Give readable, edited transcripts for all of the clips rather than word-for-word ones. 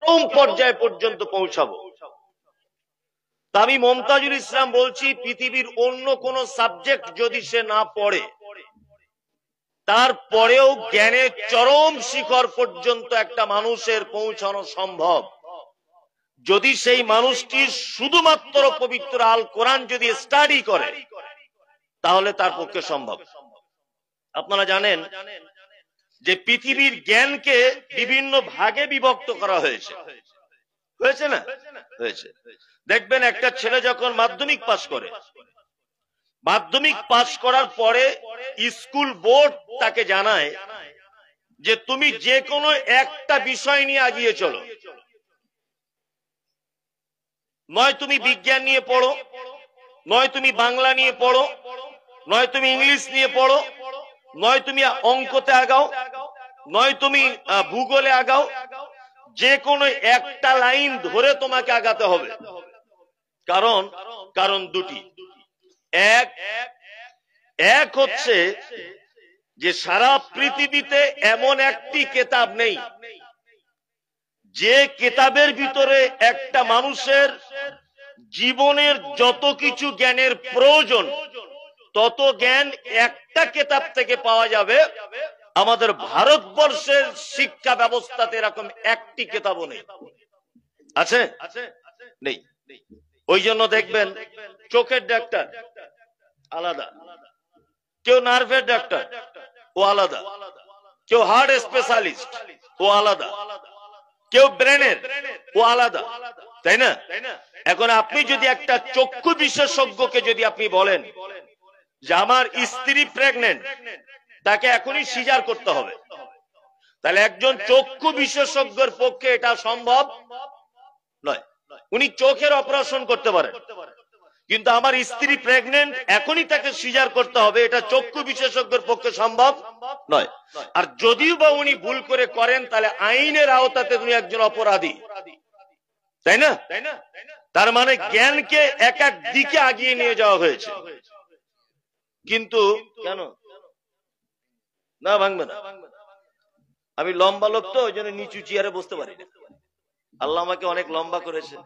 চরম পর্যায় পর্যন্ত পৌঁছাবো। তা আমি মমতাজুল ইসলাম বলছি, পৃথিবীর অন্য কোন সাবজেক্ট যদি সে না পড়ে, তারপরেও জ্ঞানের চরম শিখর পর্যন্ত একটা মানুষের পৌঁছানো সম্ভব যদি সেই মানুষটি শুধুমাত্র পবিত্র আল কোরআন যদি স্টাডি করে, তাহলে তার পক্ষে সম্ভব। আপনারা জানেন যে পৃথিবীর জ্ঞানকে বিভিন্ন ভাগে বিভক্ত করা হয়েছে, হয়েছে না? হয়েছে। দেখবেন একটা ছেলে যখন মাধ্যমিক পাস করে, মাধ্যমিক পাস করার পরে স্কুল বোর্ড তাকে জানায় যে তুমি যে কোনো একটা বিষয় নিয়ে এগিয়ে চলো, নয় তুমি বিজ্ঞান নিয়ে পড়ো, নয় তুমি বাংলা নিয়ে পড়ো, নয় তুমি ইংলিশ নিয়ে পড়ো, নয় তুমি অঙ্কতে আগাও, নয় তুমি ভূগোলে আগাও, যে কোনো একটা লাইন ধরে তোমাকে আগাতে হবে। কারণ দুটি। এক হচ্ছে যে সারা পৃথিবীতে এমন একটি কিতাব নেই যে কিতাবের ভিতরে একটা মানুষের জীবনের যত কিছু জ্ঞানের প্রয়োজন তত জ্ঞান একটা কিতাব থেকে পাওয়া যাবে। আমাদের ভারতবর্ষের শিক্ষা ব্যবস্থাতে এরকম একটি কিতাবও নেই। আছে? নেই। ওই জন্য দেখবেন চোখের ডাক্তার আলাদা, কেউ নার্ভের ডাক্তার ও আলাদা, কেউ হার্ট স্পেশালিস্ট ও আলাদা, কেউ ব্রেনের ও আলাদা, তাই না? এখন আপনি যদি একটা চক্ষু বিশেষজ্ঞকে যদি আপনি বলেন যে আমার স্ত্রী প্রেগনেন্ট, তাকে এখনই সিজার করতে হবে, তাহলে একজন চক্ষু বিশেষজ্ঞের পক্ষে এটা সম্ভব নয়। উনি চোখের অপারেশন করতে পারেন, কিন্তু আমার স্ত্রী প্রেগনেন্ট এখনই তাকে সিজার করতে হবে, এটা চক্ষু বিশেষজ্ঞের পক্ষে সম্ভব নয়। আর যদিও বা উনি ভুল করে করেন, তাহলে আইনের আওতাতে উনি একজন অপরাধী, তাই না? তার মানে জ্ঞানকে এক এক দিকে আগিয়ে নিয়ে যাওয়া হয়েছে। কিন্তু কেন না ভাঙবে না? আমি লম্বা লোক তো, ওই জন্য নিচু চেয়ারে বসতে পারি না। আল্লাহ আমাকে অনেক লম্বা করেছে,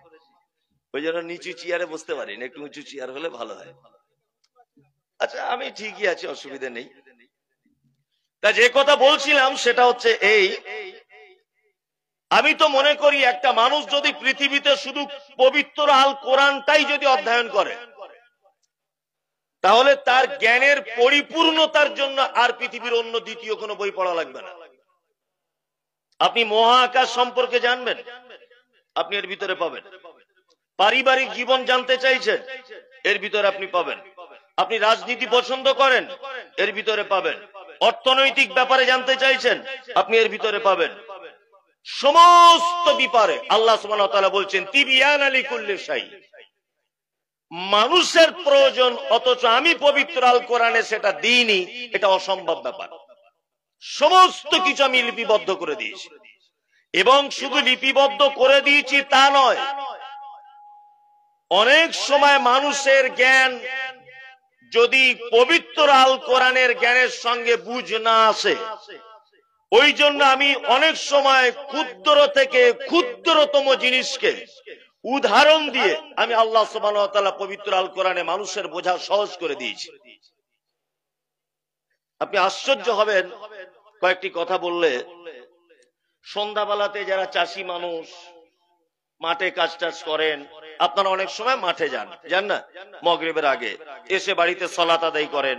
ওই জন্য নিচু চেয়ারে বসতে পারি না, একটু উঁচু চেয়ার হলে ভালো হয়। আচ্ছা, আমি ঠিকই আছি, অসুবিধা নেই। তা যে কথা বলছিলাম সেটা হচ্ছে এই, আমি তো মনে করি একটা মানুষ যদি পৃথিবীতে শুধু পবিত্র আল কোরআনটাই যদি অধ্যয়ন করে, তাহলে তার জ্ঞানের পরিপূর্ণতার জন্য আর পৃথিবীর অন্য দ্বিতীয় কোনো বই পড়া লাগবে না। আপনি মহাকাশ সম্পর্কে জানবেন, আপনি এর ভিতরে পাবেন। পারিবারিক জীবন জানতে চাইছেন, এর ভিতরে আপনি পাবেন। আপনি রাজনীতি পছন্দ করেন, এর ভিতরে পাবেন। অর্থনৈতিক ব্যাপারে জানতে চাইছেন, আপনি এর ভিতরে পাবেন। সমস্ত ব্যাপারে আল্লাহ সুবহানাহু ওয়া তাআলা বলছেন তিবিয়ান লিকুল্লি শাই। মানুষের প্রয়োজন, অথচ আমি পবিত্র আল কোরআনে সেটা দিইনি, এটা অসম্ভব ব্যাপার। সমস্ত কিছু আমি লিপিবদ্ধ করে দিয়েছি, এবং শুধু লিপিবদ্ধ করে দিয়েছি তা নয়, অনেক সময় মানুষের জ্ঞান যদি পবিত্র আল কোরআনের জ্ঞানের সঙ্গে বুঝ না আসে, ওই জন্য আমি অনেক সময় ক্ষুদ্র থেকে ক্ষুদ্রতম জিনিসকে উদাহরণ দিয়ে আমি আল্লাহ সুবহানাহু ওয়া তাআলা পবিত্র আল কোরআনে মানুষের বোঝা সহজ করে দিয়েছি। আপনি আশ্চর্য হবেন কয়েকটি কথা বললে। সন্ধ্যাবেলাতে যারা চাষি মানুষ মাঠে কাজ টাজ করেন, আপনারা অনেক সময় মাঠে যান না? মাগরিবের আগে এসে বাড়িতে সালাত আদায় করেন।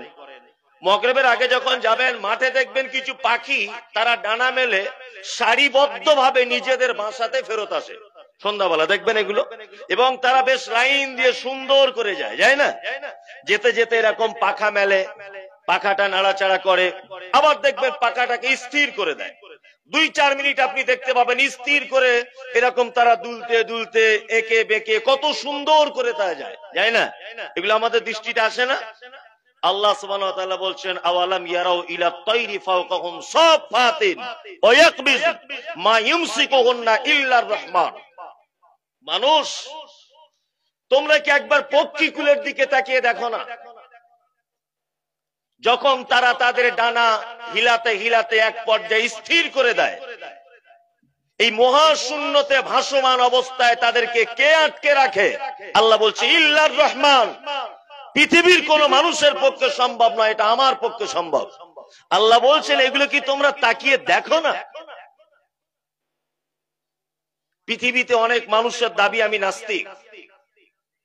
মাগরিবের আগে যখন যাবেন, মাঠে দেখবেন কিছু পাখি তারা ডানা মেলে সারিবদ্ধ ভাবে নিজেদের বাসাতে ফেরত আসে সন্ধ্যাবেলা, দেখবেন এগুলো। এবং তারা বেশ লাইন দিয়ে সুন্দর করে যায় না? যেতে যেতে এরকম পাখা মেলে, পাখাটা নাড়াচাড়া করে, আবার দেখবেন পাখাটাকে স্থির করে দেয়। 2-4 মিনিট আপনি দেখতে পাবেন স্থির করে এরকম তারা দুলতে দুলতে একে বেঁকে কত সুন্দর করে তারা যায় না? এগুলো আমাদের দৃষ্টিতে আসে না? আল্লাহ সুবহানাহু ওয়া তাআলা বলছেন আওয়ালাম ইয়ারাউ ইলা তাইরি ফাওকাহুম সাফাতিন ওয়া ইয়াকবিজ মা ইউমসিকুহুন্না ইল্লার রহমান। মানুষ, তোমরা কি একবার পক্ষীকুলের দিকে তাকিয়ে দেখো না? যখন তারা তাদের ডানা হিলাতে হিলাতে এক পর্যায়ে স্থির করে দেয়, এই মহাশূন্যতে ভাসমান অবস্থায় তাদেরকে কে আটকে রাখে? আল্লাহ বলছে ইল্লার রহমান, পৃথিবীর কোন মানুষের পক্ষে সম্ভব নয়, এটা আমার পক্ষে সম্ভব। আল্লাহ বলছেন এগুলো কি তোমরা তাকিয়ে দেখো না? পৃথিবীতে অনেক মানুষের দাবি আমি নাস্তিক,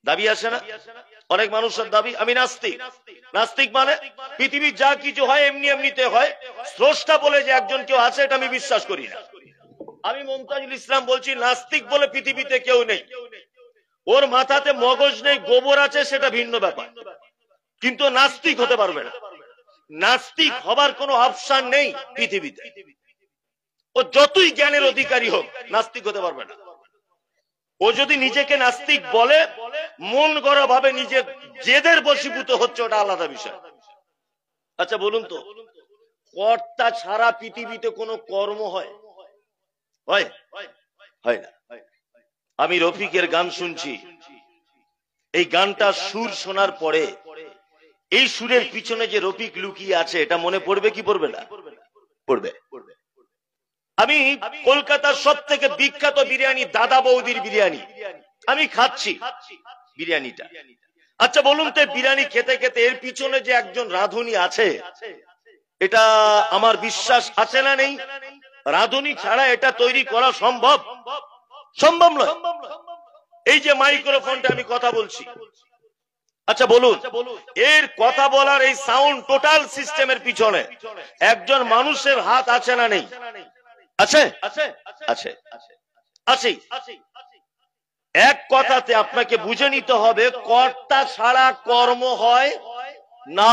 দাবি আসে না? অনেক মানুষের দাবি আমি নাস্তিক। নাস্তিক মানে পৃথিবীর যা কিছু হয় এমনি এমনিতে হয়, স্রষ্টা বলে যে একজন কেউ আছে এটা আমি বিশ্বাস করি না। আমি মুমতাজুল ইসলাম বলছি নাস্তিক বলে পৃথিবীতে কেউ নেই। ওর মাথাতে মগজ নেই, গোবর আছে, সেটা ভিন্ন ব্যাপার, কিন্তু নাস্তিক হতে পারবে না। নাস্তিক হবার কোনো অপশন নেই পৃথিবীতে। ও যতই জ্ঞানের অধিকারী হোক নাস্তিক হতে পারবে না। ও যদি নিজেকে নাস্তিক বলে, মন গড়া ভাবে নিজে জেদের বশীভূত হচ্ছে, ওটা আলাদা বিষয়। আচ্ছা বলুন তো, কর্তা ছাড়া পৃথিবীতে কোনো কর্ম হয়? হয়? হয় না। আমি রফিকের গান শুনছি, এই গানটা সুর শোনার পরে এই সুরের পিছনে যে রফিক লুকিয়ে আছে এটা মনে পড়বে কি পড়বে না? পড়বে। আমি কলকাতার সব থেকে বিখ্যাত বিরিয়ানি দাদা বৌদির বিরিয়ানি আমি খাচ্ছি, বিরিয়ানিটা। আচ্ছা বলুন তো, বিরিয়ানি খেতে খেতে এর পিছনে যে একজন রাঁধুনি আছে, এটা আমার বিশ্বাস আছে না নেই? রাঁধুনি ছাড়া এটা তৈরি করা সম্ভব? সম্ভব নয়। এই যে মাইক্রোফোনটা আমি কথা বলছি, আচ্ছা বলুন, এর কথা বলার এই সাউন্ড টোটাল সিস্টেমের পিছনে একজন মানুষের হাত আছে না নেই? আছে, আছে, আছে। এক কথাতে আপনাকে বুঝে নিতে হবে, কর্তা ছাড়া কর্ম হয় না।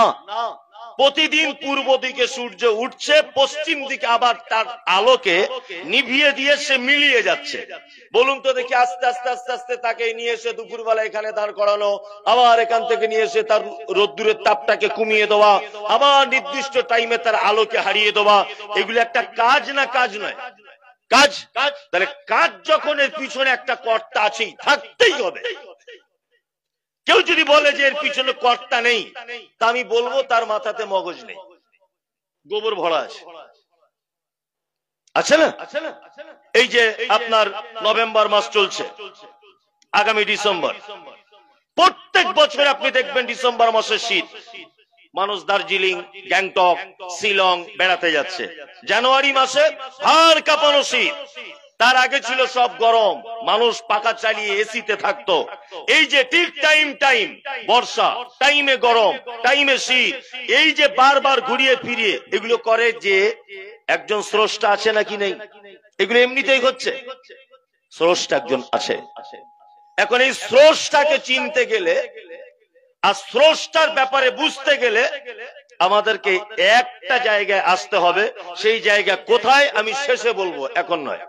প্রতিদিন পূর্ব দিকে সূর্য উঠছে, পশ্চিম দিকে আবার তার আলোকে নিভিয়ে দিয়ে সে মিলিয়ে যাচ্ছে। বলুন তো দেখি, আস্তে আস্তে আস্তে আস্তে তাকে নিয়ে এসে দুপুরবেলা এখানে দাঁড় করানো, আবার এখান থেকে নিয়ে এসে তার রোদ্দুরের তাপটাকে কমিয়ে দেওয়া, আবার নির্দিষ্ট টাইমে তার আলোকে হারিয়ে দেওয়া, এগুলো একটা কাজ না? কাজ নয়? কাজ। তাহলে কাজ যখন, এর পিছনে একটা কর্তা আছেই, থাকতেই হবে। কেউ যদি বলে যে এর পিছনে কর্তা নেই, তা আমি বলবো তার মাথাতে মগজ নেই, গোবর ভরা আছে। আছে না? এই যে আপনার নভেম্বর মাস চলছে, আগামী ডিসেম্বর, প্রত্যেক বছর আপনি দেখবেন ডিসেম্বর মাসে শীত, মানুষ দার্জিলিং, গ্যাংটক, শিলং বেড়াতে যাচ্ছে। জানুয়ারি মাসে হাড় কাঁপানো শীত, তার আগে ছিল সব গরম, মানুষ পাখা চালিয়ে এসিতে থাকতো। এই যে ঠিক টাইম বর্ষা, টাইমে গরম, টাইমে শীত, এই যে বারবার ঘুরিয়ে ফিরিয়ে এগুলো করে যে একজন স্রষ্টা আছে নাকি নেই? এগুলো এমনিতেই হচ্ছে, স্রষ্টা একজন আছে। এখন এই স্রষ্টাকে চিনতে গেলে আর স্রষ্টার ব্যাপারে বুঝতে গেলে আমাদেরকে একটা জায়গায় আসতে হবে। সেই জায়গা কোথায় আমি শেষে বলবো, এখন নয়।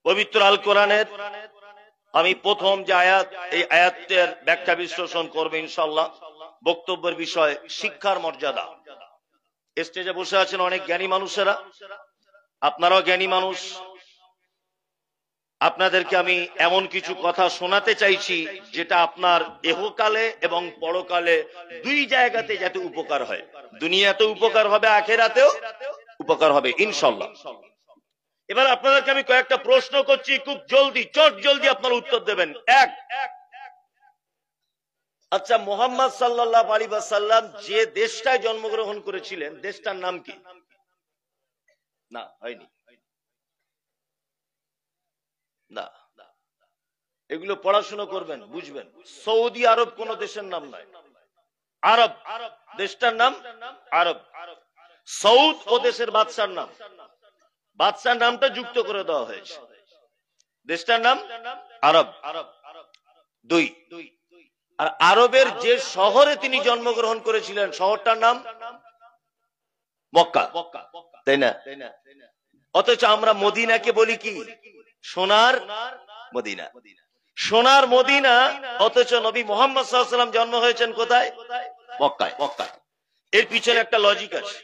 পবিত্র আল কোরআনের আমি প্রথম যে আয়াত, এই আয়াতের ব্যাখ্যা বিশ্লেষণ করবে ইনশাআল্লাহ। বক্তব্যের বিষয় শিক্ষার মর্যাদা। স্টেজে বসে আছেন অনেক জ্ঞানী মানুষেরা, আপনারাও জ্ঞানী মানুষ। আপনাদেরকে আমি এমন কিছু কথা শোনাতে চাইছি যেটা আপনার এহকালে এবং পরকালে দুই জায়গাতে যাতে উপকার হয়। দুনিয়াতেও উপকার হবে, আখিরাতেও উপকার হবে ইনশাআল্লাহ। এবার আপনাদেরকে আমি কয়েকটা প্রশ্ন করছি, খুব জলদি, চট জলদি আপনারা উত্তর দেবেন। এক, আচ্ছা মুহাম্মদ সাল্লাল্লাহু আলাইহি ওয়াসাল্লাম যে দেশটায় জন্মগ্রহণ করেছিলেন, দেশটার নাম কি? না, হয়নি। না, এগুলো পড়াশোনা করবেন, বুঝবেন। সৌদি আরব কোন দেশের নাম নয়, আরব, দেশটার নাম আরব। সৌদ ও দেশের বাদশার নাম, বাদশার নামটা যুক্ত করে দেওয়া হয়েছে, দেশটার নাম আরব। দুই, আর আরবের যে শহরে তিনি জন্মগ্রহণ করেছিলেন শহরটার নাম মক্কা, তাই না? অথচ আমরা মদিনাকে বলি কি? সোনার মদিনা, সোনার মদিনা। অথচ নবী মুহাম্মদ সাল্লাল্লাহু আলাইহি ওয়াসাল্লাম জন্ম হয়েছেন কোথায়? মক্কায়। এর পিছনে একটা লজিক আছে,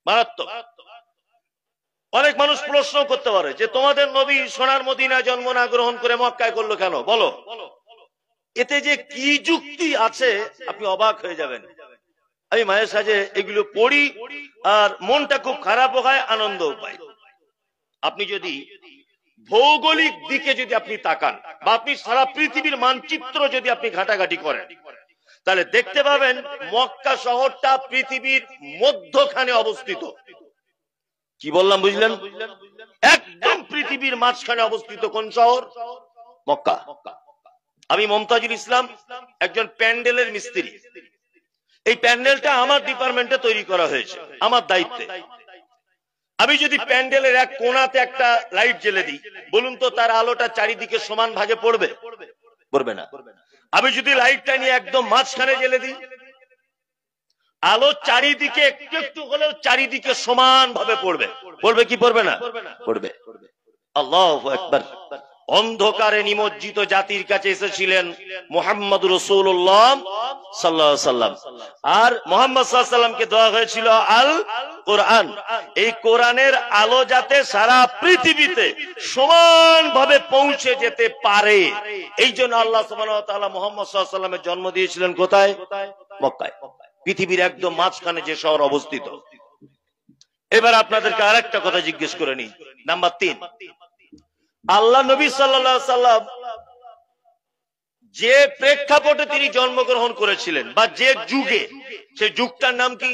মারাত্মক। অনেক মানুষ প্রশ্ন করতে পারে যে তোমাদের নবী সোনার মদিনায় জন্ম না গ্রহণ করে মক্কায় করলো কেন? বলো, এতে যে কি যুক্তি আছে আপনি অবাক হয়ে যাবেন। আমি মায়ের সাজে এগুলো পড়ি আর মনটা খুব খারাপ হয়, আনন্দও পাই। আপনি যদি ভৌগোলিক দিকে যদি আপনি তাকান বা আপনি সারা পৃথিবীর মানচিত্র যদি আপনি ঘাটাঘাটি করেন, তাহলে দেখতে পাবেন মক্কা শহরটা পৃথিবীর মধ্যখানে অবস্থিত। কি বললাম বুঝলেন? একদম পৃথিবীর মাঝখানে অবস্থিত কোন শহর? মক্কা। আমি মমতাজুল ইসলাম, একজন প্যান্ডেলের মিস্ত্রি। এই প্যান্ডেলটা আমার ডিপার্টমেন্টে তৈরি করা হয়েছে, আমার দায়িত্বে। আমি যদি প্যান্ডেলের এক কোণাতে একটা লাইট জ্বেলে দিই, বলুন তো তার আলোটা চারিদিকে সমান ভাগে পড়বে? পড়বে না। আমি যদি লাইটটা নিয়ে একদম মাঝখানে জ্বেলে দিই, আলো চারিদিকে একটু একটু হলেও চারিদিকে সমান ভাবে পড়বে। পড়বে কি পড়বে না? পড়বে। আল্লাহু আকবার। অন্ধকারে নিমজ্জিত জাতির কাছে এসেছিলেন মুহাম্মদ রাসূলুল্লাহ সাল্লাল্লাহু আলাইহি সাল্লাম, আর মুহাম্মদ সাল্লাল্লাহু আলাইহি সাল্লামকে দেওয়া হয়েছিল আল কোরআন। এই কোরআনের আলো যাতে সারা পৃথিবীতে সমানভাবে পৌঁছে যেতে পারে, এই জন্য আল্লাহ সুবহানাহু ওয়া তাআলা মুহাম্মদ সাল্লাল্লাহু আলাইহি সাল্লামের জন্ম দিয়েছিলেন কোথায়? মক্কায়। পৃথিবীর একদম মাঝখানে যে শহর অবস্থিত। এবার আপনাদেরকে আরেকটা কথা জিজ্ঞেস করে নিই। নাম্বার 3, আল্লাহ নবী সাল্লাল্লাহু আলাইহি সাল্লাম যে প্রেক্ষাপটে তিনি জন্মগ্রহণ করেছিলেন বা যে যুগে, সেই যুগটার নাম কি?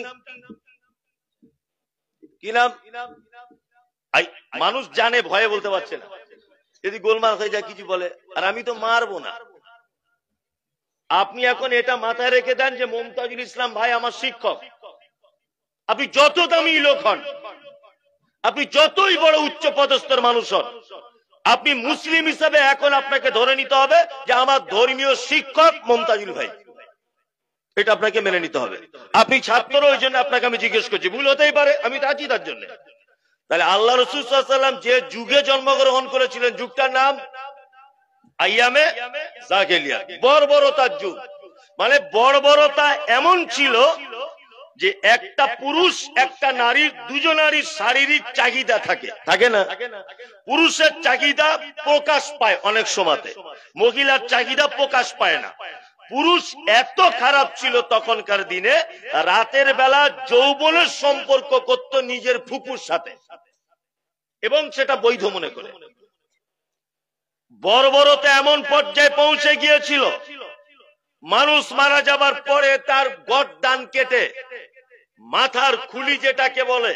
কি নাম? মানুষ জানে, ভয়ে বলতে পারছে না। যদি গোলমাল হয়ে যায় কিছু বলে, আর আমি তো মারবো না। আপনি এখন এটা মাথায় রেখে দেন যে মমতাজুল ইসলাম ভাই আমার শিক্ষক। আপনি যত দামি লোক হন, আপনি যতই বড় উচ্চ পদস্থর মানুষ হন, আপনি মুসলিম হিসাবে এখন আপনাকে ধরে নিতে হবে যে আমার ধর্মীয় শিক্ষক মমতাজুল ভাই। এটা আপনাকে মেনে নিতে হবে। আপনি ছাত্র, ওই জন্য আপনাকে আমি জিজ্ঞেস করছি, ভুল হতেই পারে, আমি রাজি তার জন্য। তাহলে আল্লাহ রাসূল সাল্লাল্লাহু আলাইহি ওয়াসাল্লাম যে যুগে জন্মগ্রহণ করেছিলেন, যুগটার নাম আইয়ামে জাহেলিয়া, বর্বরতার যুগ। মানে বর্বরতা এমন ছিল যে একটা পুরুষ একটা নারী, দুজনারই শারীরিক চাহিদা থাকে, থাকে না? পুরুষের চাহিদা প্রকাশ পায় অনেক সময়তে, মহিলার চাহিদা প্রকাশ পায় না। পুরুষ এত খারাপ ছিল তখনকার দিনে, রাতের বেলা যৌবনের সম্পর্ক করত নিজের ফুপুর সাথে, এবং সেটা বৈধ মনে করে। বর্বরতা এমন পর্যায়ে পৌঁছে গিয়েছিল, মানুষ মারা যাবার পরে তার গর্দান কেটে মাথার খুলি যেটাকে বলে,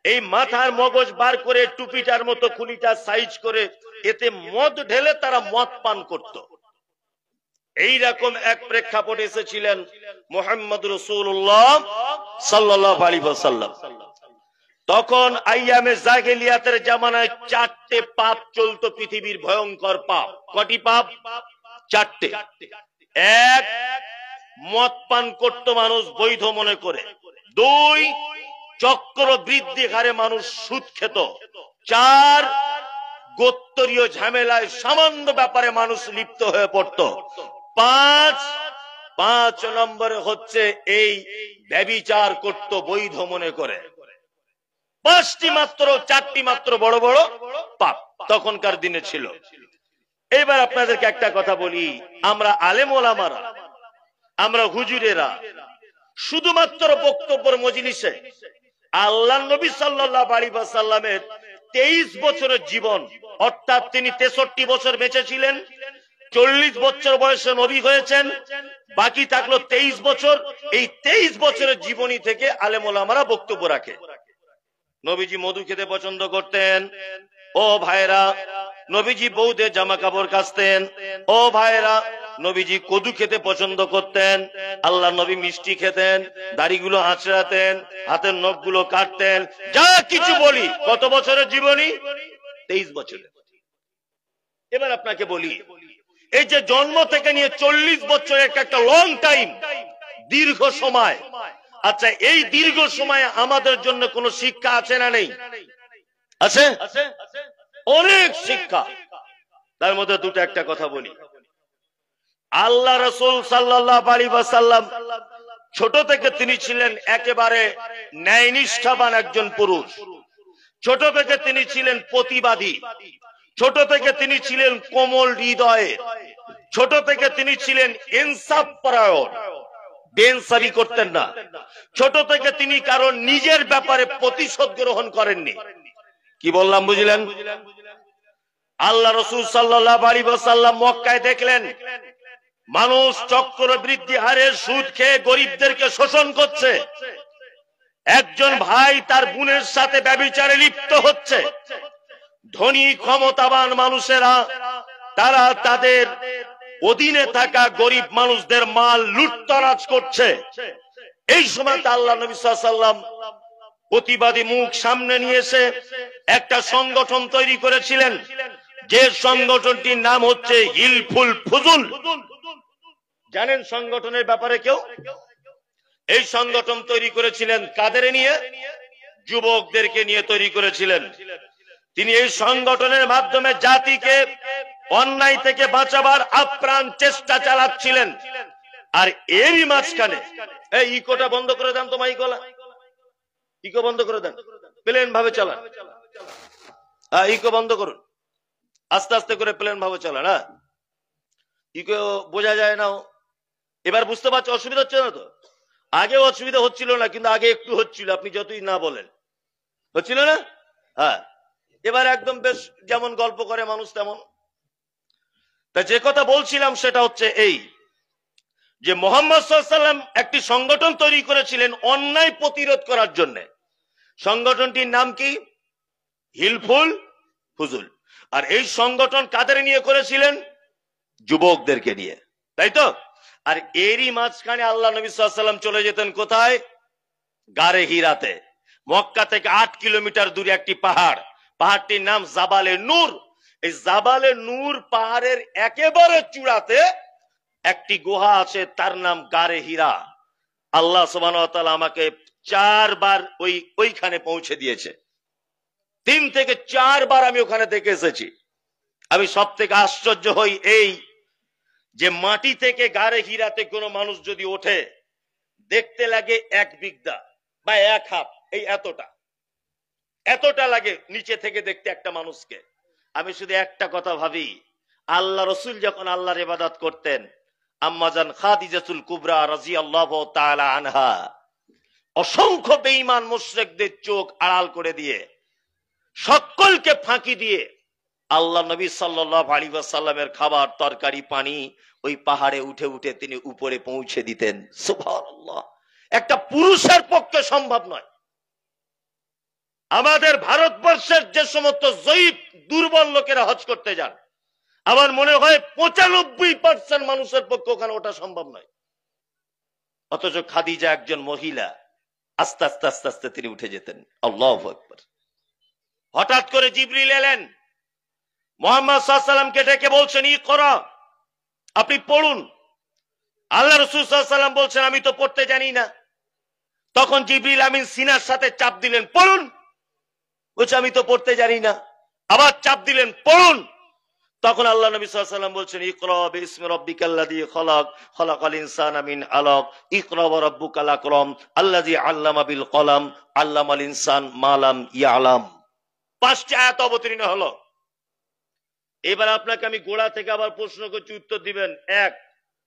এই মাথার মগজ বার করে টুপিটার মতো খুলিটা সাইজ করে এতে মদ ঢেলে তারা মদ পান করত। এইরকম এক প্রেক্ষাপটে এসেছিলেন মুহাম্মদ রাসূলুল্লাহ সাল্লাল্লাহু আলাইহি ওয়াসাল্লাম। তখন আইয়ামে জাহেলিয়াতের জামানায় 4টে পাপ চলতো পৃথিবীর, ভয়ঙ্কর পাপ। কটি পাপ? 4টে। এক, মদ পান করত মানুষ বৈধ মনে করে। 2, চক্র বৃদ্ধি হারে মানুষ সুদ খেত। 4, গোত্রীয় ঝামেলায় সামান্য ব্যাপারে মানুষ লিপ্ত হয়ে পড়ত। 5 নম্বরে হচ্ছে এই ব্যভিচার করত বৈধ মনে করে। 4টি মাত্র বড় বড় পাপ তখনকার দিনে ছিল। এবার আপনাদেরকে একটা কথা বলি, আমরা আলেম ওলামারা, আমরা হুজুরেরা শুধুমাত্র বক্তব্যের মজলিসে আল্লাহ নবী সাল্লাল্লাহু আলাইহি ওয়াসাল্লামের 23 বছরের জীবন, অর্থাৎ তিনি 63 বছর বেঁচে ছিলেন, 40 বছর বয়সে নবী হয়েছেন, বাকি থাকলো 23 বছর। এই 23 বছরের জীবনী থেকে আলেম ওলামারা বক্তব্য রাখে। নবীজি মধু খেতে পছন্দ করতেন, ও ভাইরা। নবীজি বউদের জামা কাপড় কাচতেন, ও ভাইরা। নবীজি কদু খেতে পছন্দ করতেন, আল্লাহ নবী মিষ্টি খেতেন, দাড়িগুলো আঁচড়াতেন, হাতের নখগুলো কাটতেন, যা কিছু বলি। কত বছরের জীবনী? 23 বছরের। এবার আপনাকে বলি, এই যে জন্ম থেকে নিয়ে 40 বছরের একটা লং টাইম, দীর্ঘ সময়। আচ্ছা, এই দীর্ঘ সময়ে আমাদের জন্য কোন শিক্ষা আছে না নেই? আছে, অনেক শিক্ষা। তার মধ্যে দুটো একটা কথা বলি। আল্লাহ রাসূল সাল্লাল্লাহু আলাইহি ওয়াসাল্লাম ছোট থেকে তিনি ছিলেন একেবারে ন্যায়নিষ্ঠাবান একজন পুরুষ। ছোট থেকে তিনি ছিলেন প্রতিবাদী, ছোট থেকে তিনি ছিলেন কোমল হৃদয়ে, ছোট থেকে তিনি ছিলেন ইনসাফ পরায়ণ, বেইনসাফি করতেন না। ছোট থেকে তিনি কারণ নিজের ব্যাপারে প্রতিশোধ গ্রহণ করেননি। কি বললাম বুঝলেন? আল্লাহ রাসূল সাল্লাল্লাহু আলাইহি ওয়াসাল্লাম মক্কায় দেখলেন মানুষ চক্রবৃদ্ধি হারে সুদ খেয়ে গরিবদেরকে শোষণ করছে। একজন ভাই তার বোনের সাথে ব্যভিচারে লিপ্ত হচ্ছে। ধনী ক্ষমতাবান মানুষেরা তারা তাদের অধীনে থাকা গরিব মানুষদের মাল লুটতরাজ করছে। এই সময় আল্লাহ নবী সাল্লাল্লাহু আলাইহি ওয়াসাল্লাম প্রতিবাদী মুখ সামনে নিয়ে এসে একটা সংগঠন তৈরি করেছিলেন, যে সংগঠনটির নাম হচ্ছে হিলফুল ফুজুল। জানেন সংগঠনের ব্যাপারে কেউ? এই সংগঠন তৈরি করেছিলেন কাদের নিয়ে? যুবকদেরকে নিয়ে তৈরি করেছিলেন। তিনি এই সংগঠনের মাধ্যমে জাতিকে অন্যায় থেকে বাঁচাবার আপ্রাণ চেষ্টা চালাচ্ছিলেন। আর এরই মাঝখানে এই ইকোটা বন্ধ করে দেন তো, মাইকলা ইকো বন্ধ করে দেন, প্লেন ভাবে চালান। ইকো বন্ধ করুন, আস্তে আস্তে করে প্লেন ভাবে চালান। হ্যাঁ, ইকো বোঝা যায় না। এবার বুঝতে পারছো অসুবিধা হচ্ছে না তো? আগে অসুবিধা হচ্ছিল না, কিন্তু আগে একটু হচ্ছিল, আপনি যতই না বলেন হচ্ছিল না। হ্যাঁ, এবার একদম বেশ যেমন গল্প করে মানুষ তেমন। তা যে কথা বলছিলাম সেটা হচ্ছে এই, যে মুহাম্মদ সাল্লাল্লাহু আলাইহি ওয়াসাল্লাম একটি সংগঠন তৈরি করেছিলেন অন্যায় প্রতিরোধ করার জন্য। সংগঠনটির নাম কি? হিলফুল ফুজুল। আর এই সংগঠন কাদের নিয়ে করেছিলেন? যুবকদেরকে নিয়ে, তাই তো? আর এরই মাঝখানে আল্লাহ নবী সাল্লাল্লাহু আলাইহি ওয়াসাল্লাম চলে যেতেন কোথায়? গারে হিরাতে। মক্কা থেকে 8 কিলোমিটার দূরে একটি পাহাড়, পাহাড়টির নাম জাবালে নূর। এই জাবালে নূর পাহাড়ের একেবারে চূড়াতে একটি গুহা আছে, তার নাম গারে হীরা। আল্লাহ সুবহানাহু ওয়া তাআলা আমাকে 4 বার ওইখানে পৌঁছে দিয়েছে। 3 থেকে 4 বার আমি ওখানে দেখে এসেছি। আমি সব থেকে আশ্চর্য হই এই যে মাটি থেকে গারে হীরাতে কোনো মানুষ যদি ওঠে, দেখতে লাগে 1 বিঘা বা 1 হাত, এই এতটা লাগে নিচে থেকে দেখতে একটা মানুষকে। আমি শুধু একটা কথা ভাবি, আল্লাহ রসুল যখন আল্লাহর ইবাদত করতেন, আম্মাজান খাদিজাতুল কুবরা রাদিয়াল্লাহু তাআলা আনহা অসংখ্য বেঈমান মুশরিকদের চোখ আড়াল করে দিয়ে, সকলকে ফাঁকি দিয়ে আল্লাহ নবী সাল্লাল্লাহু আলাইহি ওয়াসাল্লামের খাবার তরকারি পানি ওই পাহাড়ে উঠে উঠে তিনি উপরে পৌঁছে দিতেন। সুবহানাল্লাহ, একটা পুরুষের পক্ষে সম্ভব নয়। আমাদের ভারতবর্ষের যে সমস্ত জয়ীফ দুর্বল লোকেরা হজ করতে যান, আমার মনে হয় 95% মানুষের পক্ষে ওখানে ওটা সম্ভব নয়। অথচ খাদিজা একজন মহিলা, আস্তে আস্তে আস্তে আস্তে তিনি উঠে যেতেন। আল্লাহু আকবার। হঠাৎ করে জিবরিল এলেন, মুহাম্মদ সাল্লাল্লাহু আলাইহি ওয়াসাল্লামকে ডেকে বলছেন, ইকরা, আপনি পড়ুন। আল্লাহ রাসূল সাল্লাল্লাহু আলাইহি ওয়াসাল্লাম বলছেন, আমি তো পড়তে জানি না। তখন জিবরিল আমিন সিনার সাথে চাপ দিলেন, পড়ুন। বলছে আমি তো পড়তে জানি না। আবার চাপ দিলেন, পড়ুন। তখন আল্লাহ নবী সাল্লাল্লাহু আলাইহি ওয়াসাল্লাম বলছেন, ইকরা বিসমি রাব্বিকাল্লাযী খালাক, খালাকাল ইনসানা মিন আলাক, ইকরা ওয়া রাব্বুকাল আকরাম, আল্লাযী আল্লামা বিল কলাম, আল্লামাল ইনসান মা লাম ইয়ালাম। 5টি আয়াত অবতীর্ণ হলো। এবার আপনাকে আমি গোড়া থেকে আবার প্রশ্ন করছি, উত্তর দিবেন। 1,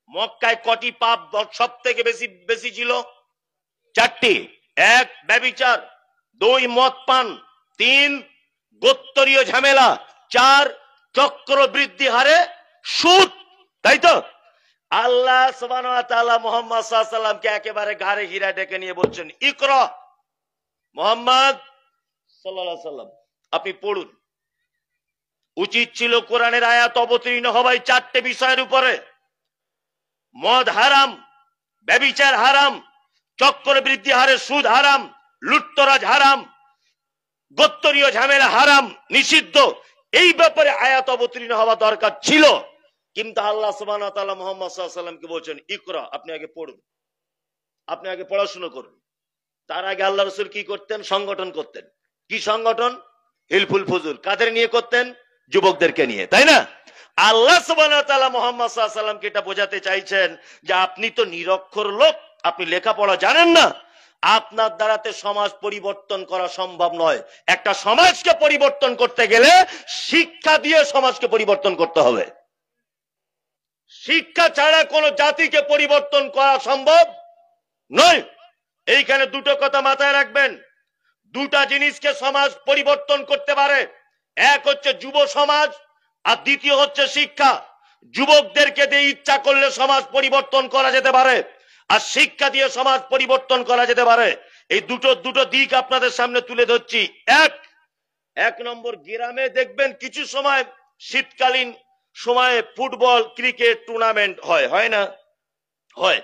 মক্কায় কটি পাপ সব থেকে বেশি ছিল? 4টি। 1, ব্যভিচার। 2, মদ পান। 3, গোত্রীয় ঝামেলা। 4, চক্রবৃদ্ধি হারে সুদ, তাই তো? আল্লাহ সুবহানাহু ওয়া তাআলা মুহাম্মদ সাল্লাল্লাহু আলাইহি ওয়াসাল্লামকে একেবারে গারে হীরা ডেকে নিয়ে বলছেন, ইকরা, মুহাম্মদ সাল্লাল্লাহু আলাইহি ওয়াসাল্লাম আপনি পড়ুন। উচিত ছিল কোরআনের আয়াত অবতীর্ণ হওয়াই 4টে বিষয়ের উপরে। মদ হারাম, ব্যভিচার হারাম, চক্রবৃদ্ধি হারে সুদ হারাম, লুটতরাজ হারাম, গোত্রীয় ঝামেলা হারাম, নিষিদ্ধ। এই ব্যাপারে আয়াত অবতীর্ণ হওয়া দরকার ছিল। কিন্তু আল্লাহ সুবহানাহু ওয়া তাআলা মুহাম্মদ সাল্লাল্লাহু আলাইহি ওয়াসাল্লামকে বলছেন, ইকরা, আপনি আগে পড়ুন, আপনি আগে পড়াশোনা করুন। তার আগে আল্লাহ রাসূল কি করতেন? সংগঠন করতেন। কি সংগঠন? হিলফুল ফুজুল। কাদের নিয়ে করতেন? যুবকদেরকে নিয়ে, তাই না? আল্লাহ সুবহানাহু ওয়া তাআলা মুহাম্মদ সাল্লাল্লাহু আলাইহি ওয়াসাল্লামকে এটা বোঝাতে চাইছেন যে আপনি তো নিরক্ষর লোক, আপনি লেখাপড়া জানেন না, আপনার দ্বারাতে সমাজ পরিবর্তন করা সম্ভব নয়। একটা সমাজকে পরিবর্তন করতে গেলে শিক্ষা দিয়ে সমাজকে পরিবর্তন করতে হবে। শিক্ষা ছাড়া কোন জাতিকে পরিবর্তন করা সম্ভব নয়। এইখানে দুটো কথা মাথায় রাখবেন। দুটা জিনিসকে সমাজ পরিবর্তন করতে পারে। এক হচ্ছে যুব সমাজ, আর দ্বিতীয় হচ্ছে শিক্ষা। যুবকদেরকে দিয়ে ইচ্ছা করলে সমাজ পরিবর্তন করা যেতে পারে, আর শিক্ষা দিয়ে সমাজ পরিবর্তন করা যেতে পারে। এই দুটো দিক আপনাদের সামনে তুলে ধরছি। এক নম্বর, গ্রামে দেখবেন কিছু সময় শীতকালীন সময়ে ফুটবল ক্রিকেট টুর্নামেন্ট হয় না? হয়।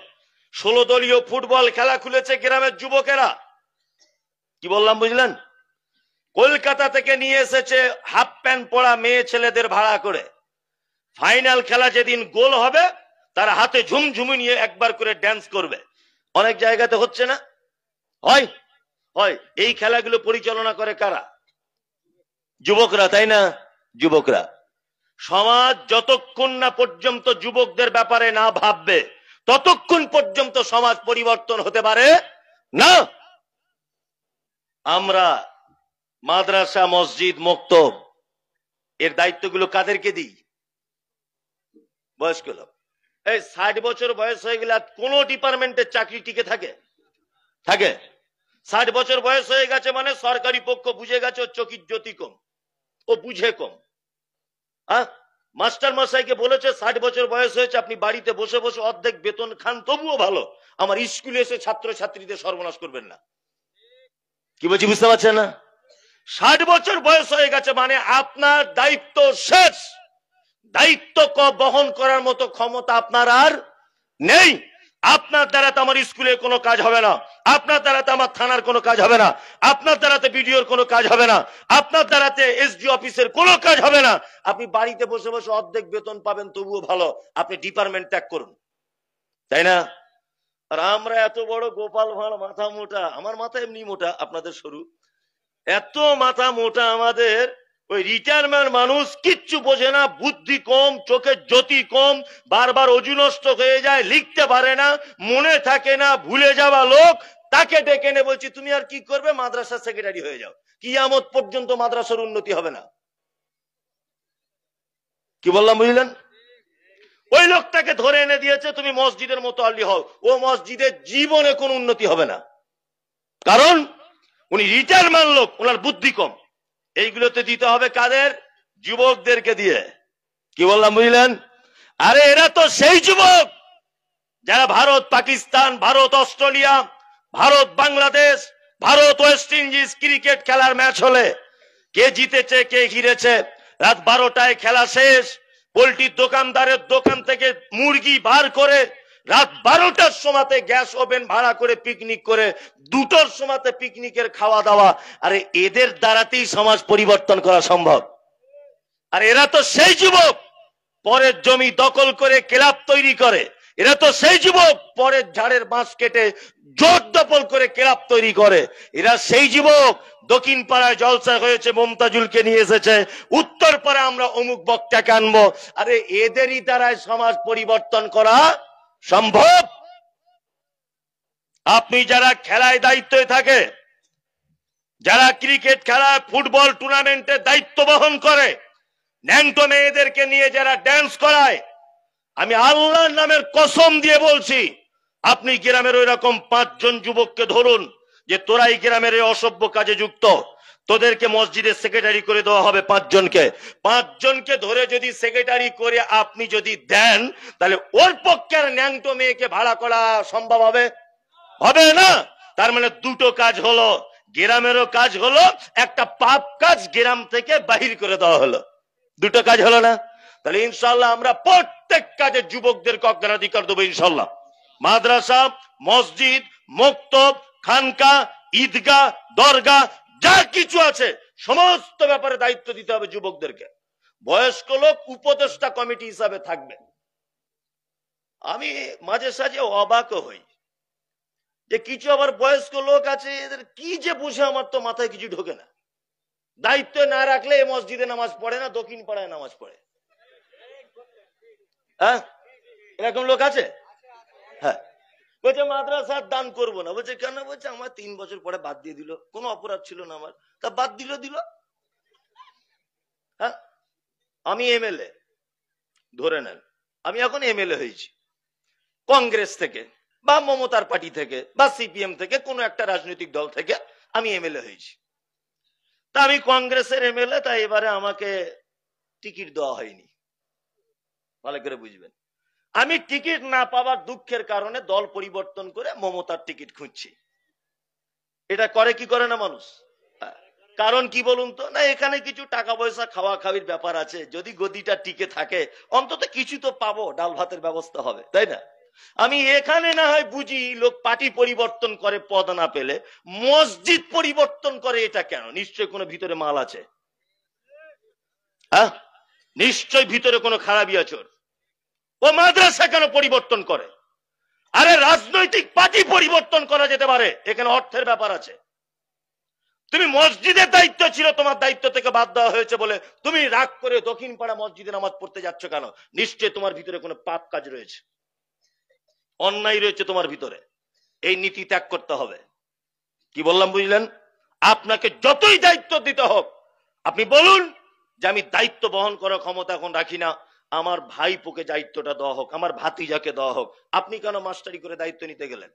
16 দলীয় ফুটবল খেলা খুলেছে গ্রামের যুবকেরা। কি বললাম বুঝলেন? কলকাতা থেকে নিয়ে এসেছে হাফ প্যান্ট পরা মেয়ে ছেলেদের ভাড়া করে। ফাইনাল খেলা যেদিন গোল হবে, তারা হাতে ঝুমঝুমি নিয়ে একবার করে ড্যান্স করবে। অনেক জায়গাতে হচ্ছে না? হয়। এই খেলাগুলো পরিচালনা করে কারা? যুবকরা, তাই না? যুবকরা। সমাজ যতক্ষণ না পর্যন্ত যুবকদের ব্যাপারে না ভাববে, ততক্ষণ পর্যন্ত সমাজ পরিবর্তন হতে পারে না। আমরা মাদ্রাসা, মসজিদ, মক্তব এর দায়িত্বগুলো কাদেরকে দিই? বয়স্ক লোক। এই 60 বছর বয়স হয়ে গেলে কোন ডিপার্টমেন্টের চাকরি টিকে থাকে? 60 বছর বয়স হয়ে গেছে মানে সরকারি পক্ষ বুঝে গেছে ওর চোখের জ্যোতি কম, ও বুঝে কম। মাস্টার মশাইকে বলেছে 60 বছর বয়স হয়েছে, আপনি বাড়িতে বসে বসে অর্ধেক বেতন খান, তবুও ভালো, আমার স্কুলে এসে ছাত্র ছাত্রীদের সর্বনাশ করবেন না। কি বলছি বুঝতে পারছেন না? 60 বছর বয়স হয়ে গেছে মানে আপনার দায়িত্ব শেষ। দায়িত্ব বহন করার মতো ক্ষমতা আপনার আর নেই। আপনার দ্বারা তো আমার স্কুলে কোনো কাজ হবে না, আপনার দ্বারা তো আমার থানার কোনো কাজ হবে না, আপনার দ্বারাতে বিডিওর কোনো কাজ হবে না, আপনার দ্বারাতে এসডি অফিসের কোনো কাজ হবে না। আপনি বাড়িতে বসে বসে অর্ধেক বেতন পাবেন, তবুও ভালো, আপনি ডিপার্টমেন্ট ত্যাগ করুন, তাই না? আর আমরা এত বড় গোপাল ভাঁড়, মাথা মোটা। আমার মাথা এমনি মোটা, আপনাদের সরু। এত মাথা মোটা আমাদের। ওই রিটায়ারমেন্ট মানুষ কিচ্ছু বোঝে না, বুদ্ধি কম, চোখের জ্যোতি কম, বারবার অজু নষ্ট হয়ে যায়, লিখতে পারে না, মনে থাকে না, ভুলে যাওয়া লোক, তাকে ডেকে এনে বলছি তুমি আর কি করবে, মাদ্রাসার সেক্রেটারি হয়ে যাও। কিয়ামত পর্যন্ত মাদ্রাসার উন্নতি হবে না। কি বললাম বুঝলেন? ওই লোকটাকে ধরে এনে দিয়েছে তুমি মসজিদের মতো আল্লি হও। ও মসজিদের জীবনে কোনো উন্নতি হবে না, কারণ উনি রিটায়ারমেন্ট লোক, ওনার বুদ্ধি কম। এইগুলোতে দিতে হবে কাদের? যুবকদেরকে দিয়ে। কি বললাম বুঝলেন? আরে এরা তো সেই যুবক যারা Bharat Pakistan, Bharat Australia, Bharat Bangladesh, Bharat West Indies cricket খেলার ম্যাচ হলে কে জিতেছে কে হেরেছে, রাত 12টায় খেলা শেষ, পোল্ট্রির দোকানদারের দোকান থেকে মুরগি বার করে রাত 12টার সময়তে গ্যাস ওভেন ভাড়া করে পিকনিক করে 2টোর সময়তে পিকনিকের খাওয়া দাওয়া। আরে এদের দ্বারাতেই সমাজ পরিবর্তন করা সম্ভব। আর এরা তো সেই যুবক পরের জমি দখল করে ক্লাব তৈরি করে। এরা তো সেই যুবক পরের ঝাড়ের বাঁশ কেটে জোর দখল করে ক্লাব তৈরি করে। এরা সেই যুবক দক্ষিণ পাড়ায় জলসা হয়েছে, মমতাজুলকে নিয়ে এসেছে, উত্তর পাড়ায় আমরা অমুক বক্তাকে আনবো। আরে এদেরই দ্বারাই সমাজ পরিবর্তন করা সম্ভব। আপনি যারা খেলায় দায়িত্বে থাকে, যারা ক্রিকেট খেলা, ফুটবল টুর্নামেন্টের দায়িত্ব বহন করে, ন্যাংটো মেয়েদেরকে নিয়ে যারা ড্যান্স করায়, আমি আল্লাহর নামের কসম দিয়ে বলছি, আপনি গ্রামের ওই রকম 5 জন যুবককে ধরুন যে তোরাই গ্রামের এই অসভ্য কাজে যুক্ত, তোদেরকে মসজিদের সেক্রেটারি করে দেওয়া হবে। 5 জনকে ধরে যদি সেক্রেটারি করে আপনি যদি দেন, তাহলে ওর পক্ষে আর ন্যাংটো মেয়েকে ভাড়া করা সম্ভব হবে? হবে না। তার মানে দুটো কাজ হলো, গ্রামেরও কাজ হলো, একটা পাপ কাজ গ্রাম থেকে বাহির করে দেওয়া হলো। দুটো কাজ হলো না? তাহলে ইনশাল্লাহ আমরা প্রত্যেক কাজে যুবকদেরকে অগ্রাধিকার দেবো ইনশাল্লাহ। মাদ্রাসা, মসজিদ, মক্তব, খানকা, ঈদগাহ, দরগা যা কিছু আছে সমস্ত ব্যাপারে দায়িত্ব দিতে হবে যুবকদেরকে। বয়স্ক লোক উপদেষ্টা কমিটি হিসাবে থাকবে। আমি মাঝে সাঝে অবাক হই যে কিছু আবার বয়স্ক লোক আছে, এদের কি যে বুঝে আমার তো মাথায় কিছু ঢোকে না। দায়িত্ব না রাখলে এই মসজিদে নামাজ পড়ে না, দক্ষিণ পাড়ায় নামাজ পড়ে। হ্যাঁ, এরকম লোক আছে। হ্যাঁ, বলছে মাদ্রাসার দান করবো না। বলছে কেন? বলছে আমার 3 বছর পরে বাদ দিয়ে দিল, কোনো অপরাধ ছিল না আমার, তা বাদ দিল। হ্যাঁ, আমি এমএলএ, ধরে নেন আমি এখন এমএলএ হয়েছি কংগ্রেস থেকে বা মমতার পার্টি থেকে বা সিপিএম থেকে, কোনো একটা রাজনৈতিক দল থেকে আমি এমএলএ হয়েছি। তা আমি কংগ্রেসের এমএলএ, তাই এবারে আমাকে টিকিট দেওয়া হয়নি। ভালো করে বুঝবেন, আমি টিকিট না পাওয়ার দুঃখের কারণে দল পরিবর্তন করে মমতার টিকিট খুঁজছি। এটা করে কি করে না মানুষ? কারণ কি বলুন তো, না এখানে কিছু টাকা পয়সা খাওয়া খাওয়ির ব্যাপার আছে, যদি গদিটা টিকে থাকে অন্তত কিছু তো পাবো, ডাল ভাতের ব্যবস্থা হবে, তাই না? আমি এখানে না হয় বুঝি লোক পার্টি পরিবর্তন করে পদ না পেলে, মসজিদ পরিবর্তন করে এটা কেন? নিশ্চয় কোনো ভিতরে মাল আছে, হ্যাঁ নিশ্চয় ভিতরে কোনো খারাপই আছে। ও মাদ্রাসা কেন পরিবর্তন করে? আরে রাজনৈতিক পার্টি পরিবর্তন করা যেতে পারে, এখানে অর্থের ব্যাপার আছে। তুমি মসজিদের দায়িত্ব ছিল, তোমার দায়িত্ব থেকে বাদ দেওয়া হয়েছে বলে তুমি রাগ করে দক্ষিণ পাড়া মসজিদে নামাজ পড়তে যাচ্ছ কেন? নিশ্চয় তোমার ভিতরে কোনো পাপ কাজ রয়েছে, অন্যায় রয়েছে তোমার ভিতরে। এই নীতি ত্যাগ করতে হবে। কি বললাম বুঝলেন? আপনাকে যতই দায়িত্ব দিতে হোক, আপনি বলুন যে আমি দায়িত্ব বহন করার ক্ষমতা এখন রাখি না, আমার ভাইপোকে দায়িত্বটা দেওয়া হোক, আমার ভাতিজাকে দেওয়া হোক। আপনি কেন মাস্টারি করে দায়িত্ব নিতে গেলেন?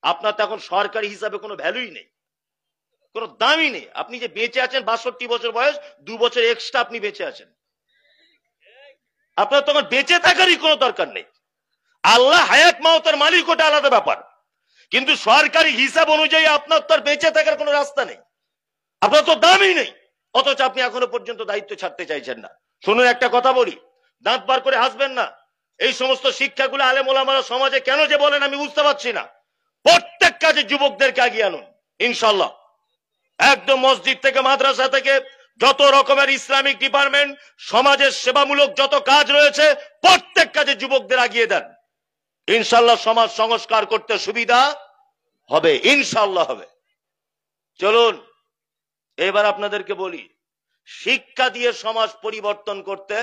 আপনার তো এখন সরকারি হিসাবে কোনো ভ্যালুই নেই, কোনো দামই নেই। আপনি যে বেঁচে আছেন 62 বছর বয়স, 2 বছর এক্সট্রা আপনি বেঁচে আছেন, আপনার তখন বেঁচে থাকারই কোনো দরকার নেই। আল্লাহ হায়াত মাওতের মালিক, ওটা আলাদা ব্যাপার, কিন্তু সরকারি হিসাব অনুযায়ী আপনার তো আর বেঁচে থাকার কোনো রাস্তা নেই, আপনার তো দামই নেই, অথচ আপনি এখনো পর্যন্ত দায়িত্ব ছাড়তে চাইছেন না। শুনুন একটা কথা বলি, দাঁত বার করে হাসবেন না। এই সমস্ত শিক্ষাগুলো আলেম ওলামারা সমাজে কেন যে বলেন আমি বুঝতে পারছি না। প্রত্যেক কাজে যুবকদেরকে আগিয়ে আনুন ইনশাল্লাহ। একদম মসজিদ থেকে মাদ্রাসা থেকে যত রকমের ইসলামিক ডিপার্টমেন্ট, সমাজের সেবামূলক যত কাজ রয়েছে, প্রত্যেক কাজে যুবকদের আগিয়ে দেন। ইনশাল্লাহ সমাজ সংস্কার করতে সুবিধা হবে, ইনশাল্লাহ হবে। চলুন এবার আপনাদেরকে বলি, শিক্ষা দিয়ে সমাজ পরিবর্তন করতে,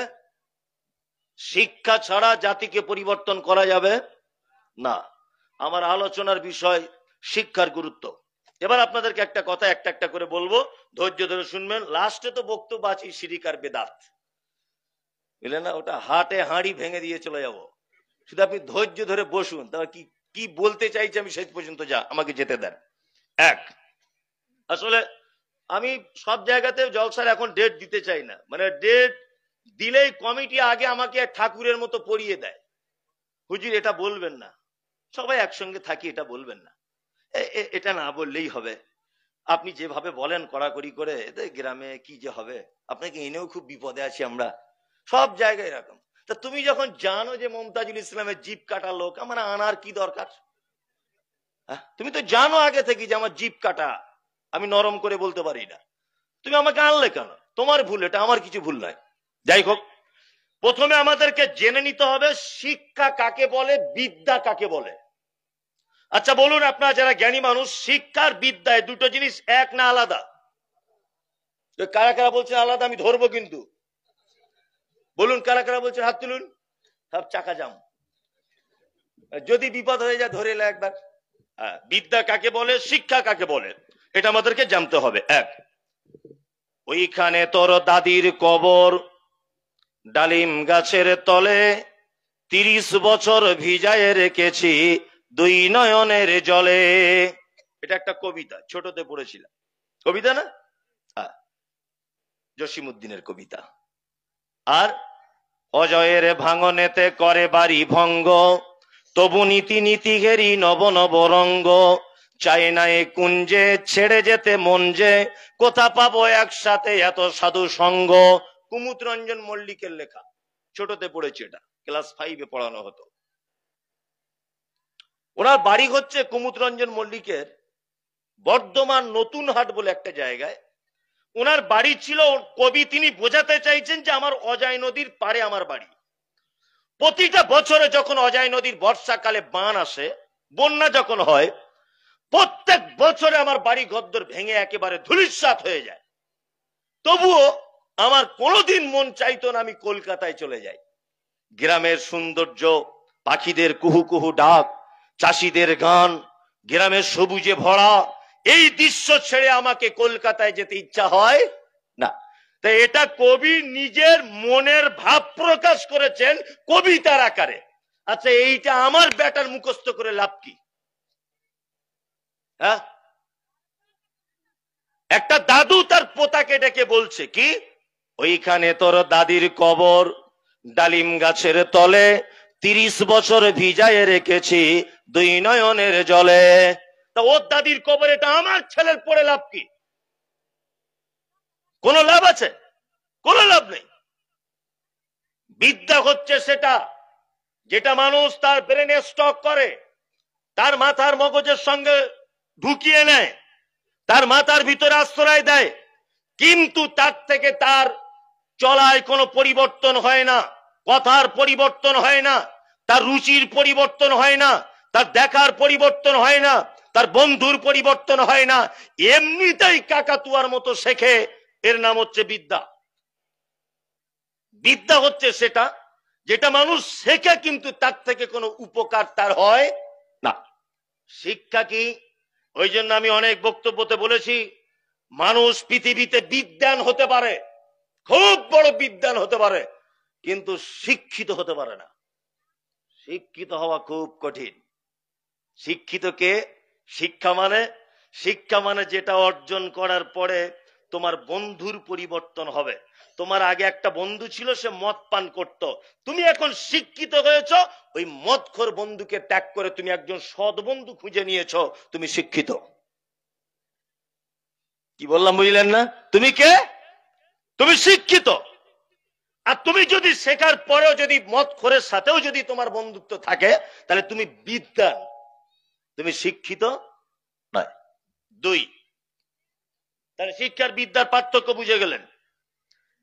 শিক্ষা ছাড়া জাতিকে পরিবর্তন করা যাবে না। আমার আলোচনার বিষয় শিক্ষার গুরুত্ব। এবার আপনাদেরকে একটা কথা একটা একটা করে বলবো, ধৈর্য ধরে শুনবেন। লাস্টে তো বক্তব্য আছে শিরিক আর বেদাত, বুঝলেন না? ওটা হাটে হাঁড়ি ভেঙে দিয়ে চলে যাব, শুধু আপনি ধৈর্য ধরে বসুন। তাহলে কি কি বলতে চাইছি আমি শেষ পর্যন্ত আমাকে যেতে দেন। এক, আসলে আমি সব জায়গাতে জলসার এখন ডেট দিতে চাই না, মানে ডেট দিলেই কমিটি আগে আমাকে ঠাকুরের মতো পড়িয়ে দেয়, হুজুর এটা বলবেন না, সবাই একসঙ্গে থাকি এটা বলবেন না, এটা না বললেই হবে। আপনি যেভাবে বলেন কড়াকড়ি করে, গ্রামে কি যে হবে, আপনাকে এনেও খুব বিপদে আছি আমরা, সব জায়গায় এরকম। তা তুমি যখন জানো যে মমতাজুল ইসলামের জিপ কাটা লোক, আমার আনার কি দরকার? তুমি তো জানো আগে থেকে যে আমার জিপ কাটা, আমি নরম করে বলতে পারি না, তুমি আমাকে আনলে কেন? তোমার ভুল, এটা আমার কিছু ভুল নয়। যাই হোক, প্রথমে আমাদেরকে জেনে নিতে হবে শিক্ষা কাকে বলে, বিদ্যা কাকে বলে। আচ্ছা বলুন আপনারা যারা জ্ঞানী মানুষ, শিক্ষার বিদ্যায় দুটো জিনিস এক না আলাদা? কারা কারা বলছেন আলাদা? আমি ধরবো কিন্তু, বলুন কারা কারা বলছেন, হাত তুলুন। সব চাকা জাম, যদি বিপদ হয়ে যায় ধরে এলে একবার। বিদ্যা কাকে বলে, শিক্ষা কাকে বলে, এটা আমাদেরকে জানতে হবে। এক, ওইখানে তোর দাদির কবর, ডালিম গাছের তলে 30 বছর ভিজায় রেখেছি দুই নয়নের জলে। এটা একটা কবিতা, ছোটতে পড়েছিলাম, কবিতা না? জসিমউদ্দিনের কবিতা। আর অজয়ের ভাঙনেতে করে বাড়ি ভঙ্গ, তবু নীতি নীতি ঘেরি নব নব রঙ্গ, চাই না এ কুঞ্জে ছেড়ে যেতে মন যে, কোথা পাবো একসাথে এত সাধু সঙ্গ। কুমুদ রঞ্জন মল্লিকের লেখা, ছোটতে পড়েছি, এটা ক্লাস 5-এ পড়ানো হতো। ওনার বাড়ি হচ্ছে কুমুদ রঞ্জন মল্লিকের বর্ধমান নতুন হাট বলে একটা জায়গায় ওনার বাড়ি ছিল। কবি তিনি বোঝাতে চাইছেন যে আমার অজয় নদীর পারে আমার বাড়ি। প্রতিটা বছরে যখন অজয় নদীর বর্ষাকালে বান আসে, বন্যা যখন হয়, প্রত্যেক বছরে আমার বাড়ি ঘরদোর ভেঙে একেবারে ধূলিসাৎ হয়ে যায়। তবুও আমার কোনোদিন মন চাইতো না আমি কলকাতায় চলে যাই। গ্রামের সৌন্দর্য, পাখিদের কুহু কুহু ডাক, চাষিদের গান, গ্রামের সবুজে ভরা এই দৃশ্য ছেড়ে আমাকে কলকাতায় যেতে ইচ্ছা হয় না। তাই এটা কবি নিজের মনের ভাব প্রকাশ করেছেন কবিতার আকারে। আচ্ছা এইটা আমার বেটার মুখস্থ করে লাভ কি? একটা দাদু তার পোতাকে ডেকে বলছে কি, ওইখানে তোর দাদির কবর, ডালিম গাছের তলে 30 বছর ভিজায় রেখেছি 2 নয়নের জলে। তা ওর দাদির কবর, এটা আমার ছেলের পড়ে লাভ কি? কোন লাভ আছে? কোন লাভ নেই। বিদ্যা হচ্ছে সেটা যেটা মানুষ তার ব্রেনে স্টক করে, তার মাথার মগজের সঙ্গে ঢুকিয়ে নেয়, তার মাথার ভিতরে আশ্রয় দেয়, কিন্তু তার থেকে তার চলায় কোনো পরিবর্তন হয় না, কথার পরিবর্তন হয় না, তার রুচির পরিবর্তন হয় না, তার দেখার পরিবর্তন হয় না, তার বন্ধুর পরিবর্তন হয় না, এমনিতেই কাকাতুয়ার মতো শেখে। এর নাম হচ্ছে বিদ্যা। বিদ্যা হচ্ছে সেটা যেটা মানুষ শেখে কিন্তু তার থেকে কোনো উপকার তার হয় না। শিক্ষা কি? ওই জন্য আমি অনেক বক্তব্যতে বলেছি, মানুষ পৃথিবীতে বিদ্বান হতে পারে, খুব বড় বিদ্বান হতে পারে, কিন্তু শিক্ষিত হতে পারে না। শিক্ষিত হওয়া খুব কঠিন। শিক্ষিত কে? শিক্ষা মানে যেটা অর্জন করার পরে তোমার বন্ধুর পরিবর্তন হবে। তোমার আগে একটা বন্ধু ছিল, সে মদ পান করত, তুমি এখন শিক্ষিত হয়েছ, ওই মদখোর বন্ধুকে ত্যাগ করে তুমি একজন সৎ বন্ধু খুঁজে নিয়েছো, তুমি শিক্ষিত। কি বললাম বুঝলেন না? তুমি কে? তুমি শিক্ষিত। আর তুমি যদি শেখার পরেও যদি মদখোরের সাথেও যদি তোমার বন্ধুত্ব থাকে, তাহলে তুমি বিদ্বান, তুমি শিক্ষিত নয়। 2, তাহলে শিক্ষার বিদ্যার পার্থক্য বুঝে গেলেন।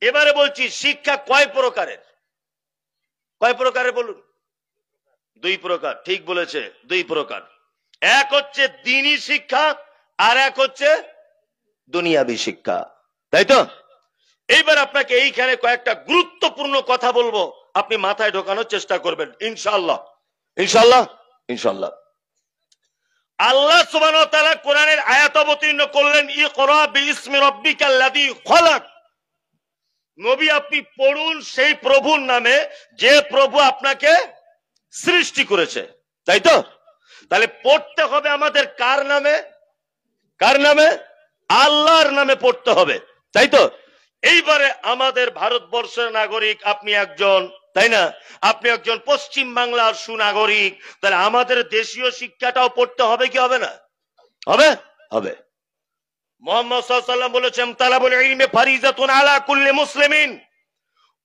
এবারে বলছি, শিক্ষা কয় প্রকারের? কয় প্রকারের বলুন? 2 প্রকার। ঠিক বলেছে, 2 প্রকার। এক হচ্ছে দ্বীনি শিক্ষা, আর এক হচ্ছে দুনিয়াবী শিক্ষা, তাই তো? এইবার আপনাকে এইখানে কয়েকটা গুরুত্বপূর্ণ কথা বলবো, আপনি মাথায় ঢোকানোর চেষ্টা করবেন ইনশাআল্লাহ। ইনশাআল্লাহ, ইনশাআল্লাহ। আল্লাহ সুবহানাহু ওয়া তাআলা কোরআনের আয়াত অবতীর্ণ করলেন, ইকরা বিইসমি রাব্বিকাল্লাযী খলাক। নবী, আপনি পড়ুন সেই প্রভুর নামে যে প্রভু আপনাকে সৃষ্টি করেছে, তাই তো? তাহলে পড়তে হবে আমাদের কার নামে? কার নামে? আল্লাহর নামে পড়তে হবে, তাই তো? এইবারে আমাদের ভারতবর্ষের নাগরিক আপনি একজন, তাই না? আপনি একজন পশ্চিম বাংলার সুনাগরিক, তাহলে আমাদের দেশীয় শিক্ষাটাও পড়তে হবে কি হবে না? হবে, হবে। মুহাম্মদ সাল্লাল্লাহু আলাইহি ওয়াসাল্লাম বলেছেন, তালাবুল ইলমি ফারিজাতুন আলা কুল্লি মুসলিমিন।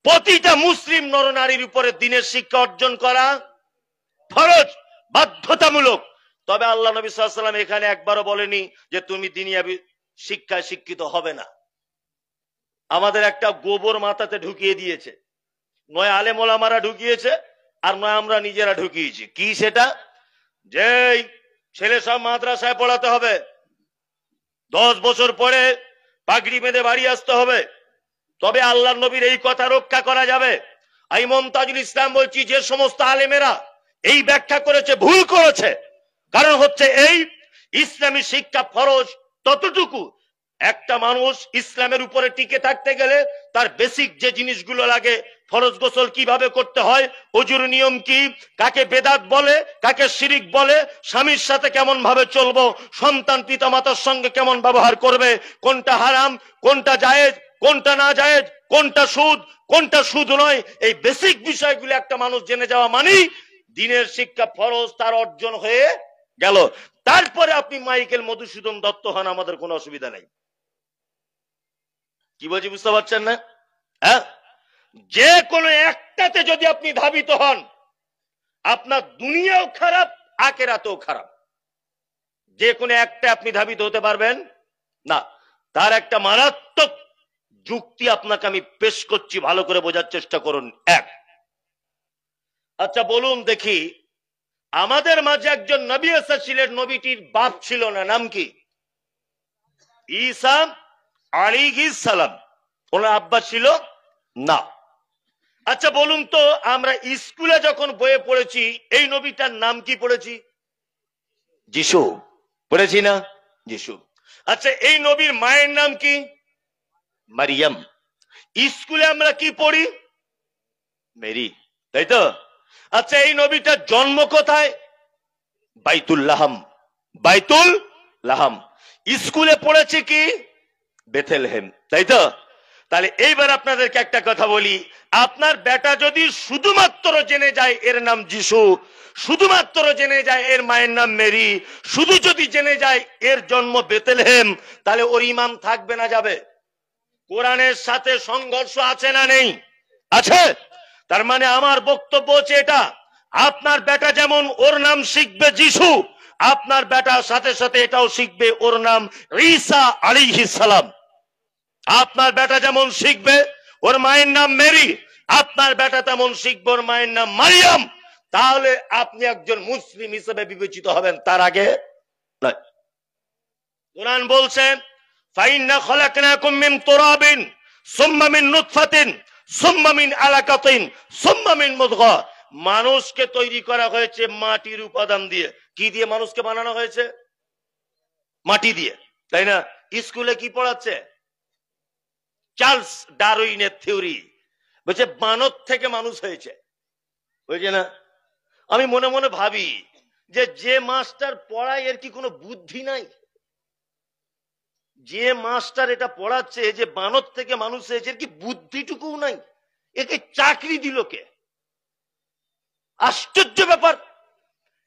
প্রতিটা মুসলিম নরনারীর উপরে দ্বীনের শিক্ষা অর্জন করা ফরজ, বাধ্যতামূলক। তবে আল্লাহ নবী সাল্লাল্লাহু আলাইহি ওয়াসাল্লাম এখানে একবারও বলেনি যে তুমি দ্বীনিয়াবি শিক্ষায় শিক্ষিত হবে না। আমাদের একটা গোবর মাথাতে ঢুকিয়ে দিয়েছে, নয় আলেম ওলামারা ঢুকিয়েছে, আর নয় আমরা নিজেরা ঢুকিয়েছি। কি সেটা? যে ছেলে সব মাদ্রাসায় পড়াতে হবে, 10 বছর পরে পাগড়ি বেঁধে বাড়ি আসতে হবে, তবে আল্লাহর নবীর এই কথা রক্ষা করা যাবে। আমি মুমতাজুল ইসলাম বলছি, যে সমস্ত আলেমেরা এই ব্যাখ্যা করেছে ভুল করেছে। কারণ হচ্ছে এই ইসলামী শিক্ষা ফরজ ততটুকু, একটা মানুষ ইসলামের উপরে টিকে থাকতে গেলে তার বেসিক যে জিনিসগুলো লাগে, ফরজ গোসল কিভাবে করতে হয়, ওযুর নিয়ম কি, কাকে বেদাত বলে, কাকে শিরিক বলে, স্বামীর সাথে কেমন ভাবে চলবো, সন্তান পিতামাতার সঙ্গে কেমন ব্যবহার করবে, কোনটা হারাম, কোনটা জায়েজ, কোনটা না জায়েজ, কোনটা সুদ, কোনটা সুদ নয়, এই বেসিক বিষয়গুলো একটা মানুষ জেনে যাওয়া মানেই দ্বীনের শিক্ষা ফরজ তার অর্জন হয়ে গেল। তারপরে আপনি মাইকেল মধুসূদন দত্ত হন, আমাদের কোনো অসুবিধা নেই। কি বলছি বুঝতে পারছেন না? হ্যাঁ, যে কোনো একটাতে যদি আপনি ধাবিত হন, আপনার দুনিয়াও খারাপ, আখিরাতেও খারাপ। যে কোনো একটা আপনি ধাবিত হতে পারবেন না। তার একটা মারাত্মক যুক্তি আপনাকে আমি পেশ করছি, ভালো করে বোঝার চেষ্টা করুন। এক, আচ্ছা বলুন দেখি, আমাদের মাঝে একজন নবী এসেছিলেন, নবীটির বাপ ছিল না, নাম কি? ঈসা আলাইহিস সালাম। ওনার আব্বা ছিল না। আচ্ছা বলুন তো, আমরা স্কুলে যখন বইয়ে পড়েছি এই নবীটার নাম কি পড়েছি? যিশু। পড়েছি না? যিশু। আচ্ছা এই নবীর মায়ের নাম কি? মারিয়াম। স্কুলে আমরা কি পড়ি? মেরি, তাই তো? আচ্ছা এই নবীটার জন্ম কোথায়? বাইতুল লাহাম। বাইতুল লাহাম। স্কুলে পড়েছে কি? বেথেলহেম, তাই তো? তাহলে এইবার আপনাদেরকে একটা কথা বলি, আপনার বেটা যদি শুধুমাত্র জেনে যায় এর নাম যিশু, শুধুমাত্র জেনে যায় এর মায়ের নাম মেরি, শুধু যদি জেনে যায় এর জন্ম বেথেলহেম, তাহলে ওর ইমান থাকবে না যাবে? কোরআনের সাথে সংঘর্ষ আছে না নেই? আছে। তার মানে আমার বক্তব্য হচ্ছে এটা, আপনার বেটা যেমন ওর নাম শিখবে যিশু, আপনার বেটার সাথে সাথে এটাও শিখবে ওর নাম ঈসা আলাইহিস সালাম। আপনার বেটা যেমন শিখবে ওর মায়ের নাম মেরি, আপনার বেটা তেমন শিখবে ওর মায়ের নাম মারিয়াম। তাহলে আপনি একজন মুসলিম হিসেবে বিবেচিত হবেন, তার আগে নয়। কোরআন বলছেন ফাইন্না খলাকনাকুম মিন তুরাবিন সুম্মা মিন নুতফাতিন সুম্মা মিন আলাকাতিন সুম্মা মিন মুদগা। মানুষকে তৈরি করা হয়েছে মাটির উপাদান দিয়ে। কি দিয়ে মানুষকে বানানো হয়েছে? মাটি দিয়ে, তাই না? স্কুলে কি পড়াচ্ছে? চার্লস ডারউইনের থিওরি, বলছে বানর থেকে মানুষ হয়েছে, বুঝছে না? আমি মনে মনে ভাবি যে মাস্টার পড়ায় এর কি কোনো বুদ্ধি নাই? যে মাস্টার এটা পড়াচ্ছে যে বানর থেকে মানুষ হয়েছে, এর কি বুদ্ধিটুকু নাই? একে চাকরি দিল কে? আশ্চর্য ব্যাপার।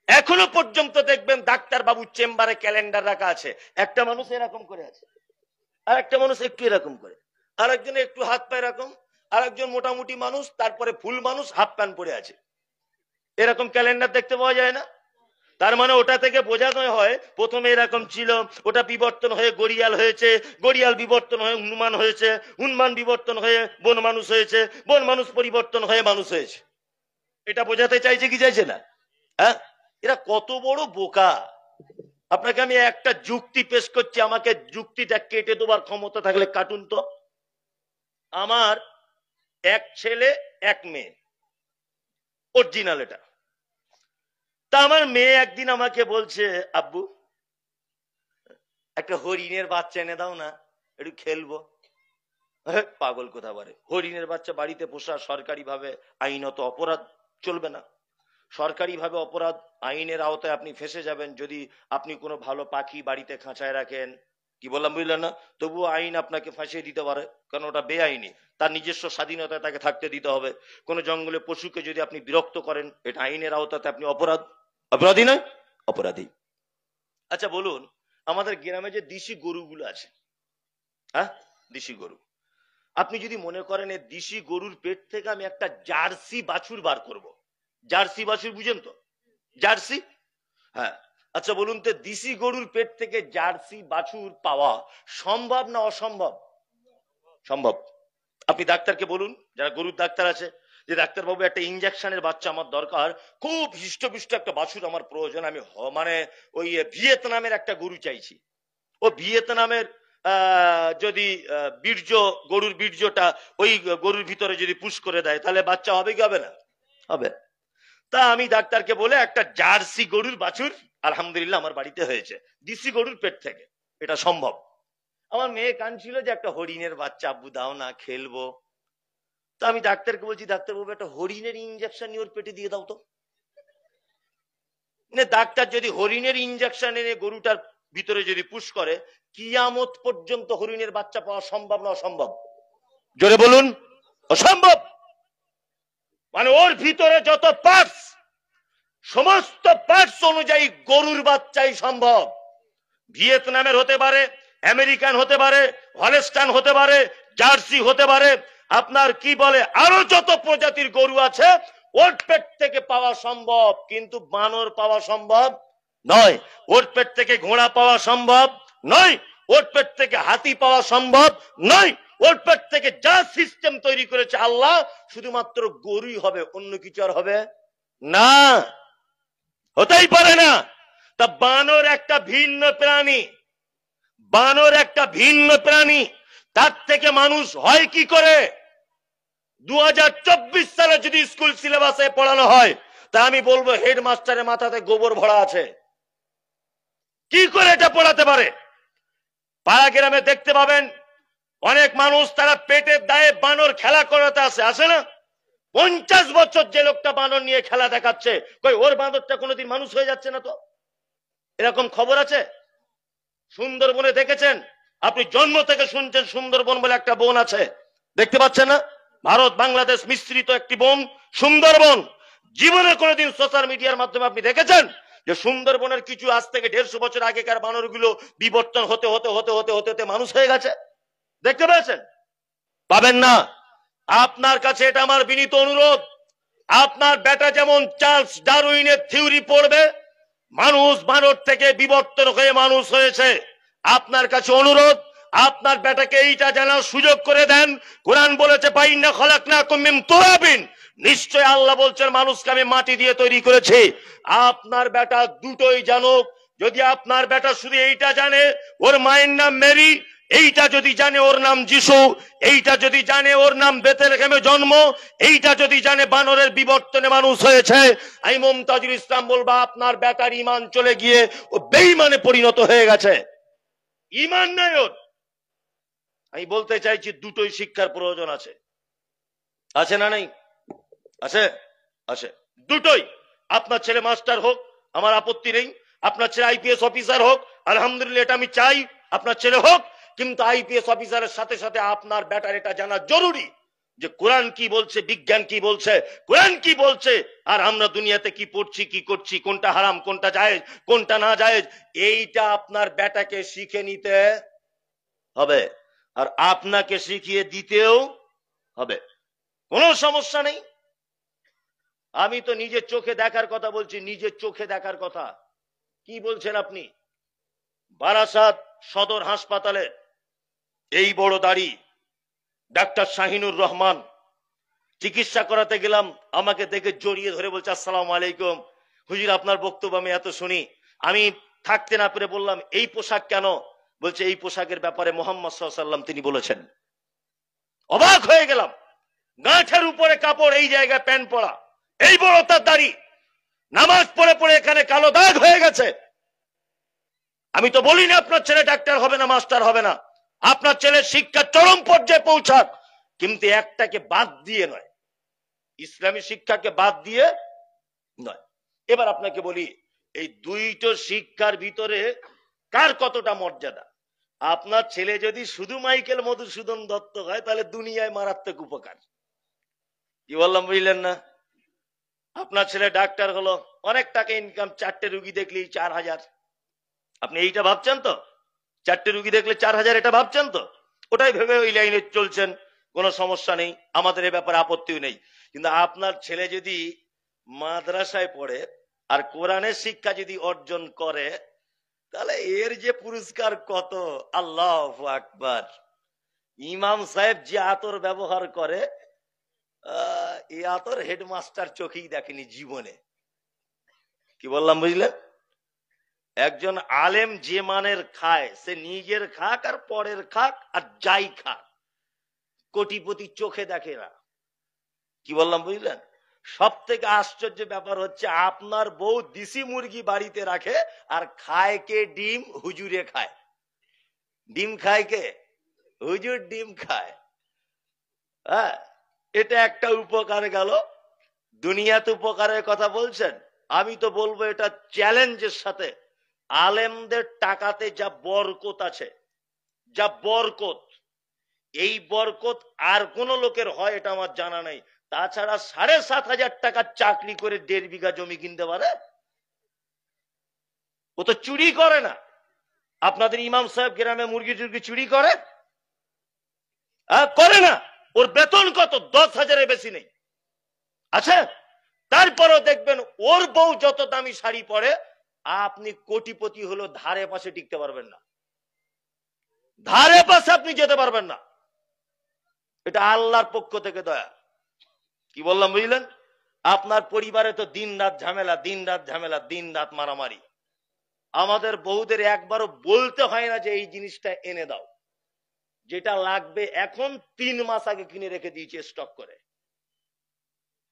এখনো পর্যন্ত দেখবেন ডাক্তার বাবুর চেম্বারে ক্যালেন্ডার রাখা আছে, একটা মানুষ এরকম করে আছে, আর একটা মানুষ একটু এরকম করে, আর একজন একটু হাত পায়ে এরকম, আর একজন মোটামুটি মানুষ, তারপরে ফুল মানুষ হাফ প্যান্ট পরে আছে। এরকম ক্যালেন্ডার দেখতে পাওয়া যায় না? তার মানে ওটা থেকে বোঝানো হয় প্রথমে এরকম ছিল, ওটা বিবর্তন হয়ে গড়িয়াল হয়েছে, গড়িয়াল বিবর্তন হয়ে হনুমান হয়েছে, হনুমান বিবর্তন হয়ে বন মানুষ হয়েছে, বন মানুষ পরিবর্তন হয়ে মানুষ হয়েছে। এটা বোঝাতে চাইছে কি চাইছে না? হ্যাঁ, এরা কত বড় বোকা। আপনাকে আমি একটা যুক্তি পেশ করছি, আমাকে যুক্তিটা কেটে দেবার ক্ষমতা থাকলে কাটুন তো। আমার এক ছেলে এক মেয়ে, অরিজিনাল এটা। তা আমার মেয়ে একদিন আমাকে বলছে, আব্বু একটা হরিণের বাচ্চা এনে দাও না, একটু খেলবো। পাগল কোথা বলে, হরিণের বাচ্চা বাড়িতে পোষা সরকারি ভাবে আইনত অপরাধ, চলবে না। সরকারি ভাবে অপরাধ, আইনের আওতায় আপনি ফেঁসে যাবেন যদি আপনি কোনো ভালো পাখি বাড়িতে খাঁচায় রাখেন। কি বললাম বুঝলেন না? তবুও আইন আপনাকে ফাঁসিয়ে দিতে পারে, কারণ ওটা বেআইনি, তার নিজস্ব স্বাধীনতায় তাকে থাকতে দিতে হবে। কোন জঙ্গলে পশুকে যদি আপনি বিরক্ত করেন, এটা আইনের আওতাতে আপনি অপরাধী নয়, অপরাধী। আচ্ছা বলুন, আমাদের গ্রামে যে দেশি গরুগুলো আছে, হ্যাঁ দেশি গরু, আপনি যদি মনে করেন এই দেশি গরুর পেট থেকে আমি একটা জার্সি বাছুর বার করব, জার্সি বাছুর বুঝেন তো? জার্সি, হ্যাঁ। আচ্ছা বলুন তো, দেশি গরুর পেট থেকে জার্সি বাছুর পাওয়া সম্ভব না অসম্ভব? সম্ভব। আপনি ডাক্তারকে বলুন, যারা গরুর ডাক্তার আছে, যে ডাক্তার বাবু একটা ইনজেকশনের বাচ্চা আমার দরকার, খুব হৃষ্টপুষ্ট একটা বাছুর আমার প্রয়োজন, আমি মানে ওই ভিয়েতনামের একটা গরু চাইছি। ও ভিয়েতনামের যদি বীর্য, গরুর বীর্যটা ওই গরুর ভিতরে যদি পুশ করে দেয়, তাহলে বাচ্চা হবে কি হবে না? হবে। তা আমি ডাক্তারকে বলে একটা জার্সি গরুর বাছুর আলহামদুলিল্লাহ আমার বাড়িতে হয়েছে, দেশি গরুর পেট থেকে। এটা সম্ভব। আমার মেয়ে কাঁদছিল যে একটা হরিণের বাচ্চা আব্বু দাও না, খেলবো। তা আমি ডাক্তারকে বলছি, ডাক্তারবাবু একটা হরিণের ইঞ্জেকশন নিয়ে ওর পেটে দিয়ে দাও তো। ডাক্তার যদি হরিণের ইঞ্জেকশন এনে গরুটার ভিতরে যদি পুশ করে, কিয়ামত পর্যন্ত হরিণের বাচ্চা পাওয়া সম্ভব না অসম্ভব? জোরে বলুন, অসম্ভব। মানে ওর ভিতরে যত পার্টস, সমস্ত পার্টস অনুযায়ী গরুর বাচ্চাই সম্ভব। ভিয়েতনামের হতে পারে, আমেরিকান হতে পারে, হলস্টাইন হতে পারে, জার্সি হতে পারে, আপনার কি বলে আরো যত প্রজাতির গরু আছে, ওর পেট থেকে পাওয়া সম্ভব, কিন্তু বানর পাওয়া সম্ভব নয়। ওর পেট থেকে ঘোড়া পাওয়া সম্ভব নয়, ওর পেট থেকে হাতি পাওয়া সম্ভব নয়। ওর পেট থেকে যা সিস্টেম তৈরি করেছে আল্লাহ, শুধুমাত্র গরুই হবে, অন্য কিছু আর হবে না, হতেই পারে না। তা বানর একটা ভিন্ন প্রাণী, বানর একটা ভিন্ন প্রাণী, তার থেকে মানুষ হয় কি করে? 2024 সালে যদি স্কুল সিলেবাসে পড়ানো হয়, তা আমি বলবো হেডমাস্টারের মাথাতে গোবর ভরা আছে। কি করে এটা পড়াতে পারে? পাড়া গ্রামে দেখতে পাবেন অনেক মানুষ, তারা পেটের দায়ে বানর খেলা করাতে আসে না? 50 বছর যে লোকটা বানর নিয়ে খেলা দেখাচ্ছে, কই ওর বাঁদরটা কোনোদিন মানুষ হয়ে যাচ্ছে না তো? এরকম খবর আছে? সুন্দরবনে দেখেছেন আপনি জন্ম থেকে শুনছেন সুন্দরবন বলে একটা বন আছে, দেখতে পাচ্ছেন না? ভারত বাংলাদেশ মিশ্রিত একটি বন সুন্দরবন। জীবনে কোনোদিন সোশ্যাল মিডিয়ার মাধ্যমে আপনি দেখেছেন যে সুন্দরবনের কিছু আজ থেকে 150 বছর আগেকার বানরগুলো বিবর্তন হতে হতে হতে হতে হতে হতে মানুষ হয়ে গেছে? দেখতে পেয়েছেন? পাবেন না। আপনার কাছে এটা আমার বিনীত অনুরোধ, আপনার বেটা যেমন চার্লস ডারউইনের থিওরি পড়বে, মানুষ বানর থেকে বিবর্তন হয়ে মানুষ হয়েছে, আপনার কাছে অনুরোধ আপনার বেটাকে এইটা জানার সুযোগ করে দেন। কোরআন বলেছে বাইন্না খলাকনাকুম মিন তুরাবিন, নিশ্চয় আল্লাহ বলছেন মানুষকে আমি মাটি দিয়ে তৈরি করেছি। আপনার বেটা দুটোই জানুক। যদি আপনার বেটা শুধু এইটা জানে ওর মায়ের নাম মেরি, এইটা যদি জানে ওর নাম যিশু, এইটা যদি জানে ওর নাম বেথলেহেমে জন্ম, এইটা যদি জানে বানরের বিবর্তনে মানুষ হয়েছে, আমি মুমতাজুল ইসলাম বলবো আপনার বেটার ঈমান চলে গিয়ে ও বেঈমানে পরিণত হয়ে গেছে, ঈমান নাই ওর। আমি বলতে চাইছি দুটোই শিক্ষার প্রয়োজন আছে। আছে না নাই? আছে, আছে দুটোই। আপনার ছেলে মাস্টার হোক, আমার আপত্তি নেই। আপনার ছেলে আইপিএস অফিসার হোক, আলহামদুলিল্লাহ, এটা আমি চাই আপনার ছেলে হোক। কিন্তু আইপিএস অফিসারের সাথে সাথে আপনার বেটার এটা জানা জরুরি যে কোরআন কি বলছে, বিজ্ঞান কি বলছে, কোরআন কি বলছে, আর আমরা দুনিয়াতে কি পড়ছি, কি করছি, কোনটা হারাম, কোনটা জায়েজ, কোনটা না জায়েজ, এইটা আপনার বেটাকে শিখে নিতে হবে আর আপনাকে শিখিয়ে দিতেও হবে। কোনো সমস্যা নেই। আমি তো নিজের চোখে দেখার কথা বলছি, নিজের চোখে দেখার কথা। কি বলছেন আপনি? বারাসাত সদর হাসপাতালে এই বড় দাড়ি ডাক্তার শাহিনুর রহমান, চিকিৎসা করাতে গেলাম, আমাকে দেখে জড়িয়ে ধরে বলছে আসসালামু আলাইকুম হুজুর, আপনার বক্তব্য আমি এত শুনি। আমি থাকতে না পেরে বললাম এই পোশাক কেন? বলছে এই পোশাকের ব্যাপারে মুহাম্মদ সাল্লাল্লাহু আলাইহি ওয়াসাল্লাম তিনি বলেছেন। অবাক হয়ে গেলাম, গাঁঠের উপরে কাপড়, এই জায়গায় প্যান্ট পরা, এই বড় তার দাড়ি, নামাজ পড়ে পড়ে এখানে কালো দাগ হয়ে গেছে। আমি তো বলি না আপনার ছেলে ডাক্তার হবে না, মাস্টার হবে না, আপনার ছেলের শিক্ষা চরম পর্যায়ে পৌঁছাক, কিন্তু একটাকে বাদ দিয়ে নয়, ইসলামী শিক্ষাকে বাদ দিয়ে নয়। এবার আপনাকে বলি এই দুইটো শিক্ষার ভিতরে কার কতটা মর্যাদা। আপনার ছেলে যদি শুধু মাইকেল মধুসূদন দত্ত হয় তাহলে দুনিয়ায় মারাত্মক উপকার। কি বললাম বুঝলেন না? আপনার ছেলে ডাক্তার হলো, অনেক টাকা ইনকাম, 4টে রুগী দেখলেই 4000। আপনি এইটা ভাবছেন তো? 4টে রুগী দেখলে 4000, এটা ভাবছেন তো? ওটাই ভেবে ওই লাইনে চলছেন, কোনো সমস্যা নেই, আমাদের এ ব্যাপারে আপত্তিও নেই। কিন্তু আপনার ছেলে যদি মাদ্রাসায় পড়ে আর কোরআনের শিক্ষা যদি অর্জন করে, তাহলে এর যে পুরস্কার কত! আল্লাহু আকবার। ইমাম সাহেব যে আতর ব্যবহার করে, এই আতর হেডমাস্টার চোখেই দেখেনি জীবনে। কি বললাম বুঝলেন? একজন আলেম যে মানের খায়, সে নিজের খাক আর পরের খাক আর যাই খাক, কোটিপতি চোখে দেখে না। কি বললাম বুঝলেন? সব থেকে আশ্চর্য ব্যাপার হচ্ছে আপনার বউ দেশি মুরগি বাড়িতে রাখে আর খায় কে? ডিম। হুজুরে খায় ডিম। খায় কে? হুজুর ডিম খায়। হ্যাঁ, এটা একটা উপকার গেল। দুনিয়াতে উপকারের কথা বলছেন, আমি তো বলবো এটা চ্যালেঞ্জের সাথে। আলেমদের টাকাতে যা বরকত আছে, যা বরকত, এই বরকত আর কোন লোকের হয় এটা আমার জানা নাই। তাছাড়া 7,500 টাকার চাকরি করে 1.5 বিঘা জমি কিনতে পারে? ও তো চুরি করে না। আপনাদের ইমাম সাহেব গ্রামে মুরগি টুরগি চুরি করে? করে না। ওর বেতন কত? 10,000-এর বেশি নেই। আচ্ছা, তারপরও দেখবেন ওর বউ যত দামি শাড়ি পরে, আপনি কোটিপতি হলো ধারে পাশে টিকতে পারবেন না, ধারে পাশে আপনি যেতে পারবেন না। এটা আল্লাহর পক্ষ থেকে দয়া। কি বললাম বুঝলেন? আপনার পরিবারে তো দিন রাত ঝামেলা, দিন রাত ঝামেলা, দিন রাত মারামারি। আমাদের বউদের একবারও বলতে হয় না যে এই জিনিসটা এনে দাও, যেটা লাগবে এখন 3 মাস আগে কিনে রেখে দিয়েছে স্টক করে।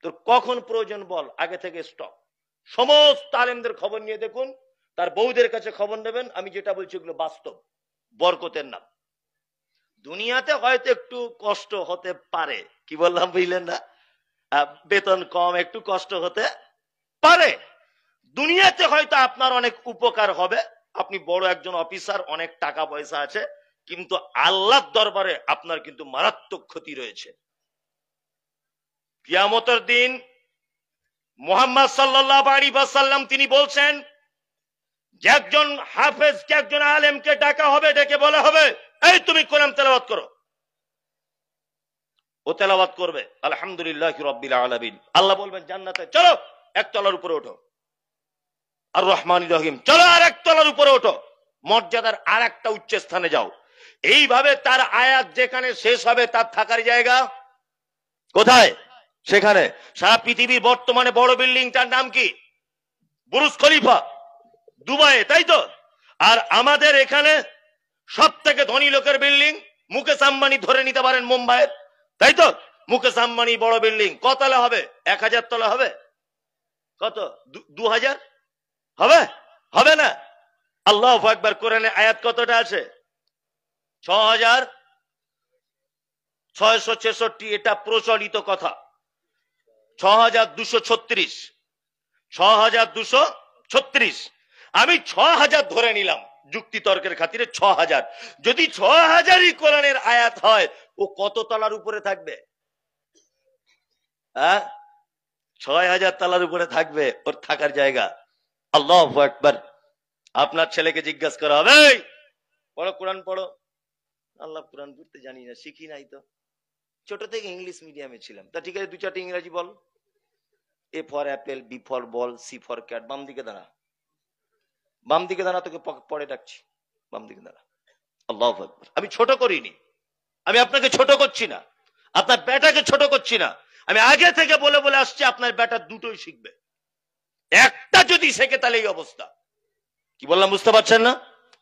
তোর কখন প্রয়োজন বল, আগে থেকে স্টক। সমস্ত আলেমদের খবর নিয়ে দেখুন, তার বউদের কাছে খবর নেবেন। আমি যেটা বলছি এগুলো বাস্তব, বরকতের নাম। দুনিয়াতে হয়তো একটু কষ্ট হতে পারে, কি বললাম বুঝলেন না? বেতন কম, একটু কষ্ট হতে পারে। দুনিয়াতে হয়তো আপনার অনেক উপকার হবে, আপনি বড় একজন অফিসার, অনেক টাকা পয়সা আছে, কিন্তু আল্লাহর দরবারে আপনার কিন্তু মারাত্মক ক্ষতি রয়েছে। কিয়ামতের দিন মুহাম্মদ সাল্লাল্লাহু আলাইহি ওয়াসাল্লাম তিনি বলছেন যে একজন হাফেজকে, একজন আলেমকে ডাকা হবে, ডেকে বলা হবে, এই তুমি কোরআন তেলাওয়াত করো। ও তেলাওয়াত করবে, আলহামদুলিল্লাহি রাব্বিল আলামিন। আল্লাহ বলবেন জান্নাতে, চলো এক তলার উপরে ওঠো। আর রহমানির রহিম, চলো আর এক তলার উপরে ওঠো, মর্যাদার আর একটা উচ্চ স্থানে যাও। এইভাবে তার আয়াত যেখানে শেষ হবে তার থাকার জায়গা কোথায়? সেখানে। সারা পৃথিবীর বর্তমানে বড় বিল্ডিংটার নাম কি? বুরুজ খলিফা, দুবাইয়ে, তাই তো? আর আমাদের এখানে সব থেকে ধনী লোকের বিল্ডিং মুকেশ আম্বানি ধরে নিতে পারেন মুম্বাইয়ের, তাই তো? মুকেশ আম্বানি বড় বিল্ডিং কতলা হবে? 1000 তলা হবে? কত? 2000 হবে? হবে না। আল্লাহু আকবার। কোরআনে আয়াত কতটা আছে? 6666। এটা প্রচলিত কথা। 6236। 6236। আমি 6000 ধরে নিলাম যুক্তি তর্কের খাতিরে। 6000 যদি 6000ই কোরআনের আয়াত হয়, ও কত তলার উপরে থাকবে? 6000 তলার উপরে থাকবে ওর থাকার জায়গা। আল্লাহু আকবার। আপনার ছেলেকে জিজ্ঞাসা করা হবে, পড়ো কোরআন পড়ো। আল্লাহ, কোরআন পড়তে জানি না, শিখি নাই তো, ছোট থেকে ইংলিশ মিডিয়ামে ছিলাম। তা ঠিক আছে, 2-4টি ইংরেজি বল। A for apple, B for ball, C for cat. বাম দিকে দাঁড়া, বাম দিকে দাঁড়া, তোকে পরে ডাকছি, বাম দিকে দাঁড়া। আল্লাহু আকবার। আমি ছোট করিনি, আমি আপনাকে ছোট করছি না, আপনার বেটাকে ছোট করছি না। আমি আগে থেকে বলে বলে আসছি আপনার বেটা দুটোই শিখবে। একটা যদি শেখে তাহলে এই অবস্থা। কি বললাম বুঝতে পারছেন না?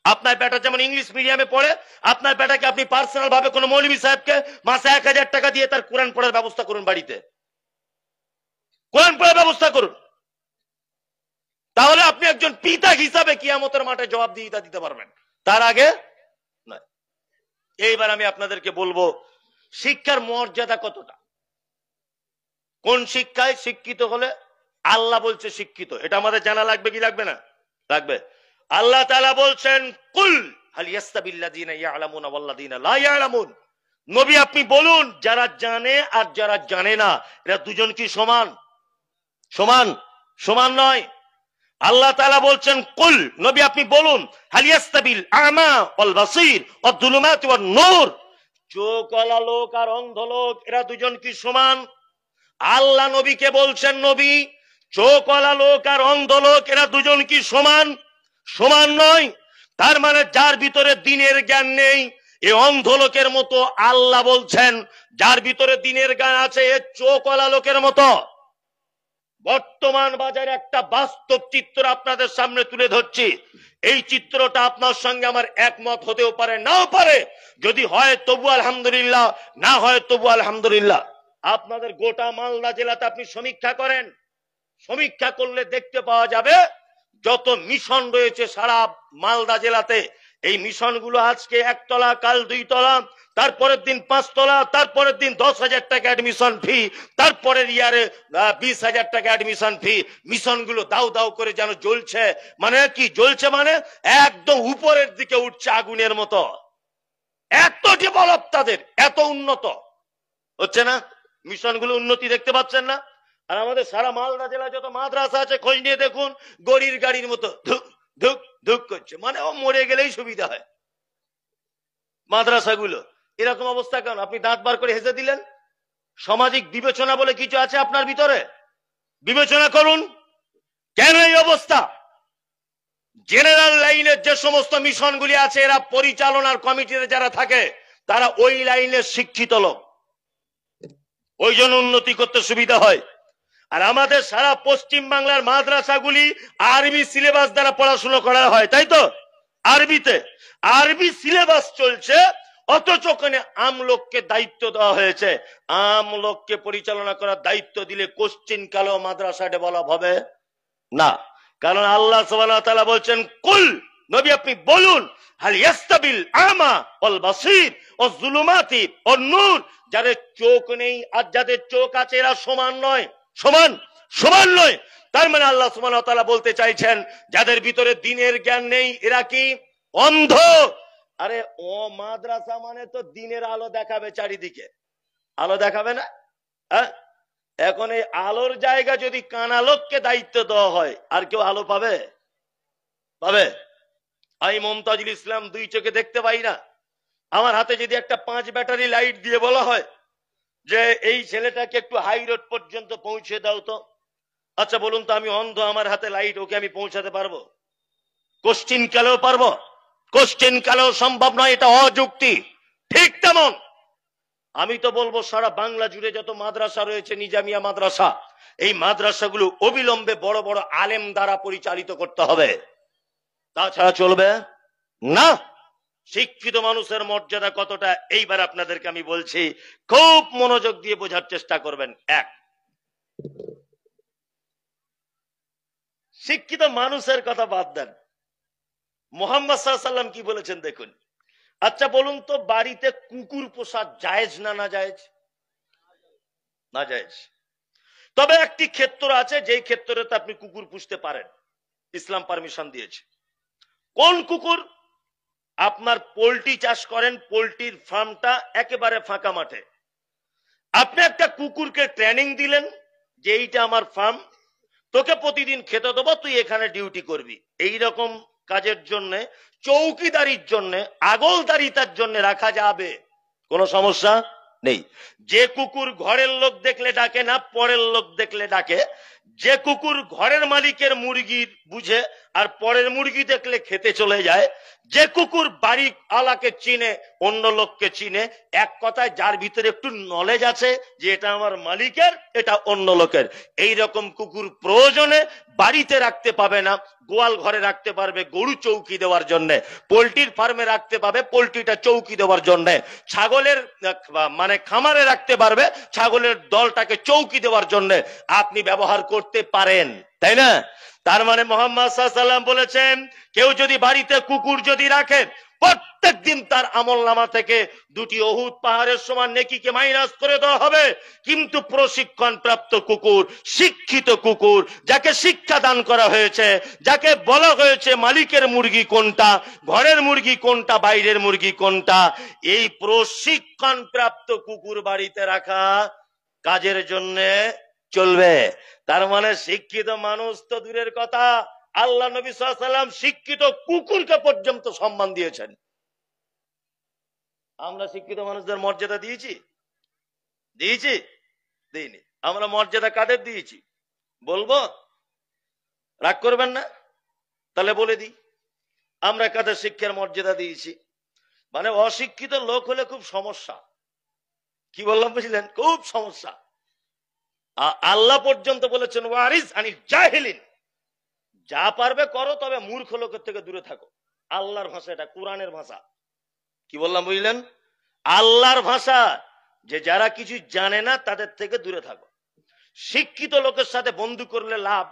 আপনার বেটা যেমন ইংলিশ মিডিয়ামে পড়ে, আপনার বেটাকে আপনি পার্সোনাল ভাবে কোনো মৌলভী সাহেবকে মাসে 1000 টাকা দিয়ে তার কোরআন পড়ার ব্যবস্থা করুন, বাড়িতে কোরআন পড়ার ব্যবস্থা করুন। তাহলে আপনি একজন পিতা হিসাবে কিয়ামতের মাঠে জবাবদিহিতা দিতে পারবেন, তার আগে নয়। এইবার আমি আপনাদেরকে বলবো শিক্ষার মর্যাদা কতটা। কোন শিক্ষায় শিক্ষিত হলে আল্লাহ বলছে শিক্ষিত, এটা আমাদের জানা লাগবে কি লাগবে না? লাগবে। আল্লাহ তাআলা বলছেন, কুল হাল ইয়াস্তাবিল্লাযিনা ইয়ালামুনা ওয়াল্লাযিনা লা ইয়ালামুন। নবী আপনি বলুন, যারা জানে আর যারা জানে না এরা দুজন কি সমান? সমান? সমান নয়। আল্লাহ তাআলা বলছেন, কুল নবী আপনি বলুন, হাল ইয়াস্তাবিল আমা ওয়াল বাসীর ওয়াদ যুলুমাতি ওয়ান নূর। চোখওয়ালা লোক আর অন্ধ লোক এরা দুজন কি সমান? আল্লাহ নবীকে বলছেন, নবী চোখওয়ালা লোক আর অন্ধ লোক এরা দুজন কি সমান? সমান নয়। তার মানে যার ভিতরে দ্বীনের জ্ঞান নেই এ অন্ধ লোকের মতো। আল্লাহ বলছেন যার ভিতরে দ্বীনের জ্ঞান আছে এ চোখওয়ালা লোকের মতো। বর্তমান বাজারে একটা বাস্তব চিত্র আপনাদের সামনে তুলে ধরছি। এই চিত্রটা আপনার সঙ্গে আমার একমত হতেও পারে, নাও পারে। যদি হয় তবু আলহামদুলিল্লাহ, না হয় তবু আলহামদুলিল্লাহ। আপনাদের গোটা মালদা জেলাতে আপনি সমীক্ষা করেন, সমীক্ষা করলে দেখতে পাওয়া যাবে যত মিশন রয়েছে সারা মালদা জেলাতে, এই মিশনগুলো আজকে 1 তলা, কাল 2 তলা, তারপরের দিন 5 তলা, তারপরের দিন 10,000 টাকা অ্যাডমিশন ফি, তারপরের ইয়ারে 20,000 টাকা অ্যাডমিশন ফি। মিশনগুলো দাউ দাউ করে যেন জ্বলছে। মানে কি জ্বলছে? মানে একদম উপরের দিকে উঠছে আগুনের মতো। এত ডেভেলপ তাদের, এত উন্নত হচ্ছে না? মিশনগুলো উন্নতি দেখতে পাচ্ছেন না? আর আমাদের সারা মালদা জেলা যত মাদ্রাসা আছে খোঁজ নিয়ে দেখুন, গড়ির গাড়ির মতো ধুক ধুক ধুক করছে। মানে ও মরে গেলেই সুবিধা হয় মাদ্রাসাগুলো। এরকম অবস্থা কেন? আপনি দাঁত বার করে হেসে দিলেন। সামাজিক বিবেচনা বলে কিছু আছে আপনার ভিতরে? বিবেচনা করুন কেন এই অবস্থা। জেনারেল লাইনের যে সমস্ত মিশনগুলি আছে এরা পরিচালনার কমিটিতে যারা থাকে তারা ওই লাইনের শিক্ষিত লোক, ওই জন্য উন্নতি করতে সুবিধা হয়। আর আমাদের সারা পশ্চিম বাংলার মাদ্রাসাগুলি আরবি সিলেবাস দ্বারা পড়াশোনা করা হয়, তাই তো? আরবিতে আরবি সিলেবাস চলছে, অথচ ওখানে আমলোককে দায়িত্ব দেওয়া হয়েছে। আমলোককে পরিচালনা করার দায়িত্ব দিলে কোশ্চিন কালেও মাদ্রাসা ডেভেলপ হবে না। কারণ আল্লাহ সুবহানাহু ওয়া তাআলা বলছেন, কুল নবী আপনি বলুন, হাল ইয়াস্তাবিল আমা ওয়াল বাসীর ওয়াজ যুলুমাতি ওয়ান নূর। যাদের চোখ নেই আর যাদের চোখ আছে এরা সমান নয়। সমান? সমান নয়। তার মানে আল্লাহ সুবহানাহু ওয়া তাআলা বলতে চাইছেন যাদের ভিতরে দ্বীনের জ্ঞান নেই এরা কি? অন্ধ। আরে ও মাদ্রাসা মানে তো দিনের আলো দেখাবে, চারিদিকে আলো দেখাবে না? এখন এই আলোর জায়গা যদি কানালোককে দায়িত্ব দেওয়া হয়, আর কেউ আলো পাবে? পাবে? আমি মমতাজুল ইসলাম দুই চোখে দেখতে পাই না। আমার হাতে যদি একটা 5 ব্যাটারি লাইট দিয়ে বলা হয় যে এই ছেলেটাকে একটু হাই রোড পর্যন্ত পৌঁছে দাও তো, আচ্ছা বলুন তো, আমি অন্ধ, আমার হাতে লাইট, ওকে আমি পৌঁছাতে পারবো? কোশ্চিন কালেও পারবো? কোশ্চিন কালেও সম্ভব নয়, এটা অযুক্তি। ঠিক তেমন আমি তো বলবো সারা বাংলা জুড়ে যত মাদ্রাসা রয়েছে, নিজামিয়া মাদ্রাসা, এই মাদ্রাসাগুলো অবিলম্বে বড় বড় আলেম দ্বারা পরিচালিত করতে হবে, তাছাড়া চলবে না। শিক্ষিত মানুষের মর্যাদা কতটা, এইবার আপনাদেরকে আমি বলছি, খুব মনোযোগ দিয়ে বোঝার চেষ্টা করবেন। এক, শিক্ষিত মানুষের কথা বাদ দেন, মুহাম্মদ সাল্লাল্লাহু আলাইহি ওয়াসাল্লাম কি বলেছেন দেখুন। আচ্ছা বলুন তো, বাড়িতে কুকুর পোষা জায়েজ না না জায়েজ? না জায়েজ। তবে একটি ক্ষেত্র আছে, যেই ক্ষেত্রে আপনি কুকুর পুষতে পারেন, ইসলাম পারমিশন দিয়েছে। কোন কুকুর? আপনার পোল্ট্রি চাষ করেন, পোল্ট্রির ফার্মটা একেবারে ফাঁকা মাঠে, আপনি একটা কুকুরকে ট্রেনিং দিলেন যে এইটা আমার ফার্ম, তোকে প্রতিদিন খেতে দেবো, তুই এখানে ডিউটি করবি। এই রকম কাজের জন্য, চৌকিদারির জন্য, আগলদারিতার জন্য রাখা যাবে, কোনো সমস্যা নেই। যে কুকুর ঘরের লোক দেখলে ডাকে না, পরের লোক দেখলে ডাকে, যে কুকুর ঘরের মালিকের মুরগি বুঝে আর পরের মুরগি দেখলে খেতে চলে যায়, যে কুকুর বাড়ি আলাকে চিনে, অন্য লোককে চিনে, এক কথায় যার ভিতরে একটু নলেজ আছে যে এটা আমার মালিকের, এটা অন্য লোকের, এই রকম কুকুর প্রয়োজনে বাড়িতে রাখতে পাবে না, গোয়াল ঘরে রাখতে পারবে গরু চৌকি দেওয়ার জন্য, পোল্ট্রির ফার্মে রাখতে পাবে পোল্ট্রিটা চৌকি দেওয়ার জন্য, ছাগলের মানে খামারে রাখতে পারবে ছাগলের দলটাকে চৌকি দেওয়ার জন্য আপনি ব্যবহার করতে পারেন, তাই না? তার মানে মুহাম্মদ সাল্লাল্লাহু আলাইহি ওয়াসাল্লাম বলেছেন, কেউ যদি বাড়িতে কুকুর যদি রাখে, প্রত্যেক দিন তার আমলনামা থেকে 2টি উহুদ পাহাড়ের সমান নেকিকে মাইনাস করে দেওয়া হবে। কিন্তু প্রশিক্ষণ প্রাপ্ত কুকুর, শিক্ষিত কুকুর, যাকে শিক্ষা দান করা হয়েছে, যাকে বলা হয়েছে মালিকের মুরগি কোনটা, ঘরের মুরগি কোনটা, বাইরের মুরগি কোনটা, এই প্রশিক্ষণ প্রাপ্ত কুকুর বাড়িতে রাখা কাজের জন্য চলবে। তার মানে শিক্ষিত মানুষ তো দূরের কথা, আল্লাহ নবী সাল্লাল্লাহু আলাইহি ওয়াসাল্লাম শিক্ষিত কুকুরকে পর্যন্ত সম্মান দিয়েছেন। আমরা শিক্ষিত মানুষদের মর্যাদা দিয়েছি? দিয়েছি? দিইনি। আমরা মর্যাদা কাদের দিয়েছি বলবো? রাগ করবেন না? তাহলে বলে দিই, আমরা কাদের শিক্ষার মর্যাদা দিয়েছি। মানে অশিক্ষিত লোক হলে খুব সমস্যা। কি বললাম বুঝলেন? খুব সমস্যা। আল্লাহ পর্যন্ত বলেছেন ওয়ারিস আনিল জাহিলিন, যা পারবে করো, তবে মূর্খ লোকের থেকে দূরে থাকো। আল্লাহর ভাষা, এটা কোরআনের ভাষা। কি বললাম বুঝলেন? আল্লাহর ভাষা, যে যারা কিছু জানে না তাদের থেকে দূরে থাকো। শিক্ষিত লোকের সাথে বন্ধু করলে লাভ,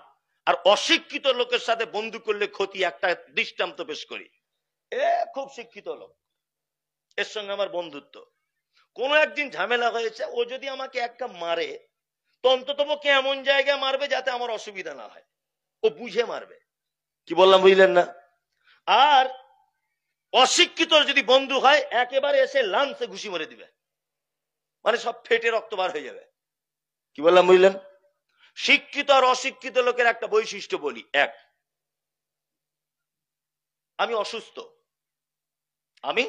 আর অশিক্ষিত লোকের সাথে বন্ধু করলে ক্ষতি। একটা দৃষ্টান্ত পেশ করি। খুব শিক্ষিত লোক, এর সঙ্গে আমার বন্ধুত্ব, কোন একদিন ঝামেলা হয়েছে, ও যদি আমাকে একটা মারে তো অন্তত পক্ষে এমন জায়গায় মারবে যাতে আমার অসুবিধা না হয়, ও বুঝে মারবে। কি বললাম বুঝলেন না? আর অশিক্ষিত যদি বন্ধু হয়, একেবারে এসে লাঞ্চে ঘুষি মেরে দিবে, মানে সব ফেটে রক্ত বার হয়ে যাবে। কি বললাম বুঝলেন? শিক্ষিত আর অশিক্ষিত লোকের একটা বৈশিষ্ট্য বলি। এক, আমি অসুস্থ, আমি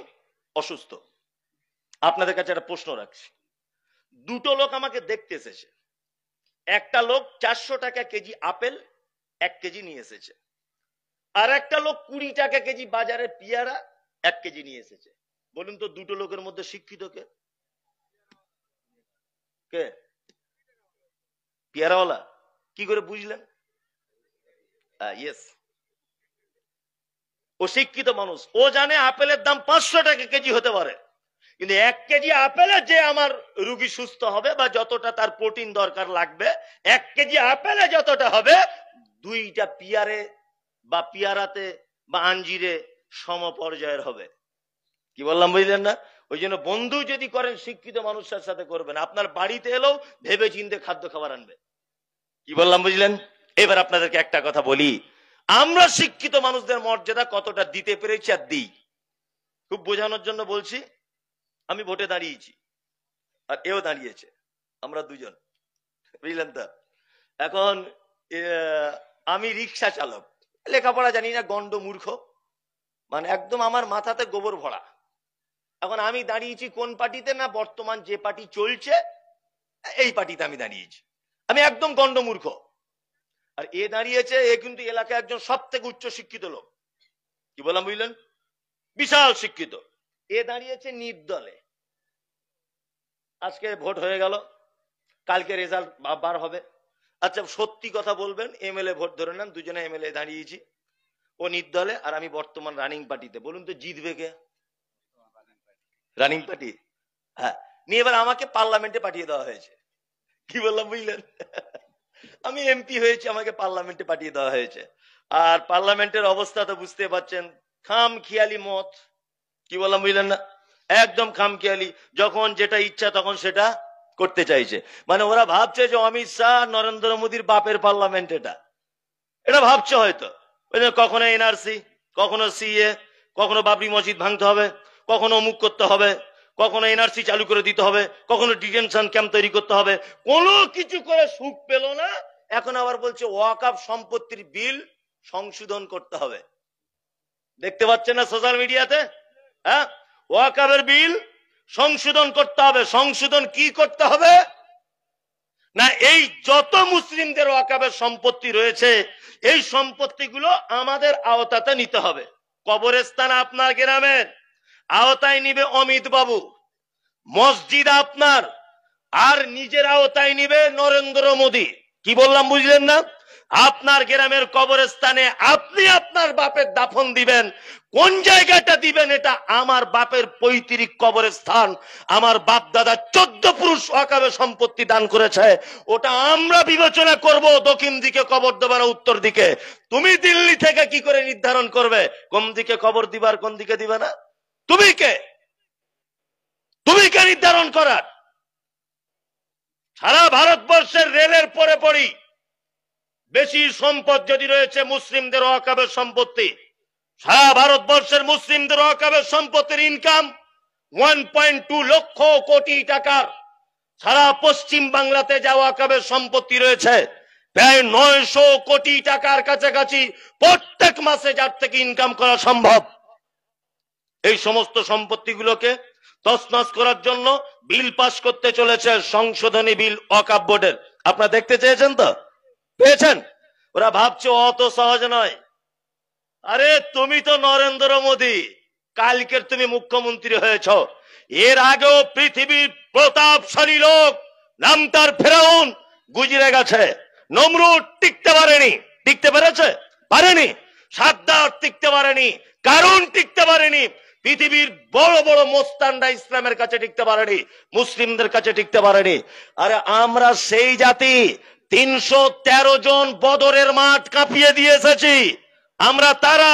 অসুস্থ, আপনাদের কাছে একটা প্রশ্ন রাখছি। দুটো লোক আমাকে দেখতে এসেছে, একটা লোক 400 টাকা কেজি আপেল 1 কেজি নিয়ে এসেছে, আর একটা লোক 20 টাকা কেজি বাজারে পেয়ারা 1 কেজি নিয়ে এসেছে। বলুন তো, দুটো লোকের মধ্যে শিক্ষিত কে? কে? পেয়ারাওয়ালা। কি করে বুঝলেন? ইয়েস, ও শিক্ষিত মানুষ, ও জানে আপেলের দাম 500 টাকা কেজি হতে পারে, কিন্তু 1 কেজি আপেলে যে আমার রোগী সুস্থ হবে বা যতটা তার প্রোটিন দরকার লাগবে, 1 কেজি আপেলে যতটা হবে, 2টা পিয়ারে বা পিয়ারাতে বা আঞ্জিরে সম পর্যায়ের হবে। কি বললাম বুঝলেন না? ওই জন্য বন্ধু যদি করেন, শিক্ষিত মানুষের সাথে করবেন, আপনার বাড়িতে এলেও ভেবে চিন্তে খাদ্য খাবার আনবে। কি বললাম বুঝলেন? এবার আপনাদেরকে একটা কথা বলি, আমরা শিক্ষিত মানুষদের মর্যাদা কতটা দিতে পেরেছি আর দিই। খুব বোঝানোর জন্য বলছি, আমি ভোটে দাঁড়িয়েছি আর এও দাঁড়িয়েছে, আমরা দুজন, বুঝলেন তো। এখন আমি রিক্সা চালক, লেখাপড়া জানি না, গন্ড মূর্খ, মানে একদম আমার মাথাতে গোবর ভরা। এখন আমি দাঁড়িয়েছি কোন পার্টিতে না, বর্তমান যে পার্টি চলছে এই পার্টিতে আমি দাঁড়িয়েছি, আমি একদম গন্ড মূর্খ। আর এ দাঁড়িয়েছে, এ কিন্তু এলাকায় একজন সব থেকে উচ্চ শিক্ষিত লোক, কি বললাম বুঝলেন, বিশাল শিক্ষিত। এ দাঁড়িয়েছে নির্দলে। আজকে ভোট হয়ে গেল, কালকে রেজাল্ট বার হবে। আচ্ছা সত্যি কথা বলবেন, এমএলএ ভোট ধরে নেন, দুজনে এমএলএ দাঁড়িয়েছি, ও নির্দলে আর আমি বর্তমান রানিং পার্টিতে, বলুন তো জিতবে কে? Running party. হ্যাঁ, নিয়ে এবার আমাকে পার্লামেন্টে পাঠিয়ে দেওয়া হয়েছে, কি বললাম বুঝলেন, আমি এমপি হয়েছি, আমাকে পার্লামেন্টে পাঠিয়ে দেওয়া হয়েছে। আর পার্লামেন্টের অবস্থা তো বুঝতে পারছেন, খাম খেয়ালি মত, কি বললাম বুঝলেন না, একদম খাম খেয়ালি, যখন যেটা ইচ্ছা তখন সেটা করতে চাইছে। মানে ওরা ভাবছে যে অমিত শাহ নরেন্দ্র মোদীর বাপের পার্লামেন্ট, এটা ভাবছে হয়তো। কখনো এনআরসি, কখনো সিএ, কখনো বাবরি মসজিদ ভাঙতে হবে, কখনো অমুক করতে হবে, কখনো এনআরসি চালু করে দিতে হবে, কখনো ডিটেনশন ক্যাম্প তৈরি করতে হবে, কোনো কিছু করে সুখ পেল না। এখন আবার বলছে ওয়াকফ সম্পত্তির বিল সংশোধন করতে হবে, দেখতে পাচ্ছেন না সোশ্যাল মিডিয়াতে? হ্যাঁ, ওয়াকফের বিল সংশোধন করতে হবে। সংশোধন কি করতে হবে না, এই যত মুসলিমদের ওয়াকফের সম্পত্তি রয়েছে এই সম্পত্তিগুলো আমাদের আওতাতে নিতে হবে। কবরস্থান আপনার গ্রামের আওতায় নিবে অমিত বাবু, মসজিদ আপনার আর নিজের আওতায় নিবে নরেন্দ্র মোদী। কি বললাম বুঝলেন না? আপনার গ্রামের কবরস্থানে আপনি আপনার বাপের দাফন দিবেন, কোন জায়গাটা দিবেন এটা আমার বাপের পৈতৃক কবরস্থান, আমার বাপ দাদা 14 পুরুষ ওয়াকফে সম্পত্তি দান করেছে, ওটা আমরা বিবেচনা করব দক্ষিণ দিকে কবর দেবে না উত্তর দিকে। তুমি দিল্লি থেকে কি করে নির্ধারণ করবে কোন দিকে কবর দিবার কোন দিকে দিবে না? তুমি কে নির্ধারণ করার? সারা ভারতবর্ষের রেলের পরে পড়ি বেশি সম্পদ যদি রয়েছে মুসলিমদের ওয়াকফের সম্পত্তি। সারা ভারতবর্ষের মুসলিমদের ওয়াকফের সম্পত্তির ইনকাম 1.2 লক্ষ কোটি টাকার। সারা পশ্চিম বাংলাতে যা ওয়াকফের সম্পত্তি রয়েছে প্রায় 900 কোটি টাকার কাছাকাছি প্রত্যেক মাসে, যার থেকে ইনকাম করা সম্ভব। এই সমস্ত সম্পত্তিগুলোকে তছনছ করার জন্য বিল পাস করতে চলেছে, সংশোধনী বিল ওয়াকফ বোর্ডের। আপনারা দেখতে চেয়েছেন তো, পেয়েছেন? ওরা ভাবছে অত সহজ নয়। আরে তুমি তো নরেন্দ্র মোদী, কালকের তুমি মুখ্যমন্ত্রী হয়েছ, এর আগেও পৃথিবীর প্রতাপশালী লোক, নাম তার ফেরাউন, গুজরে গেছে। নমরুদ টিকতে পারেনি, টিকতে পেরেছে? পারেনি। সাদ্দাত টিকতে পারেনি, কারুন টিকতে পারেনি। পৃথিবীর বড় বড় মোস্তানরা ইসলামের কাছে টিকতে পারেনি, মুসলিমদের কাছে টিকতে পারেনি। আরে আমরা সেই জাতি, 313 জন বদরের মাঠ কাঁপিয়ে দিয়ে এসেছি আমরা। তারা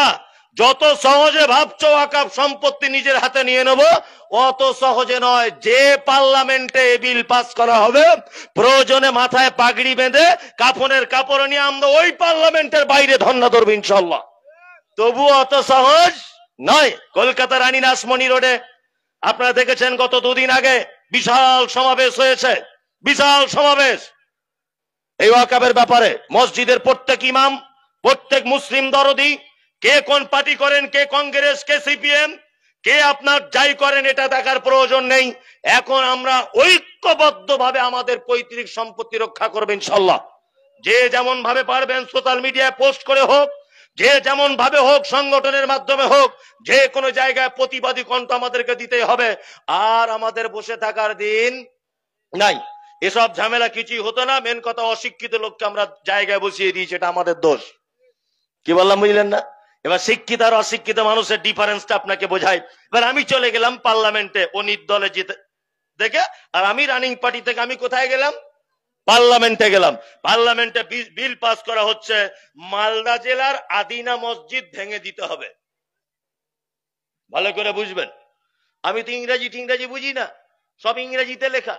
যত সহজে ভাবছো ওয়াকফ সম্পত্তি নিজের হাতে নিয়ে নেব, অত সহজে নয়। যে পার্লামেন্টে বিল পাস করা হবে, প্রয়োজনে মাথায় পাগড়ি বেঁধে কাফনের কাপড় নিয়ে আমরা ওই পার্লামেন্টের বাইরে ধর্ণা ধরব ইনশাল্লাহ। তবু অত সহজ নয়। কলকাতা রানী রাসমণি রোডে আপনারা দেখেছেন গত 2 দিন আগে বিশাল সমাবেশ হয়েছে, বিশাল সমাবেশ এই ওয়াকফের ব্যাপারে। মসজিদের প্রত্যেক ইমাম, প্রত্যেক মুসলিম দরদি, কে কোন পার্টি করেন, কে কংগ্রেস, কে সিপিএম, কে আপনার যাই করেন, এটা দেখার প্রয়োজন নেই। এখন আমরা ঐক্যবদ্ধভাবে আমাদের পৈতৃক সম্পত্তি রক্ষা করবেন ইনশাল্লাহ। যে যেমন ভাবে পারবেন সোশ্যাল মিডিয়ায় পোস্ট করে হোক, যে যেমন ভাবে হোক, সংগঠনের মাধ্যমে হোক, যে কোনো জায়গায় প্রতিবাদী কণ্ঠ আমাদেরকে দিতে হবে। আর আমাদের বসে থাকার দিন নাই। এসব ঝামেলা কিছুই হতো না। মেন কথা, অশিক্ষিত লোককে আমরা জায়গায় বসিয়ে দিয়েছি, এটা আমাদের দোষ। কি বললাম বুঝলেন না? এবার শিক্ষিত আর অশিক্ষিত মানুষের ডিফারেন্সটা আপনাকে বোঝাই। এবার আমি চলে গেলাম পার্লামেন্টে, ও নির্দলে জিতে দেখে, আর আমি রানিং পার্টি থেকে আমি কোথায় গেলাম? পার্লামেন্টে গেলাম। পার্লামেন্টে বিল পাস করা হচ্ছে, মালদা জেলার আদিনা মসজিদ ভেঙে দিতে হবে। ভালো করে বুঝবেন, আমি তো ইংরেজি বুঝি না, সব ইংরেজিতে লেখা।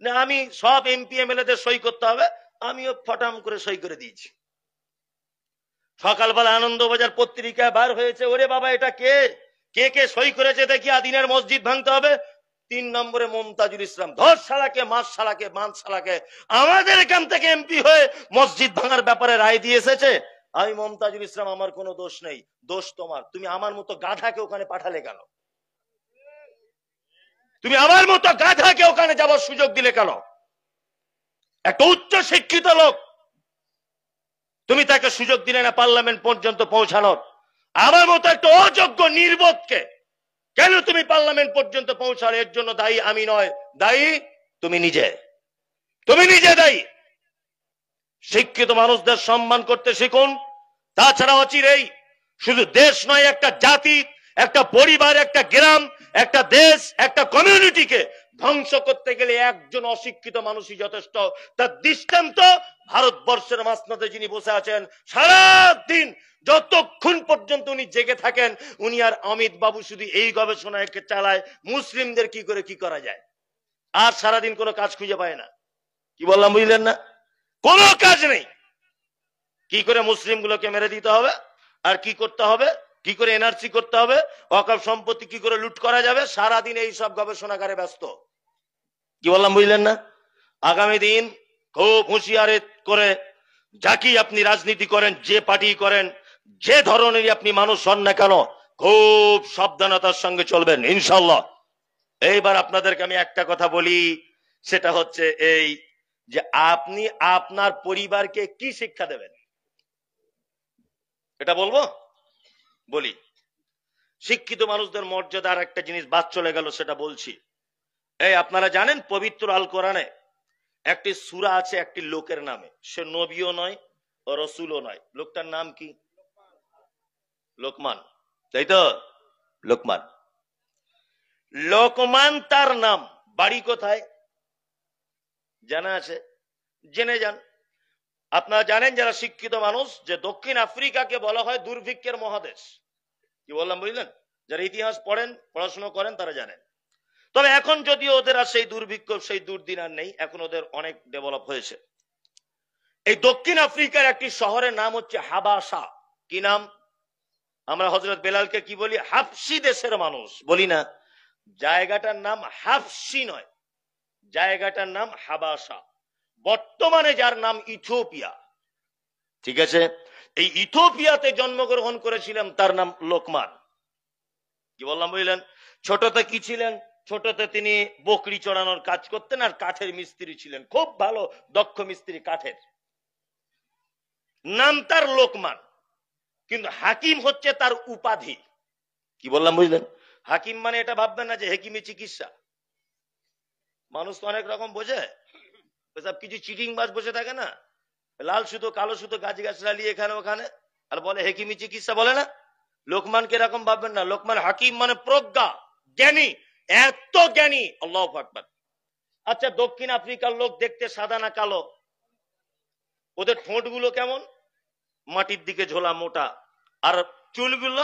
না, আমি সব এমপি এমএলএদের সই করতে হবে, আমিও ফটাম করে সই করে দিয়েছি। সকালবেলা আনন্দবাজার পত্রিকায় বার হয়েছে, ওরে বাবা এটা কে, কে কে সই করেছে দেখি আদিনের মসজিদ ভাঙতে হবে। 3 নম্বরে মমতাজুল ইসলাম। ধর শালাকে, মাস শালাকে, মান শালাকে। আমাদের এখান থেকে এমপি হয়ে মসজিদ ভাঙার ব্যাপারে রায় দিয়ে এসেছে। আমি মমতাজুল ইসলাম, আমার কোনো দোষ নেই, দোষ তোমার। তুমি আমার মতো গাধাকে ওখানে পাঠালে কেন? তুমি আমার মতো গাধাকে ওখানে যাওয়ার সুযোগ দিলে কেন? একটা উচ্চ শিক্ষিত লোক, তুমি তাকে সুযোগ দিলে না পার্লামেন্ট পর্যন্ত পৌঁছানোর। আমার মতো একটা অযোগ্য নির্বোধকে কেন তুমি পার্লামেন্ট পর্যন্ত পৌঁছালে? এর জন্য দায়ী আমি নয়, দায়ী তুমি নিজে। তুমি নিজে দায়ী। শিক্ষিত মানুষদের সম্মান করতে শিখুন। তাছাড়া অচিরেই শুধু দেশ নয়, একটা জাতি, একটা পরিবার, একটা গ্রাম, একটা দেশ, একটা কমিউনিটিকে ধ্বংস করতে গেলে একজন অশিক্ষিত মানুষই যথেষ্ট। তার দৃষ্টান্ত ভারতবর্ষের মাসনদে যিনি বসে আছেন, সারাদিন যতক্ষণ পর্যন্ত উনি জেগে থাকেন, উনি আর অমিত বাবু শুধু এই গবেষণায় চালায় মুসলিমদের কি করে কি করা যায়। আর সারাদিন কোনো কাজ খুঁজে পায় না। কি বললাম বুঝলেন না? কোনো কাজ নেই। কি করে মুসলিমগুলোকে মেরে দিতে হবে, আর কি করতে হবে, কি করে এনআরসি করতে হবে, ওয়াকফ সম্পত্তি কি করে লুট করা যাবে, সারাদিন এই সব গবেষণাগারে ব্যস্ত। কি বললাম বুঝলেন না? আগামী দিন খুব হুঁশিয়ারি করে, যাকে আপনি রাজনীতি করেন, যে পার্টি করেন, যে ধরনেরই আপনি মানুষ হন না কেন, খুব সাবধানতার সঙ্গে চলবেন ইনশাল্লাহ। এইবার আপনাদেরকে আমি একটা কথা বলি, সেটা হচ্ছে এই যে আপনি আপনার পরিবারকে কি শিক্ষা দেবেন, এটা বলবো। বলি, শিক্ষিত মানুষদের মর্যাদার একটা জিনিস বাদ চলে গেল, সেটা বলছি। এই আপনারা জানেন পবিত্র আল কোরআনে একটি সূরা আছে একটি লোকের নামে। সে নবীও নয়, রসুলও নয়। লোকটার নাম কি? লোকমান, তাই তো? লোকমান। লোকমান তার নাম। বাড়ি কোথায় জানা আছে? জেনে যান। আপনারা জানেন যারা শিক্ষিত মানুষ, যে দক্ষিণ আফ্রিকাকে বলা হয় দুর্ভিক্ষের মহাদেশ। কি বললাম বুঝলেন? যারা ইতিহাস পড়েন, পড়াশোনা করেন, তারা জানেন। তবে এখন যদিও ওদের আর সেই দুর্ভিক্ষ, সেই দুর্দিন আর নেই, এখন ওদের অনেক ডেভেলপ হয়েছে। এই দক্ষিণ আফ্রিকার একটি শহরের নাম হচ্ছে হাবাসা। কি নাম? আমরা হযরত বেলালকে কি বলি? হাবশি দেশের মানুষ বলি না। জায়গাটার নাম হাবশি নয়, জায়গাটার নাম হাবাসা। বর্তমানে যার নাম ইথিওপিয়া। ঠিক আছে? এই ইথিওপিয়াতে জন্মগ্রহণ করেছিলেন, তার নাম লোকমান। কি বললাম বুঝলেন? ছোটতে কি ছিলেন? ছোটতে তিনি বকরি চড়ানোর কাজ করতেন, আর কাঠের মিস্ত্রি ছিলেন, খুব ভালো দক্ষ মিস্ত্রি কাঠের। নাম তার লোকমান, কিন্তু হাকিম হচ্ছে তার উপাধি। কি বললাম বুঝলেন? হাকিম মানে এটা ভাববেন না যে হেকিমি চিকিৎসা। মানুষ তো অনেক রকম বোঝে, সব কিছু চিটিং বাজ বসে থাকে না, লাল সুতো কালো সুতো গাছ গাছ লালিয়ে এখানে ওখানে, আর বলে হেকিমি চিকিৎসা, বলে না। লোকমানকে এরকম ভাববেন না। লোকমান হাকিম মানে প্রজ্ঞা, জ্ঞানী, এত জ্ঞানী, আল্লাহু আকবার। আচ্ছা, দক্ষিণ আফ্রিকার লোক দেখতে সাদা না কালো? ওদের ঠোঁটগুলো কেমন? মাটির দিকে ঝোলা, মোটা, আর চুলগুলো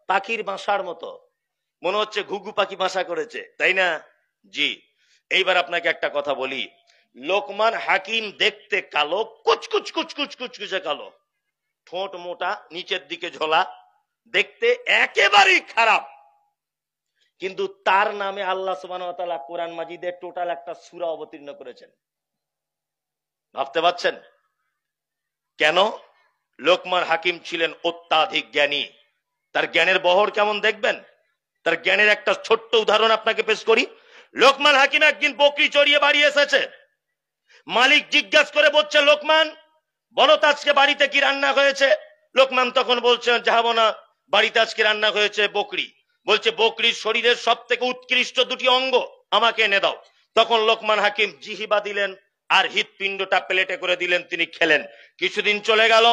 পাখির বাসার মতো, মনে হচ্ছে ঘুঘু পাখি বাসা করেছে, তাই না? জি। এইবার আপনাকে একটা কথা বলি, লোকমান হাকিম দেখতে কালো, কুচকুচ কুচকুচ কুচকুচে কালো, ঠোঁট মোটা, নিচের দিকে ঝোলা, দেখতে একেবারেই খারাপ। কিন্তু তার নামে আল্লাহ সুবহানাহু ওয়া তাআলা কোরআন মাজিদে টোটাল একটা সূরা অবতীর্ণ করেছেন। ভাবতে পারছেন কেন? লোকমান হাকিম ছিলেন অত্যাধিক জ্ঞানী। তার জ্ঞানের বহর কেমন দেখবেন। তার জ্ঞানের একটা ছোট্ট উদাহরণ আপনাকে পেশ করি। লোকমান হাকিম একদিন বকরি চড়িয়ে বাড়ি এসেছে। মালিক জিজ্ঞাসা করে বলছে, লোকমান বলো তো আজকে বাড়িতে কি রান্না হয়েছে? লোকমান তখন বলছেন, যাবো না, বাড়িতে আজকে রান্না হয়েছে বকরি। বলছে, বকরির শরীরের সব থেকে উৎকৃষ্ট দুটি অঙ্গ আমাকে এনে দাও। তখন লোকমান হাকিম জিহিবা দিলেন, আর হৃৎপিণ্ডটা প্লেটে করে দিলেন, তিনি খেলেন। কিছুদিন চলে গেল,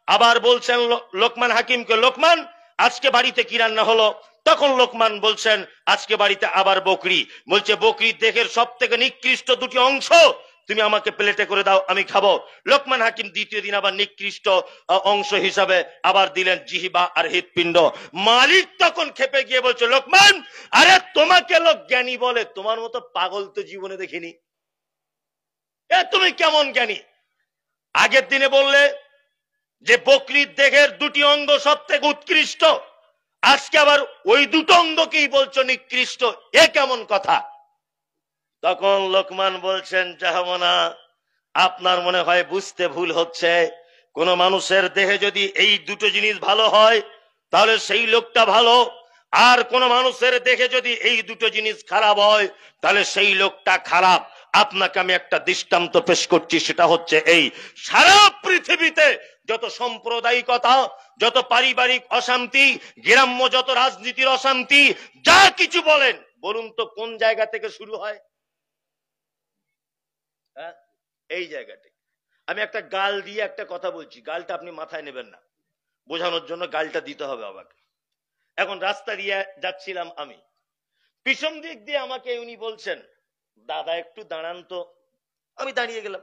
আবার বলছেন লোকমান হাকিমকে, লোকমান আজকে বাড়িতে কি রান্না হলো? তখন লোকমান বলছেন, আজকে বাড়িতে আবার বকরি। বলছে, বকরির দেহের সব থেকে নিকৃষ্ট দুটি অংশ তুমি আমাকে প্লেটে করে দাও, আমি খাবো। লোকমান হাকিম দ্বিতীয় দিন আবার নিকৃষ্ট অংশ হিসাবে আবার দিলেন জিহিবা আর হৃৎপিণ্ড। মালিক তখন খেপে গিয়ে বলছে, লোকমান, আরে তোমাকে লোক জ্ঞানী বলে, তোমার মতো পাগল তো জীবনে দেখিনি। এ তুমি কেমন জ্ঞানী? আগের দিনে বললে যে বকরির দেহের দুটি অঙ্গ সব থেকে উৎকৃষ্ট, আজকে আবার ওই দুটো অঙ্গকেই বলছো নিকৃষ্ট, এ কেমন কথা? তখন লোকমান বলছেন, জাহামনা, আপনার মনে হয় বুঝতে ভুল হচ্ছে। কোন মানুষের দেহে যদি এই দুটো জিনিস ভালো হয় তাহলে সেই লোকটা ভালো, আর কোন মানুষের দেহে যদি এই দুটো জিনিস খারাপ হয় তাহলে সেই লোকটা খারাপ। আপনাকে আমি একটা দৃষ্টান্ত পেশ করছি, সেটা হচ্ছে এই, সারা পৃথিবীতে যত সাম্প্রদায়িকতা, যত পারিবারিক অশান্তি, গ্রাম্য যত রাজনীতির অশান্তি, যা কিছু বলেন, বলুন তো কোন জায়গা থেকে শুরু হয়? এই জায়গাটি। আমি একটা গাল দিয়ে একটা কথা বলছি, গালটা আপনি মাথায় নেবেন না, বোঝানোর জন্য গালটা দিতে হবে আমাকে। এখন রাস্তা দিয়ে যাচ্ছিলাম আমি, পিছন দিক দিয়ে আমাকে উনি বলছেন, দাদা একটু দাঁড়ান তো। আমি দাঁড়িয়ে গেলাম,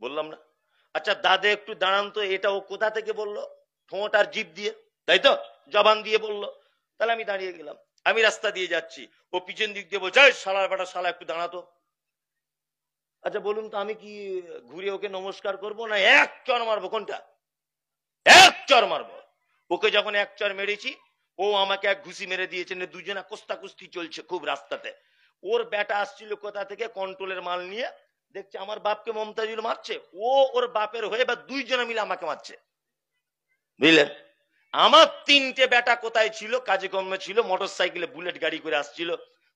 বললাম না, আচ্ছা দাদা একটু দাঁড়ান তো, এটা ও কোথা থেকে বললো? ঠোঁট আর জিভ দিয়ে, তাই তো, জবান দিয়ে বললো। তাহলে আমি দাঁড়িয়ে গেলাম, আমি রাস্তা দিয়ে যাচ্ছি, ও পিছন দিক দিয়ে বলছে, শালার বেটা, শালা একটু দাঁড়াতো। আচ্ছা বলুন তো, আমি কি ঘুরে ওকে নমস্কার করব না এক চর মারবো? কোনটা? এক চর মারবো। ওকে যখন এক চর মেরেছি, ও আমাকে এক ঘুষি মেরে দিয়েছেন, দুজনে কুস্তাকুস্তি চলছে খুব রাস্তাতে। ওর বেটা আসছিল কোথা থেকে কন্ট্রোলের মাল নিয়ে, দেখছে আমার বাপকে মমতাজুল মারছে, ও ওর বাপের হয়ে বা দুইজনে মিলে আমাকে মারছে, বুঝলেন? আমার তিনটে বেটা কোথায় ছিল? কাজে কর্মে ছিল, মোটর সাইকেলে বুলেট গাড়ি করে আসছিল,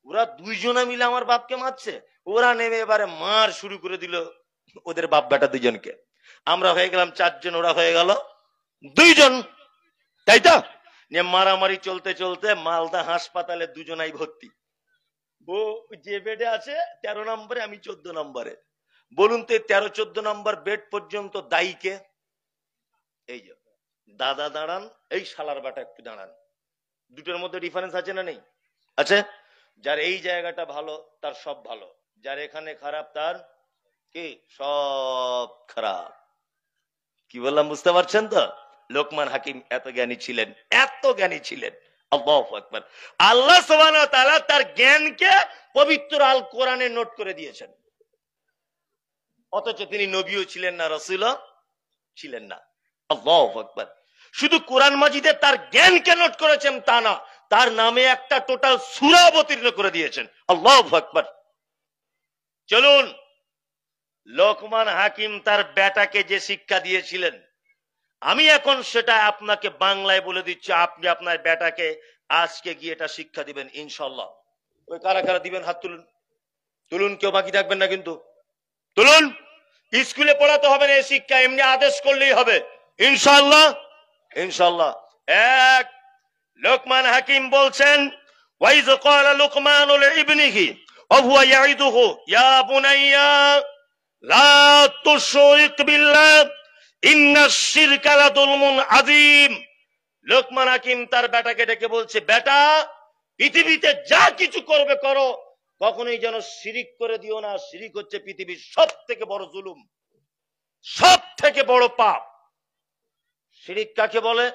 ওরা দুইজনে মিলে আমার বাপকে মারছে। ওরা নেমে এবারে মার শুরু করে দিল ওদের বাপ বেটা দুজনকে। আমরা হয়ে গেলাম চারজন, ওরা হয়ে গেল দুইজন, তাই তো? মারামারি চলতে চলতে মালদা হাসপাতালে দুজনাই ভর্তি। ও যে বেডে আছে 13 নম্বরে, আমি 14 নম্বরে। বলুন তো 13-14 নম্বর বেড পর্যন্ত দায়ী কে? এই যে দাদা দাঁড়ান, এই শালার বাটা একটু দাঁড়ান। দুটোর মধ্যে ডিফারেন্স আছে না নেই? আছে। যার এই জায়গাটা ভালো তার সব ভালো, যার এখানে খারাপ তার কি সব খারাপ। কি বললাম বুঝতে পারছেন তো? লোকমান হাকিম এত জ্ঞানী ছিলেন, এত জ্ঞানী ছিলেন। আল্লাহু আকবার। আল্লাহ সুবহানাহু ওয়া তাআলা তার জ্ঞানকে পবিত্র আল কোরআনে নোট করে দিয়েছেন, অথচ তিনি নবীও ছিলেন না, রাসূলও ছিলেন না। আল্লাহু আকবার। শুধু কোরআন মাজিদে তার জ্ঞানকে নোট করেছেন তা না, তার নামে একটা টোটাল সূরা অবতীর্ণ করে দিয়েছেন। আল্লাহু আকবার। চলুন, লোকমান হাকিম তার বেটাকে যে শিক্ষা দিয়েছিলেন, আমি এখন সেটা আপনাকে বাংলায় বলে দিচ্ছি, আপনি আপনার বেটাকে আজকে গিয়ে এটা শিক্ষা দিবেন ইনশাআল্লাহ। ওই কারা কারা দিবেন হাত তুলুন, তুলুন, কেউ বাকি থাকবেন না কিন্তু, তুলুন। স্কুলে পড়াতে হবে না এই শিক্ষা, এমনি আদেশ করলেই হবে ইনশাআল্লাহ। ইনশাআল্লাহ। এক, লোকমান হাকিম বলছেন, ওয়াইজ ক্বালা লুকমানু লিইবনিহি ওয়া হুয়া ইয়াইদুহু ইয়া বুনাইয়া লা তুশরিক বিল্লাহ ইন্নাশ শিরকা লাযুলমুন আযীম। লোকমান হাকিম তার বেটাকে ডেকে বলছে, বেটা, পৃথিবীতে যা কিছু করবে করো, কখনোই যেন শিরিক করে দিও না। শিরিক হচ্ছে পৃথিবীর সব থেকে বড় জুলুম, সব থেকে বড় পাপ। শিরিক কাকে বলে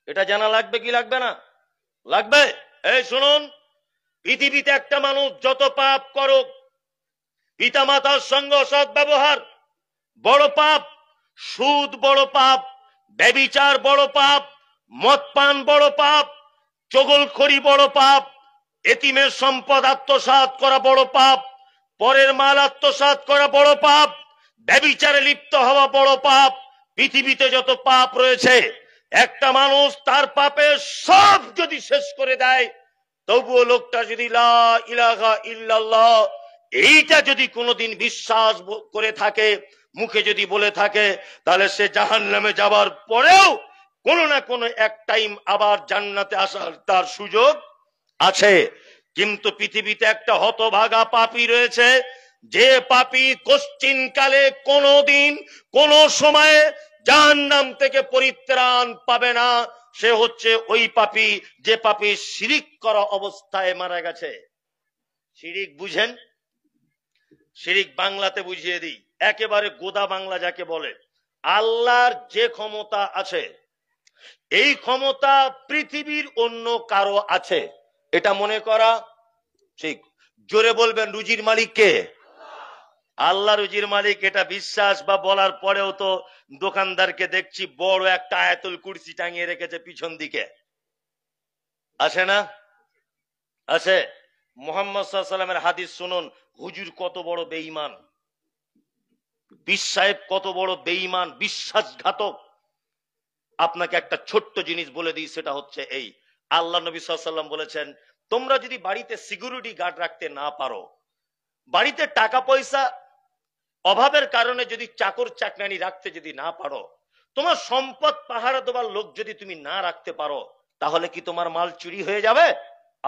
এটা জানা লাগবে কি লাগবে না? লাগবে। এই শুনুন, পৃথিবীতে একটা মানুষ যত পাপ করুক, পিতা মাতার সঙ্গে অসৎ ব্যবহার বড় পাপ, সুদ বড় পাপ, ব্যভিচার বড় পাপ, মদ পান বড় পাপ, চগলখড়ি বড় পাপ, এতিমের সম্পদ আত্মসাৎ করা বড় পাপ, পরের মাল আত্মসাৎ করা বড় পাপ, ব্যভিচারে লিপ্ত হওয়া বড় পাপ। পৃথিবীতে যত পাপ রয়েছে, একটা মানুষ তার পাপের সব যদি শেষ করে দেয়, তবুও লোকটা যদি লা ইলাহা ইল্লাল্লাহ এইটা যদি কোনোদিন বিশ্বাস করে থাকে, মুখে যদি বলে থাকে, তাহলে সে জাহান্নামে যাবার পরেও কোনো না কোনো এক টাইম আবার জান্নাতে আসার তার সুযোগ আছে। কিন্তু পৃথিবীতে একটা হতভাগা পাপী রয়েছে, যে পাপী কোশ্চিন কালে কোনোদিন কোনো সময়ে জাহান্নাম থেকে পরিত্রাণ পাবে না। সে হচ্ছে ওই পাপী যে পাপী শিরিক করা অবস্থায় মারা গেছে। শিরিক বুঝেন? শিরিক বাংলাতে বুঝিয়ে দিই, একেবারে গোদা বাংলা যাকে বলে। আল্লাহর যে ক্ষমতা আছে, এই ক্ষমতা পৃথিবীর অন্য কারো আছে, এটা মনে করা ঠিক। জোরে বলবেন, রুজির মালিক কে? আল্লাহ রুজির মালিক এটা বিশ্বাস বা বলার পরেও তো দোকানদারকে দেখছি বড় একটা আয়াতুল কুরসি টাঙিয়ে রেখেছে পিছন দিকে, আসে না? আছে। মুহাম্মদ সাল্লাল্লাহু আলাইহি ওয়াসাল্লামের হাদিস শুনুন, হুজুর কত বড় বেঈমান, পীর সাহেব কত বড় বেঈমান, বিশ্বাসঘাতক। আপনাকে একটা ছোট্ট জিনিস বলে দিই, সেটা হচ্ছে এই, আল্লাহ নবী সাল্লাল্লাহু আলাইহি ওয়াসাল্লাম বলেছেন, তোমরা যদি বাড়িতে সিকিউরিটি গার্ড রাখতে না পারো, বাড়িতে টাকা পয়সা অভাবের কারণে যদি চাকর চাকরানি রাখতে যদি না পারো, তোমার সম্পদ পাহারা দেওয়ার লোক যদি তুমি না রাখতে পারো, তাহলে কি তোমার মাল চুরি হয়ে যাবে?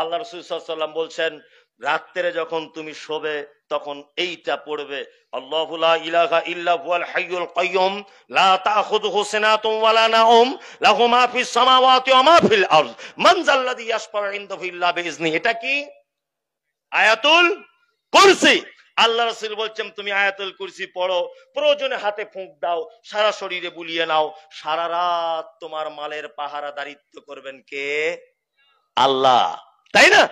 আল্লাহ রাসূল সাল্লাল্লাহু আলাইহি ওয়াসাল্লাম বলছেন, রাত্রে যখন তুমি শোবে তখন এইটা পড়বে, আল্লাহু লা ইলাহা ইল্লা হুয়াল হাইয়ুল কাইয়ুম লা তাখুযুহু সিনাতুন ওয়ালা নাওম লাহু মা ফিস সামাওয়াতি ওয়া মা ফিল আরদ মান যাল্লাযী ইয়াশফাউ ইনদাহু ইল্লা বিইজনিহি। এটা কি? আয়াতুল কুরসি। আল্লাহ রাসূল বলছেন, তুমি আয়াতুল কুরসি পড়ো, প্রয়োজনে হাতে ফুঁক দাও, সারা শরীরে বুলিয়ে নাও, সারা রাত তোমার মালের পাহারাদারিত্ব করবেন কে? আল্লাহ। তাই না?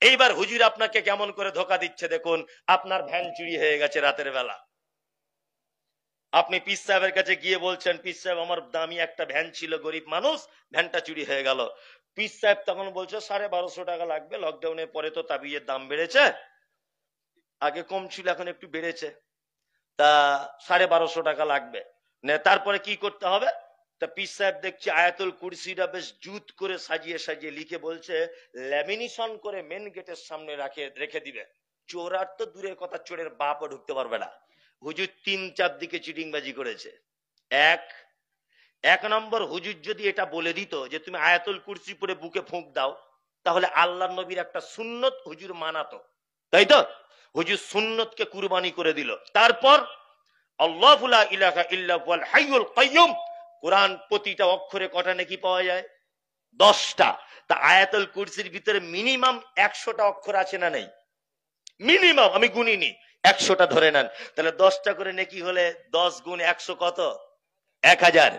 এইবার হুজুর আপনাকে কেমন করে ধোকা দিচ্ছে দেখুন। আপনার ভ্যান চুরি হয়ে গেছে রাতের বেলা, আপনি পীর সাহেবের কাছে গিয়ে বলছেন, পীর সাহেব আমার দামি একটা ভ্যান ছিল, গরিব মানুষ, ভ্যানটা চুরি হয়ে গেল। পীর সাহেব তখন বলছে 1250 টাকা লাগবে, লকডাউনের পরে তো তাবিজের দাম বেড়েছে, আগে কম ছিল এখন একটু বেড়েছে, তা 1250 টাকা লাগবে। তারপরে কি করতে হবে? তা পীর সাহেব দেখছি আয়াতুল কুরসিটা বেশ জুত করে সাজিয়ে সাজিয়ে লিখে বলছে, ল্যামিনেশন করে মেন গেটের সামনে রেখে দিবে। চোর আর তো দূরের কথা, চোরের বাপও ঢুকতে পারবে না। হুজুর 3-4 দিকে চিটিংবাজি করেছে। এক নম্বর, হুজুর যদি এটা বলে দিত যে তুমি আয়াতুল কুরসি পড়ে বুকে ফুঁক দাও, তাহলে আল্লাহ নবীর একটা সুন্নত হুজুর মানাতো, তাই তো? হুজুর সুন্নতকে কুরবানি করে দিল। তারপর আল্লাহু লা ইলাহা ইল্লা হুয়াল হাইয়ুল কাইয়ুম, কোরআন প্রতিটা অক্ষরে কটা নেকি পাওয়া যায়? 10টা। তা আয়াতুল কুরসির ভিতরে মিনিমাম 100টা অক্ষর আছে না নেই? মিনিমাম, আমি গুনিনি, 100টা ধরে নেন, তাহলে 10টা করে নেকি হলে 10 গুণ 100 কত? 1000।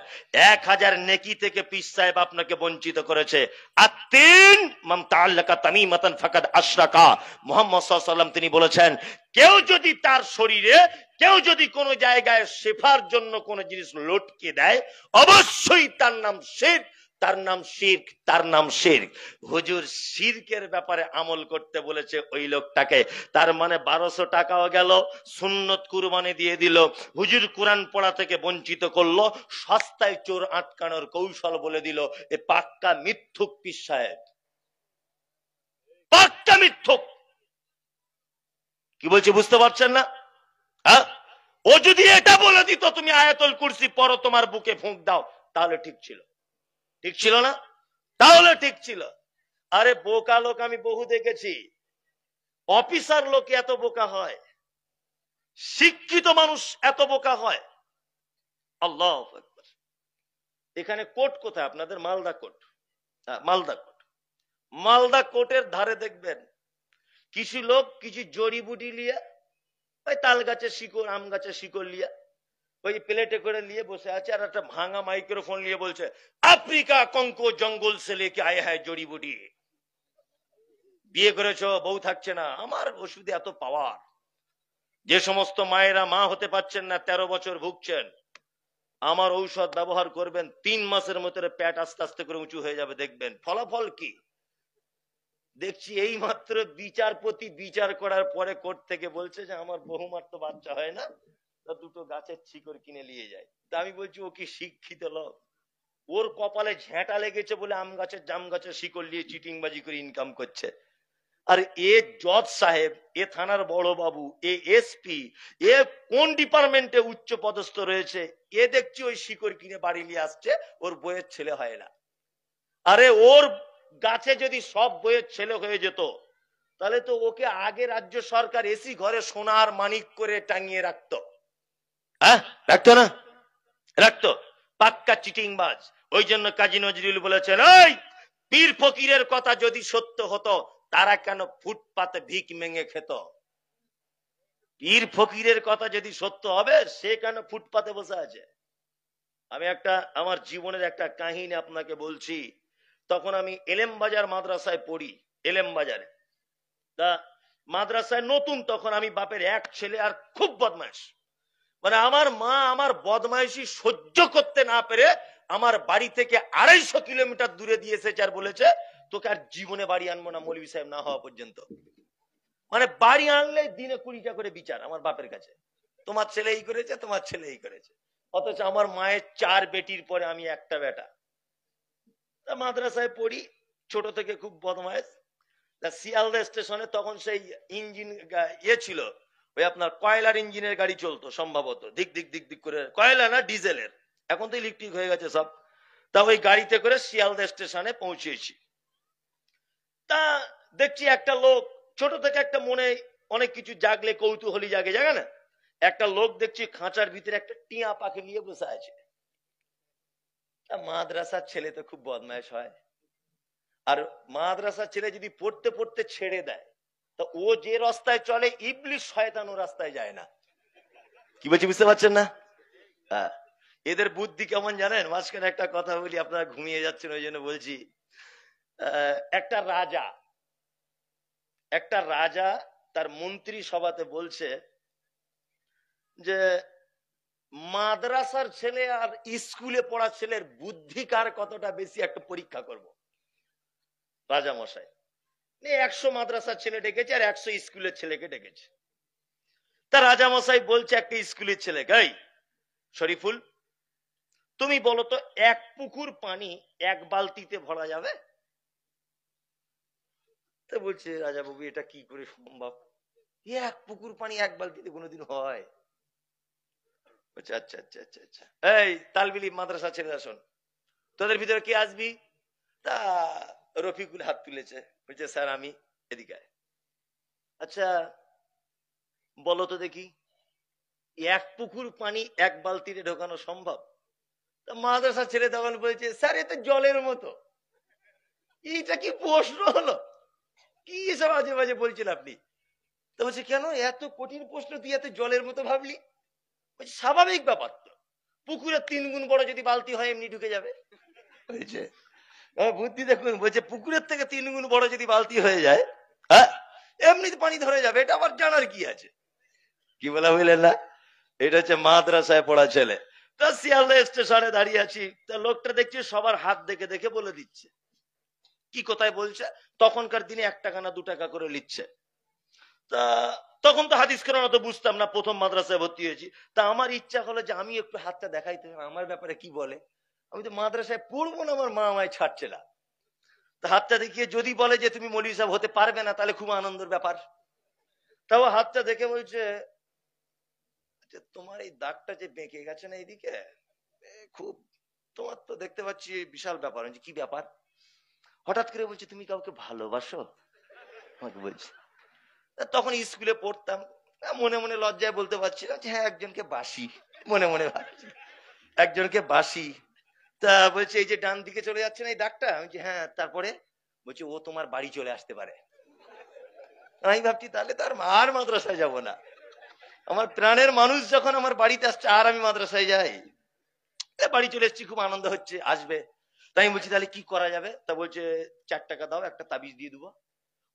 1000 নেকি থেকে পীর সাহেব আপনাকে বঞ্চিত করেছে। আত্তিন মান তাআল্লাকা তামিমাতান ফাকাদ আশরাকা। মুহাম্মদ সাল্লাল্লাহু আলাইহি ওয়াসাল্লাম তিনি বলেছেন, কেউ যদি তার শরীরে, কেউ যদি কোনো জায়গায় শেফার জন্য কোন জিনিস লটকে দেয়, অবশ্যই তার নাম শিরক, তার নাম শিরক, তার নাম শিরক। হুজুর শিরকের ব্যাপারে আমল করতে বলেছে ওই লোকটাকে, তার মানে 1200 টাকাও গেল, সুন্নত কুরবানি দিয়ে দিল, হুজুর কোরআন পড়া থেকে বঞ্চিত করলো, সস্তায় চোর আটকানোর কৌশল বলে দিল। এ পাক্কা মিথ্যুক পীর সাহেব, পাক্কা মিথ্যুক। কি বলছি বুঝতে পারছেন না? হ্যাঁ, ও যদি এটা বলে দিত তুমি আয়াতুল কুরসি পড়ো, তোমার বুকে ফুঁক দাও, তাহলে ঠিক ছিল। ঠিক ছিল না? তাহলে ঠিক ছিল। আরে বোকা লোক আমি বহু দেখেছি, অফিসার লোক এত বোকা হয়, শিক্ষিত মানুষ এত বোকা হয়। আল্লাহু আকবার। এখানে কোর্ট কোথায় আপনাদের? মালদা কোর্ট। মালদা কোর্ট। মালদা কোর্টের ধারে দেখবেন কিছু লোক কিছু জড়িবুটি নিয়ে, ওই তাল গাছের শিকড়, আম গাছের শিকড় নিয়ে, ওই প্লেটে করে নিয়ে বসে আছে, আর একটা ভাঙা মাইক্রোফোন নিয়ে বলছে, আফ্রিকা কঙ্কো জঙ্গল সে লেকে আয়ে হ্যায় জড়িবুটি। বিয়ে করেছো, বউ থাকছে না, আমার ওষুধে এত পাওয়ার। যে সমস্ত মায়েরা মা হতে পারছেন না, 13 বছর ভুগছেন, আমার ঔষধ ব্যবহার করবেন, 3 মাসের মধ্যে পেট আস্তে আস্তে করে উঁচু হয়ে যাবে, দেখবেন। ফলাফল কি? দেখছি এই মাত্র বিচারপতি বিচার করার পরে কোর্ট থেকে বলছে যে আমার বহুমার তো বাচ্চা হয় না, তা দুটো গাছের শিকড় কিনে নিয়ে যায়। তা আমি বলছি, ও কি শিক্ষিত লোক? ওর কপালে ঝেঁটা লেগেছে বলে আম গাছের জাম গাছের শিকড় নিয়ে চিটিংবাজি করে ইনকাম করছে। আর এ জজ সাহেব, এ থানার বড় বাবু, এ এসপি, এ কোন ডিপার্টমেন্টে উচ্চ পদস্থ রয়েছে, এ দেখছি ওই শিকড় কিনে বাড়ি নিয়ে আসছে, ওর বইয়ের ছেলে হয় না। আরে ওর গাছে যদি সব বইয়ের ছেলে হয়ে যেত, তাহলে তো ওকে আগে রাজ্য সরকার এসি ঘরে সোনার মানিক করে টাঙিয়ে রাখতো। হ্যাঁ, রাখতো না? রাখতো। পাক্কা চিটিংবাজ। ওই জন্য কাজী নজরুল বলেছেন, ওই পীর ফকিরের কথা যদি সত্য হতো, তারা কেন ফুটপাতে ভিক মেঙে খেত? পীর ফকিরের কথা যদি সত্য হবে, সে কেন ফুটপাতে বসে আছে? আমি একটা আমার জীবনের একটা কাহিনী আপনাকে বলছি। তখন আমি এলেম বাজার মাদ্রাসায় পড়ি, এলেম বাজারে। তা মাদ্রাসায় নতুন, তখন আমি বাপের এক ছেলে আর খুব বদমাইশ। মানে আমার মা আমার বদমাইশি সহ্য করতে না পেরে আমার বাড়ি থেকে 250 কিলোমিটার দূরে দিয়েছে, আর বলেছে তোকে আর জীবনে বাড়ি আনবো না মৌলভী সাহেব না হওয়া পর্যন্ত। মানে বাড়ি আনলে দিনে 20টা করে বিচার আমার বাপের কাছে, তোমার ছেলে এই করেছে, তোমার ছেলে এই করেছে। অথচ আমার মায়ের 4 বেটির পরে আমি একটা বেটা। তা মাদ্রাসায় পড়ি, ছোট থেকে খুব বদমাইশ। শিয়ালদা স্টেশনে তখন সেই ইঞ্জিন ছিল, ওই আপনার কয়লার ইঞ্জিনের গাড়ি চলতো সম্ভবত, দিক দিক দিক দিক করে, কয়লা না ডিজেলের, এখন তো ইলেকট্রিক হয়ে গেছে সব। তা ওই গাড়িতে করে শিয়ালদা স্টেশনে পৌঁছেছি। তা দেখছি একটা লোক, ছোট থেকে একটা মনে অনেক কিছু জাগলে কৌতূহলী জাগে, জাগে না, একটা লোক দেখছি খাঁচার ভিতরে একটা টিয়া পাখি নিয়ে বসে আছে। মাদ্রাসার ছেলে তো খুব বদমাইশ হয়, আর মাদ্রাসার ছেলে যদি পড়তে পড়তে ছেড়ে দেয়, তো ও যে রাস্তায় চলে ইবলিশ শয়তান ও রাস্তায় যায় না। কি বলছি বুঝতে পারছেন না? হ্যাঁ, এদের বুদ্ধি কেমন জানেন? মাঝখানে একটা কথা বলি, আপনারা ঘুমিয়ে যাচ্ছেন ওই জন্য বলছি। একটা রাজা তার মন্ত্রী সভাতে বলছে যে মাদ্রাসার ছেলে আর স্কুলে পড়া ছেলের বুদ্ধি কার কতটা বেশি একটা পরীক্ষা করব। রাজা মশাই 100 মাদ্রাসার ছেলে ডেকেছে আর 100 স্কুলের ছেলেকে ডেকেছে। তা রাজা মশাই বলছে একটা স্কুলের ছেলেকে, এই শরীফুল, তুমি বলো তো এক পুকুর পানি এক বালতিতে ভরা যাবে? তো বলছে রাজা বাবু এটা কি করে সম্ভব, এক পুকুর পানি এক বালতিতে কোনোদিন হয়? আচ্ছা আচ্ছা আচ্ছা আচ্ছা আচ্ছা, এই তালবিলি মাদ্রাসা ছেলে আসুন, তোদের ভিতরে কে আসবি? তা রফিকুল হাত তুলেছে, বলছে স্যার আমি। এদিকে আচ্ছা বলো তো দেখি এক পুকুর পানি এক বালতিতে ঢোকানো সম্ভব? মাদ্রাসা ছেলে তখন বলছে স্যার এ তো জলের মতো। এইটা কি প্রশ্ন হলো? কি সব আজে বাজে বলছেন আপনি? তো বলছে কেন এত কঠিন প্রশ্ন তুই এত জলের মতো ভাবলি? বলছে স্বাভাবিক ব্যাপার তো, পুকুরের 3 গুণ বড় যদি বালতি হয় এমনি ঢুকে যাবে। বলছে বুদ্ধি দেখুন, বলছে পুকুরের থেকে 3 গুণ বড় যদি বালতি হয়ে যায়, হ্যাঁ এমনি পানি ধরে যাবে, এটা আবার জানার কি আছে? কি বলা বুঝলেন না? এটা হচ্ছে মাদ্রাসায় পড়া ছেলে। তা শিয়ালদা স্টেশনে দাঁড়িয়ে আছি, তা লোকটা দেখছি সবার হাত দেখে দেখে বলে দিচ্ছে কি কোথায় বলছে। তখনকার দিনে 1 টাকা না 2 টাকা করে নিচ্ছে। তা তখন তো হাদিস কেন তো বুঝতাম না, প্রথম মাদ্রাসায় ভর্তি হয়েছি। তা আমার ইচ্ছা হলো যে আমি একটু হাতটা দেখাইতে হবে, আমার ব্যাপারে কি বলে। আমি তো মাদ্রাসায় পড়বো না, আমার মা আমায় ছাড়ছে না। তা হাতটা দেখিয়ে যদি বলে যে তুমি মৌলভী সাহেব হতে পারবে না, তাহলে খুব আনন্দের ব্যাপার। তাও হাতটা দেখে বলছে তোমার এই দাগটা যে বেঁকে গেছে না এইদিকে, খুব, তোমার তো দেখতে পাচ্ছি বিশাল ব্যাপার। কি ব্যাপার? হঠাৎ করে বলছে তুমি কাউকে ভালোবাসো? আমাকে বলছে। তখন স্কুলে পড়তাম, মনে মনে লজ্জায় বলতে পারছি না যে হ্যাঁ একজনকে বাসি, মনে মনে ভাবছি একজনকে বাসি। তা বলছে এই যে ডান দিকে চলে যাচ্ছে না এই দাগটা, আমি বলছি হ্যাঁ, তারপরে? বলছে ও তোমার বাড়ি চলে আসতে পারে। আমি ভাবছি তাহলে তো আর মাদ্রাসায় যাব না, আমার প্রাণের মানুষ যখন আমার বাড়িতে আসছে আর আমি মাদ্রাসায় যাই? বাড়ি চলে এসেছি, খুব আনন্দ হচ্ছে, আসবে। তাই আমি বলছি তাহলে কি করা যাবে? তা বলছে 4 টাকা দাও, একটা তাবিজ দিয়ে দেবো।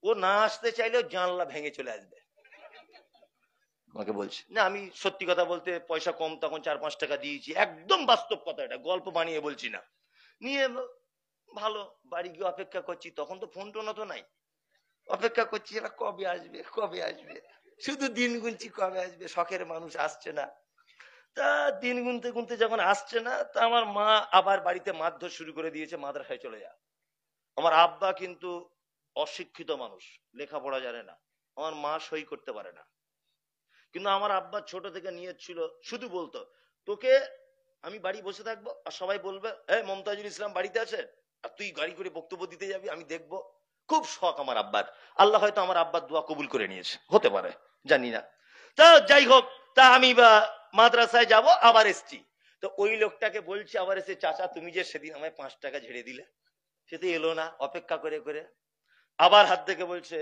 ও না আসতে চাইলেও জানলা ভেঙে চলে আসবে। আমাকে বলছে না, আমি সত্যি কথা বলতে পয়সা কম, তখন 4-5 টাকা দিয়েছি, একদম বাস্তব কথা, এটা গল্প বানিয়ে বলছি না। নিয়ে ভালো বাড়ি গিয়ে অপেক্ষা করছি, তখন তো ফোন টোন তো নাই, অপেক্ষা করছি এরা কবে আসবে কবে আসবে, শুধু দিন গুনছি কবে আসবে, শখের মানুষ আসছে না। তা দিন গুনতে গুনতে যখন আসছে না, তা আমার মা আবার বাড়িতে মারধর শুরু করে দিয়েছে, মাদ্রাসায় চলে যা। আমার আব্বা কিন্তু অশিক্ষিত মানুষ, লেখাপড়া জানে না, আমার মা সই করতে পারে না। কিন্তু আমার আব্বা ছোট থেকে নিয়ত ছিল, শুধু বলতো তোকে আমি বাড়ি বসে থাকবো আর সবাই বলবে এই মমতাজুল ইসলাম বাড়িতে আছে, আর তুই গাড়ি করে বক্তব্য দিতে যাবি, আমি দেখবো। খুব শখ আমার আব্বার। আল্লাহ হয়তো আমার আব্বার দোয়া কবুল করে নিয়েছে, হতে পারে, জানি না। তা যাই হোক, তা আমি মাদ্রাসায় যাব, আবার এসছি। তো ওই লোকটাকে বলছি আবার এসে, চাচা তুমি যে সেদিন আমায় 5 টাকা ঝেড়ে দিলে, সে তো এলো না, অপেক্ষা করে করে আবার হাত দেখে বলছে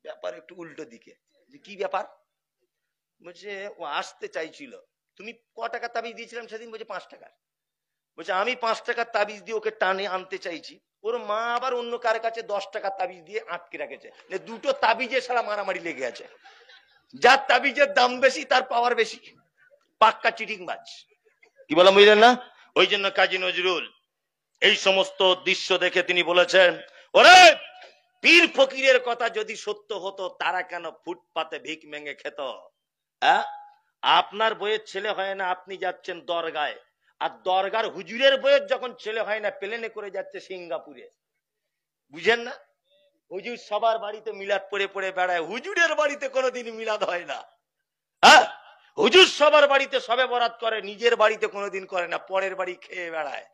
ব্যাপার একটু উল্টো দিকে। যে কি ব্যাপার? বলছে ও আসতে চাইছিল, তুমি ক টাকা তাবিজ দিয়েছিলাম সেদিন? বলছে 5 টাকা। বলছে আমি 5 টাকার তাবিজ দিয়ে ওকে টানে আনতে চাইছি, ওর মা আবার অন্য কার কাছে 10 টাকার তাবিজ দিয়ে আটকে রেখেছে, দুটো তাবিজে সারা মারামারি লেগে আছে। যার তাবিজের দাম বেশি তার পাওয়ার বেশি, পাক্কা চিটিংবাজ। কি বললাম বুঝলেন না? ওই জন্য কাজী নজরুল এই সমস্ত দৃশ্য দেখে তিনি বলেছেন, ওরে পীর ফকিরের কথা যদি সত্য হতো তারা কেন ফুটপাতে ভিক মেঙে খেত? আপনার বইয়ের ছেলে হয় না, আপনি যাচ্ছেন দরগায়, আর দরগার হুজুরের বইয়ের যখন ছেলে হয় না প্লেনে করে যাচ্ছে সিঙ্গাপুরে। বুঝেন না? হুজুর সবার বাড়িতে মিলাদ পড়ে পড়ে বেড়ায়, হুজুরের বাড়িতে কোনোদিন মিলাদ হয় না। হুজুর সবার বাড়িতে সবে বরাত করে, নিজের বাড়িতে কোনোদিন করে না, পরের বাড়ি খেয়ে বেড়ায়।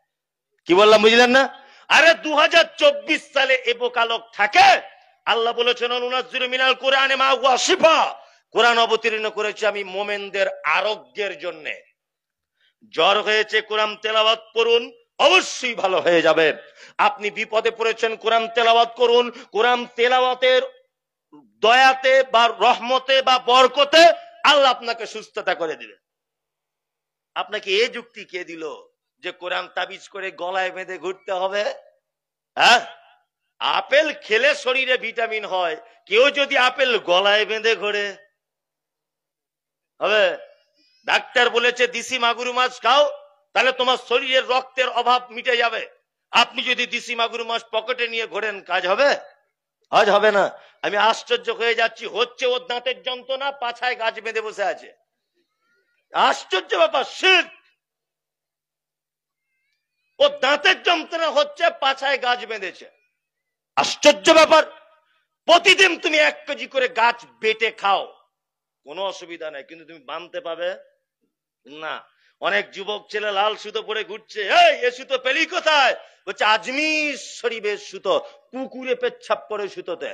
কি বললাম বুঝলেন না? আরে 2024 সালে এ বোকালোক থাকে। আল্লাহ বলেছেন অনুনাজ্জিলু মিনাল কুরআনি মা হুয়া শিফা, কোরআন অবতীর্ণ করেছি আমি মোমেনদের আরোগ্যের জন্য। জ্বর হয়েছে, কোরআন তেলাওয়াত করুন, অবশ্যই ভালো হয়ে যাবে। আপনি বিপদে পড়েছেন, কোরআন তেলাওয়াত করুন, কোরআন তেলাওয়াতের দয়াতে বা রহমতে বা বরকতে আল্লাহ আপনাকে সুস্থতা করে দিবে। আপনাকে এই যুক্তি কে দিল যে কোরআন তাবিজ করে গলায় বেঁধে ঘুরতে হবে? আপেল খেলে শরীরে ভিটামিন হয়, কেউ যদি আপেল গলায় বেঁধে ঘোরে হবে? ডাক্তার বলেছে দেশি মাগুর মাছ খাও, তাহলে তোমার শরীরের রক্তের অভাব মিটে যাবে। আপনি যদি দেশি মাগুর মাছ পকেটে নিয়ে ঘোরেন, কাজ হবে? আজ হবে না। আমি আশ্চর্য হয়ে যাচ্ছি, হচ্ছে ওর দাঁতের যন্ত্রণা, পাছায় গাছ বেঁধে বসে আছে। আশ্চর্য ব্যাপার, শিরক। ও দাঁতের যন্ত্রণা হচ্ছে, পাছায় গাছ বেঁধেছে। আশ্চর্য ব্যাপার। প্রতিদিন তুমি 1 কেজি করে গাছ বেটে খাও, কোনো অসুবিধা নাই, কিন্তু তুমি বানতে পাবে না। অনেক যুবক ছেলে লাল সুতো পরে ঘুরছে, এ সুতো পেলি কোথায়? বলছে আজমির শরীফের সুতো, কুকুরে পেচ্ছাপ করে সুতোতে।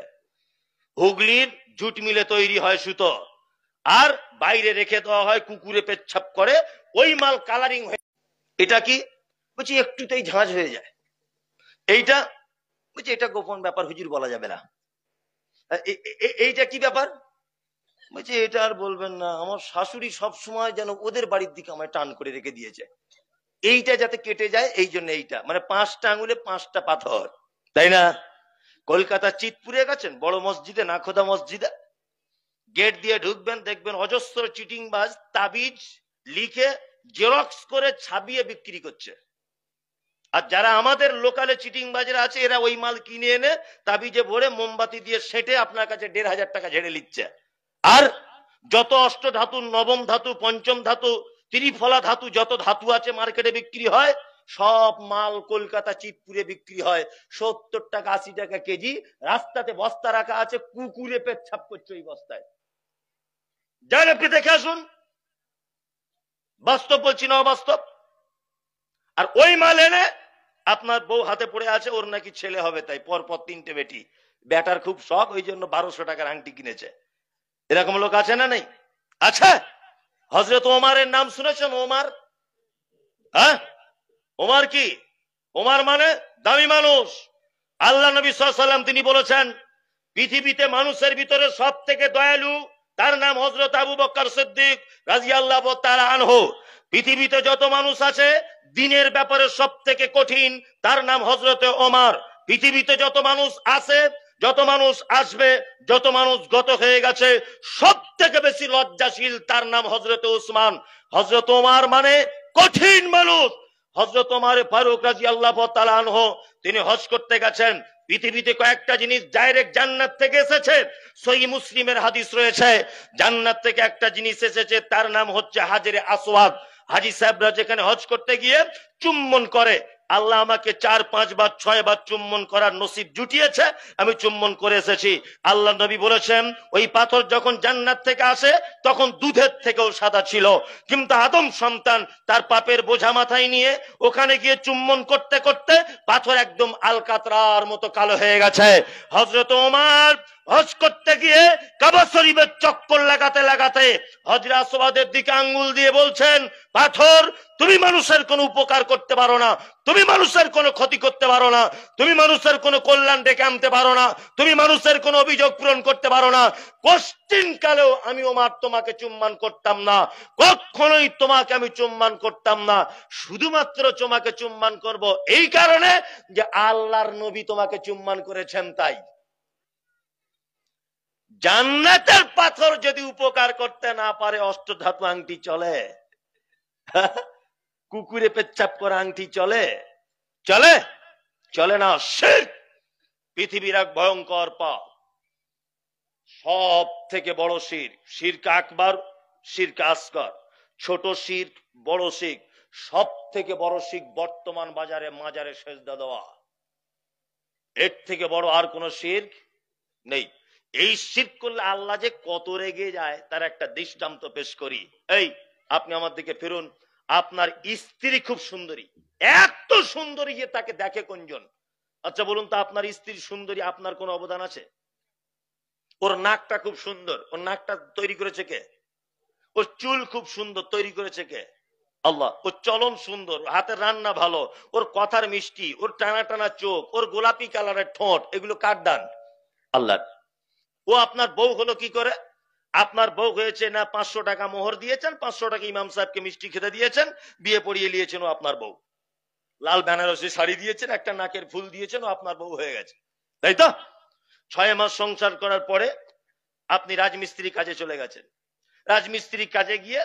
হুগলির জুট মিলে তৈরি হয় সুতো, আর বাইরে রেখে দেওয়া হয়, কুকুরে পেচ্ছাপ করে, ওই মাল কালারিং হয়ে। এটা কি? বলছি একটুতেই ঝাঁঝ হয়ে যায়। এইটা বলছি এটা গোপন ব্যাপার, হুজুর বলা যাবে না। এইটা কি ব্যাপার? বলছি এটা আর বলবেন না, আমার শাশুড়ি সব সময় যেন ওদের বাড়ির দিকে আমায় টান করে রেখে দিয়েছে, এইটা যাতে কেটে যায়, এই জন্য এইটা, মানে 5টা আঙুলে 5টা পাথর, তাই না? কলকাতা চিতপুরে গেছেন, বড় মসজিদে, নাখোদা মসজিদে, গেট দিয়ে ঢুকবেন, দেখবেন অজস্র চিটিংবাজ তাবিজ লিখে জেরক্স করে ছাপিয়ে বিক্রি করছে। আর যারা আমাদের লোকালে চিটিংবাজরা আছে, এরা ওই মাল কিনে এনে তাবিজে ভরে মোমবাতি দিয়ে সেটে আপনার কাছে 1,500 টাকা ঝেড়ে নিচ্ছে। আর যত অষ্ট ধাতু, নবম ধাতু, পঞ্চম ধাতু, ত্রিফলা ধাতু, যত ধাতু আছে মার্কেটে বিক্রি হয়, সব মাল কলকাতা চিতপুরে বিক্রি হয় 70 টাকা 80 টাকা কেজি। রাস্তাতে বস্তা রাখা আছে, কুকুরে পেচ্ছাপ করছে ওই বস্তায়। যান আপনি দেখে আসুন, বাস্তব বলছি না অবাস্তব। আর ওই মাল এনে আপনার বউ হাতে পড়ে আছে, ওর নাকি ছেলে হবে, তাই পরপর 3টে বেটি, বেটার খুব শখ, ওই জন্য 1200 টাকার আংটি কিনেছে। এরকম লোক আছে না নেই? আচ্ছা, হযরত ওমরের নাম শুনেছেন? ওমর, ওমর কি? ওমর মানে দামি মানুষ। আল্লাহ নবী সাল্লাল্লাহু আলাইহি ওয়াসাল্লাম তিনি বলেছেন, পৃথিবীতে মানুষের ভিতরে সব থেকে দয়ালু, তার নাম হযরত আবু বকর সিদ্দিক রাদিয়াল্লাহু তাআলা আনহু। পৃথিবীতে যত মানুষ আছে, দিনের ব্যাপারে সব থেকে কঠিন, তার নাম হযরত ওমর। পৃথিবীতে যত মানুষ আছে, যত মানুষ আসবে, যত মানুষ গত হয়ে গেছে, সব থেকে বেশি লজ্জাশীল, তার নাম হযরত উসমান। হযরত ওমর মানে কঠিন মানুষ। হযরত ওমর ফারুক রাদিয়াল্লাহু তাআলা আনহু তিনি হজ করতে গেছেন। পৃথিবীতে কয়েকটা জিনিস ডাইরেক্ট জান্নাত থেকে এসেছে, সহিহ মুসলিমের হাদিস রয়েছে। জান্নাত থেকে একটা জিনিস এসেছে, তার নাম হচ্ছে হাজরে আসওয়াদ। হাজী সাহেবরা যেখানে হজ করতে গিয়ে চুম্বন করে, আল্লাহ আমাকে 4, 5 বার 6 বার চুম্বন করার নসিব জুটিয়েছে, আমি চুম্বন করে এসেছি। আল্লাহ নবী বলেছেন, ওই পাথর যখন জান্নাত থেকে আসে তখন দুধের থেকেও সাদা ছিল, কিন্তু আদম সন্তান তার পাপের বোঝা মাথায় নিয়ে ওখানে গিয়ে চুম্বন করতে করতে পাথর একদম আলকাতরার মতো কালো হয়ে গেছে। হযরত ওমর হজ করতে গিয়ে কাবা শরীফের চক্কর লাগাতে লাগাতে হযরত আসওয়াদের দিকে আঙ্গুল দিয়ে বলছেন, পাথর, তুমি মানুষের কোনো উপকার করতে পারো না, তুমি মানুষের কোনো ক্ষতি করতে পারো না, তুমি মানুষের কোনো কল্যাণ ডেকে আনতে পারো না, তুমি মানুষের কোনো অভিযোগ পূরণ করতে পারো না। কোশ্চিন কালেও আমি ওমর তোমাকে চুম্বন করতাম না, কখনোই তোমাকে আমি চুম্বন করতাম না। শুধুমাত্র তোমাকে চুম্বন করব এই কারণে যে আল্লাহর নবী তোমাকে চুম্বন করেছেন তাই। জান্নাতের পাথর যদি উপকার করতে না পারে অষ্টধাতু আংটি চলে? কুকুরে পেচ্ছাপ করা আংটি চলে? চলে? চলে না। শিরক পৃথিবীর এক ভয়ঙ্কর পাপ, সব থেকে বড় শিরক। শিরক আকবার, শিরক আসগর, ছোট শিরক, বড় শিরক। সব থেকে বড় শিরক বর্তমান বাজারে মাজারে সেজদা দেওয়া। এর থেকে বড় আর কোন শিরক নেই। এই শিরক করলে আল্লাহ যে কত রেগে যায় তার একটা দৃষ্টান্ত পেশ করি। এই আপনি আমার দিকে ফিরুন, আপনার স্ত্রী খুব সুন্দরী, এত সুন্দরী যে তাকে দেখে কোনজন? আচ্ছা বলুন তো, আপনার স্ত্রী সুন্দরী, আপনার কোন অবদান আছে? ওর নাকটা খুব সুন্দর, ওর নাকটা তৈরি করেছে কে? ওর চুল খুব সুন্দর, তৈরি করেছে কে? আল্লাহ। ওর চলন সুন্দর, হাতের রান্না ভালো, ওর কথার মিষ্টি, ওর টানা টানা চোখ, ওর গোলাপি কালারের ঠোঁট, এগুলো কার দান? আল্লাহ। ও আপনার বউ হলো কি করে? আপনার বউ হয়েছে না 500 টাকা মোহর দিয়েছেন, 500 টাকা ইমাম সাহেবকে মিষ্টি খেতে দিয়েছেন, বিয়ে পড়িয়ে নিয়েছেন, ও আপনার বউ। লাল বেনারসি শাড়ি দিয়েছেন, একটা নাকের ফুল দিয়েছেন, ও আপনার বউ হয়ে গেছে, তাই তো? 6 মাস সংসার করার পরে আপনি রাজমিস্ত্রি কাজে চলে গেছেন। রাজমিস্ত্রি কাজে গিয়ে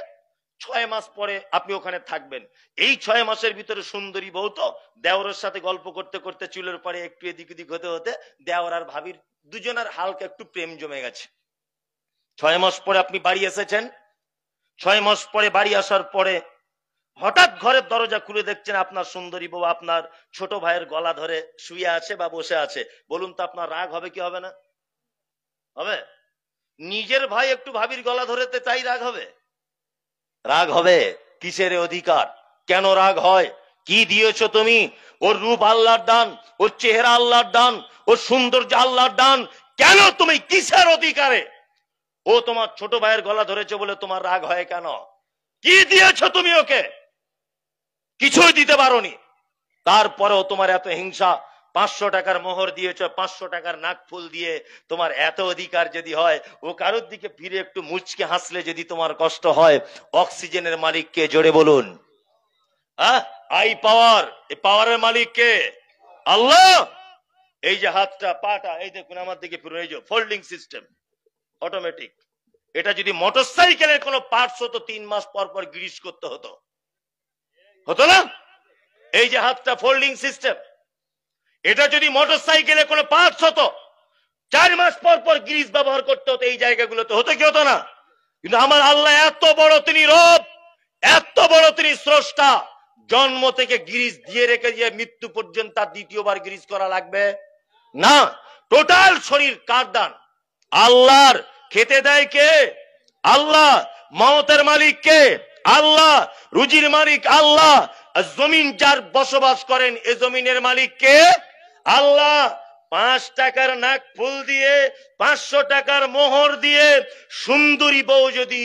6 মাস পরে আপনি ওখানে থাকবেন। এই 6 মাসের ভিতরে সুন্দরী বউ তো দেওরের সাথে গল্প করতে করতে চুলের পরে একটু এদিক ওদিক হতে হতে দেওর আর ভাবির দুজনের হালকা একটু প্রেম জমে গেছে। 6 মাস পরে আপনি বাড়ি এসেছেন। 6 মাস পরে বাড়ি আসার পরে হঠাৎ ঘরের দরজা খুলে দেখছেন আপনার সুন্দরী বউ আপনার ছোট ভাইয়ের গলা ধরে শুয়ে আছে বা বসে আছে। বলুন তো আপনার রাগ হবে কি হবে না? হবে। নিজের ভাই একটু ভাবির গলা ধরেতে তাই রাগ হবে? রাগ হবে। কিসের অধিকার? কেন রাগ হয়? কি দিয়েছো তুমি? ওর রূপ আল্লাহর দান, ওর চেহারা আল্লাহর দান, ওর সৌন্দর্য আল্লাহর দান। কেন তুমি কিসের অধিকারে ও তোমার ছোট ভাইয়ের গলা ধরেছে বলে তোমার রাগ হয় কেন? কি দিয়েছো তুমি ওকে? কিছুই দিতে পারোনি, তারপরেও তোমার এত হিংসা। 500 টাকার মোহর দিয়েছ, 500 টাকার নাক ফুল দিয়ে তোমার এত অধিকার যদি হয়, ও কারোর দিকে ফিরে একটু মুচকে হাসলে যদি তোমার কষ্ট হয়, অক্সিজেনের মালিক কে? জোরে বলুন। আই পাওয়ার, এই পাওয়ারের মালিক কে? আল্লাহ। এই যে হাতটা পাটা, এই দেখুন আমার দিকে ফিরে, এই যে ফোল্ডিং সিস্টেম, অটোমেটিক। এটা যদি মোটরসাইকেলের কোনো পার্টস হতো 3 মাস পর পর গ্রিস করতে হতো, হতো না? এই যে হাতটা ফোল্ডিং সিস্টেম, এটা যদি মোটরসাইকেলে কোনো পার্টস হতো 4 মাস পর পর গ্রিস ব্যবহার করতে হতো এই জায়গাগুলোতে, হতো কি হতো না? কিন্তু আমার আল্লাহ এত বড়, তিনি রব, এত বড় তিনি স্রষ্টা, জন্ম থেকে গ্রিস দিয়ে রেখে দিয়ে মৃত্যু পর্যন্ত তার দ্বিতীয়বার গ্রিস করা লাগবে না। টোটাল শরীর কার দান? আল্লাহর। খেতে দেয় কে? আল্লাহ। মওতের মালিক কে? আল্লাহ। রুজির মালিক আল্লাহ। জমিন যার বসবাস করেন এ জমিনের মালিক কে? আল্লাহ। 5 টাকার নাক ফুল দিয়ে 500 টাকার মোহর দিয়ে সুন্দরী বউ যদি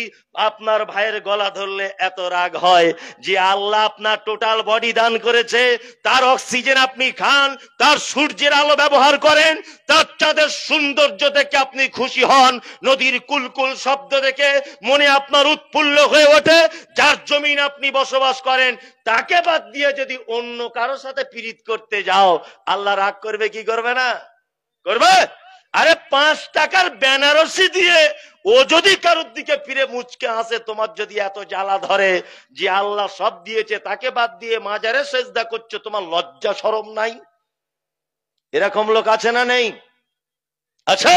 আপনার ভাইয়ের গলা ধরলে এত রাগ হয় যে আল্লাহ আপনার টোটাল বডি দান করেছে, তার অক্সিজেন আপনি খান, তার সূর্যের আলো ব্যবহার করেন, তার চাঁদের সৌন্দর্য দেখে আপনি খুশি হন, নদীর কুলকুল শব্দ দেখে মনে আপনার উৎফুল্ল হয়ে ওঠে, যার জমিন আপনি বসবাস করেন তাকে বাদ দিয়ে যদি অন্য কারো সাথে পীড়িত করতে যাও, আল্লাহ রাগ করবে কি করবে না? করবে। আরে 5 টাকার বেনারসি দিয়ে ও যদি কারোর দিকে ফিরে মুচকে হাসে, তোমার যদি এত জ্বালা ধরে যে আল্লাহ সব দিয়েছে তাকে বাদ দিয়ে মাজারে সেজদা করছো, তোমার লজ্জা শরম নাই? এরকম লোক আছে না নেই? আছে,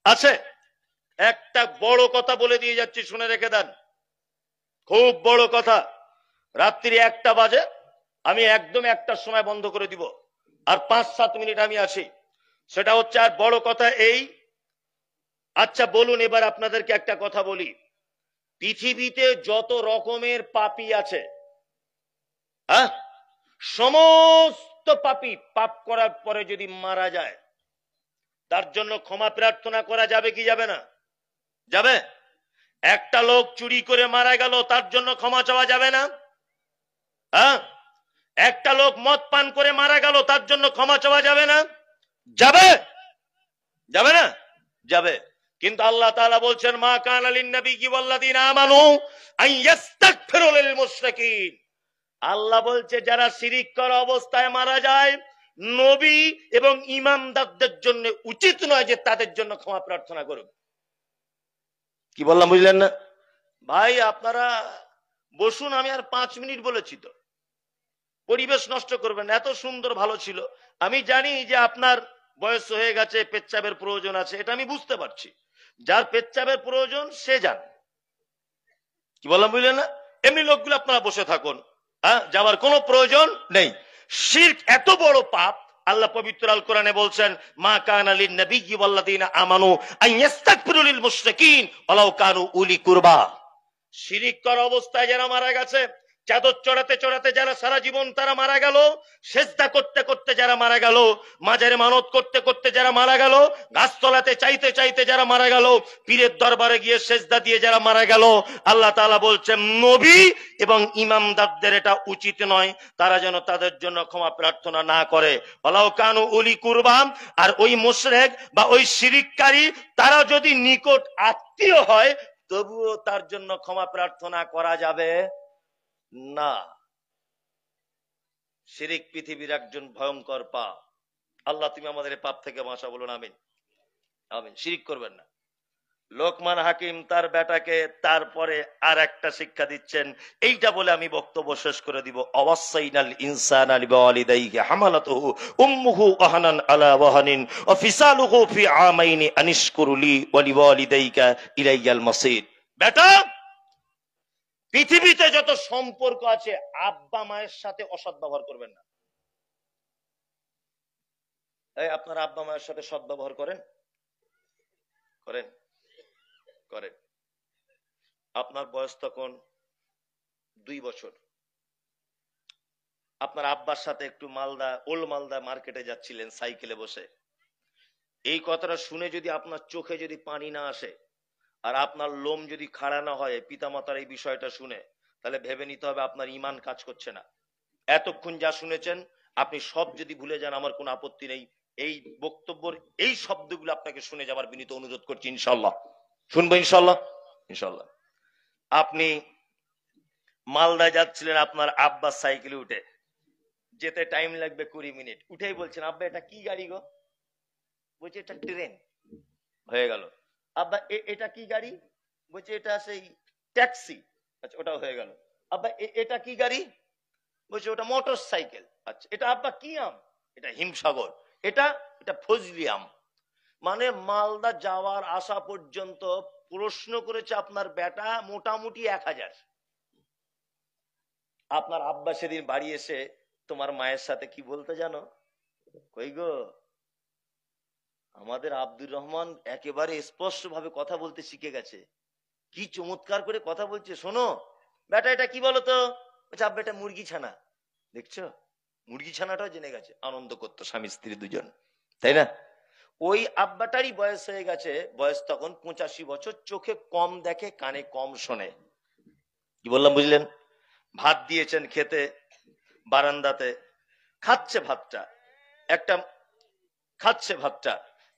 আছে। একটা বড় কথা বলে দিয়ে যাচ্ছি, শুনে রেখে দেন, খুব বড় কথা। রাত্রি 1টা বাজে, আমি একদম 1টার সময় বন্ধ করে দিব, আর 5-7 মিনিট আমি আসি। সেটা হচ্ছে, আর বড় কথা এই, আচ্ছা বলুন এবার আপনাদেরকে একটা কথা বলি, পৃথিবীতে যত রকমের পাপী আছে, সমস্ত পাপী পাপ করার পরে যদি মারা যায় তার জন্য ক্ষমা প্রার্থনা করা যাবে কি যাবে না? যাবে। একটা লোক চুরি করে মারা গেল, তার জন্য ক্ষমা চাওয়া যাবে না? হ্যাঁ, একটা লোক মদ পান করে মারা গেল, তার জন্য ক্ষমা চাওয়া যাবে না? যাবে, যাবে না? যাবে। কিন্তু আল্লাহ তাআলা বলছেন, মা কানা লিন-নাবিয়্যি ওয়াল্লাযীনা আমানু আন ইস্তাগফিরু লিল মুশরিকিন। আল্লাহ বলছে যারা শিরিক করা অবস্থায় মারা যায়, নবী এবং ইমামদারদের জন্য উচিত নয় যে তাদের জন্য ক্ষমা প্রার্থনা করুন। কি বললাম বুঝলেন না? ভাই আপনারা বসুন, আমি আর 5 মিনিট বলেছি তো, পরিবেশ নষ্ট করবেন। এত সুন্দর ভালো ছিল। আমি জানি যে আপনার বয়স হয়ে গেছে, পেচ্ছাবের প্রয়োজন আছে, এটা আমি বুঝতে পারছি। যার পেচ্ছাবের প্রয়োজন সে যান। কি বললাম বুঝলেন না? এমনি লোকগুলো আপনারা বসে থাকুন, হ্যাঁ, যাওয়ার কোনো প্রয়োজন নেই। শিরক এত বড় পাপ, আল্লাহ পবিত্র আল কোরআনে বলছেন, মা কানা লিন-নাবিয়্যি ওয়াল্লাযীনা আমানু আন ইস্তাগফিরু লিল মুশরিকিন ওয়ালাউ কানু উলি কুরবা। শিরিক করা অবস্থায় যারা মারা গেছে, চাদর চড়াতে চড়াতে যারা সারা জীবন তারা মারা গেল, সেজদা করতে করতে যারা মারা গেল, মাজারে মানত করতে করতে যারা মারা গেল, গাছতলাতে চাইতে চাইতে যারা মারা গেল, পীরের দরবারে গিয়ে সেজদা দিয়ে যারা মারা গেল, আল্লাহ তাআলা বলছেন নবী এবং ইমামদারদের এটা উচিত নয়, তারা যেন তাদের জন্য ক্ষমা প্রার্থনা না করে। ওয়ালাউ কানু উলি কুরবা। আর ওই মুশরিক বা ওই শিরিককারী তারা যদি নিকট আত্মীয় হয়, তবুও তার জন্য ক্ষমা প্রার্থনা করা যাবে না। শিরিক পৃথিবীর একজন ভয়ঙ্কর পাপ। আল্লাহ তুমি আমাদের পাপ থেকে বাঁচা, বলুন আমিন। আমিন। শিরিক করবেন না। লোকমান হাকিম তার বেটাকে তারপরে আর একটা শিক্ষা দিচ্ছেন, এইটা বলে আমি বক্তব্য শেষ করে দিব। অওয়াসাইনাল ইনসানা লিওয়ালিদাইহি হামালাতুহু উম্মুহু ওয়াহানান আলা ওয়াহানিন ওয়া ফিসালুহু ফি আমাইনি আনিশকুরু লি ওয়া লিওয়ালিদাইকা ইলাইয়াল মাসির। বেটা, পৃথিবীতে যত সম্পর্ক আছে, আব্বা মায়ের সাথে অসৎ ব্যবহার করবেন না। এই আপনার আব্বা মায়ের সাথে সৎ ব্যবহার করেন? করেন? করেন। আপনার বয়স তখন 2 বছর, আপনার আব্বার সাথে একটু মালদা, ওল্ড মালদা মার্কেটে যাচ্ছিলেন সাইকেলে বসে। এই কথাটা শুনে যদি আপনার চোখে যদি পানি না আসে, আর আপনার লোম যদি খাড়া না হয় পিতামাতার এই বিষয়টা শুনে, তাহলে ভেবে নিতে হবে আপনার ঈমান কাজ করছে না। এতক্ষণ যা শুনেছেন আপনি সব যদি ভুলে যান, আমার কোনো আপত্তি নেই। এই বক্তব্যের এই শব্দগুলো আপনাকে শুনে যাবার বিনীত অনুরোধ করছি। ইনশাল্লাহ শুনবো, ইনশাল্লাহ। ইনশাল্লাহ। আপনি মালদায় যাচ্ছিলেন আপনার আব্বা সাইকেলে উঠে, যেতে টাইম লাগবে 20 মিনিট। উঠেই বলছেন, আব্বা এটা কি গাড়ি গো? বলছে এটা ট্রেন। হয়ে গেল। আব্বা এটা কি গাড়ি? বলছে এটা সেই ট্যাক্সি। আচ্ছা, ওটাও হয়ে গেল। আব্বা এটা কি গাড়ি? বলছে ওটা মোটর সাইকেল। আচ্ছা, এটা আব্বা কি আম? এটা হিমসাগর। এটা এটা ফজলি আম। মানে মালদা যাওয়ার আসা পর্যন্ত প্রশ্ন করেছে আপনার বেটা মোটামুটি 1000। আপনার আব্বা সেদিন বাড়ি এসে তোমার মায়ের সাথে কি বলতে জানো? কই গো, আমাদের আব্দুর রহমান একেবারে স্পষ্ট ভাবে কথা বলতে শিখে গেছে, কি চমৎকার করে কথা বলছে, শোনো। বেটা এটা কি বলো তো? বলছে আব্বা এটা মুরগি ছানা। দেখছো, মুরগি ছানাটাও জেনে গেছে। আনন্দ করতো স্বামী স্ত্রী দুজন, তাই না? ওই আব্বাটারই বয়স হয়ে গেছে, বয়স তখন 85 বছর, চোখে কম দেখে, কানে কম শোনে। কি বললাম বুঝলেন? ভাত দিয়েছেন খেতে, বারান্দাতে খাচ্ছে ভাতটা,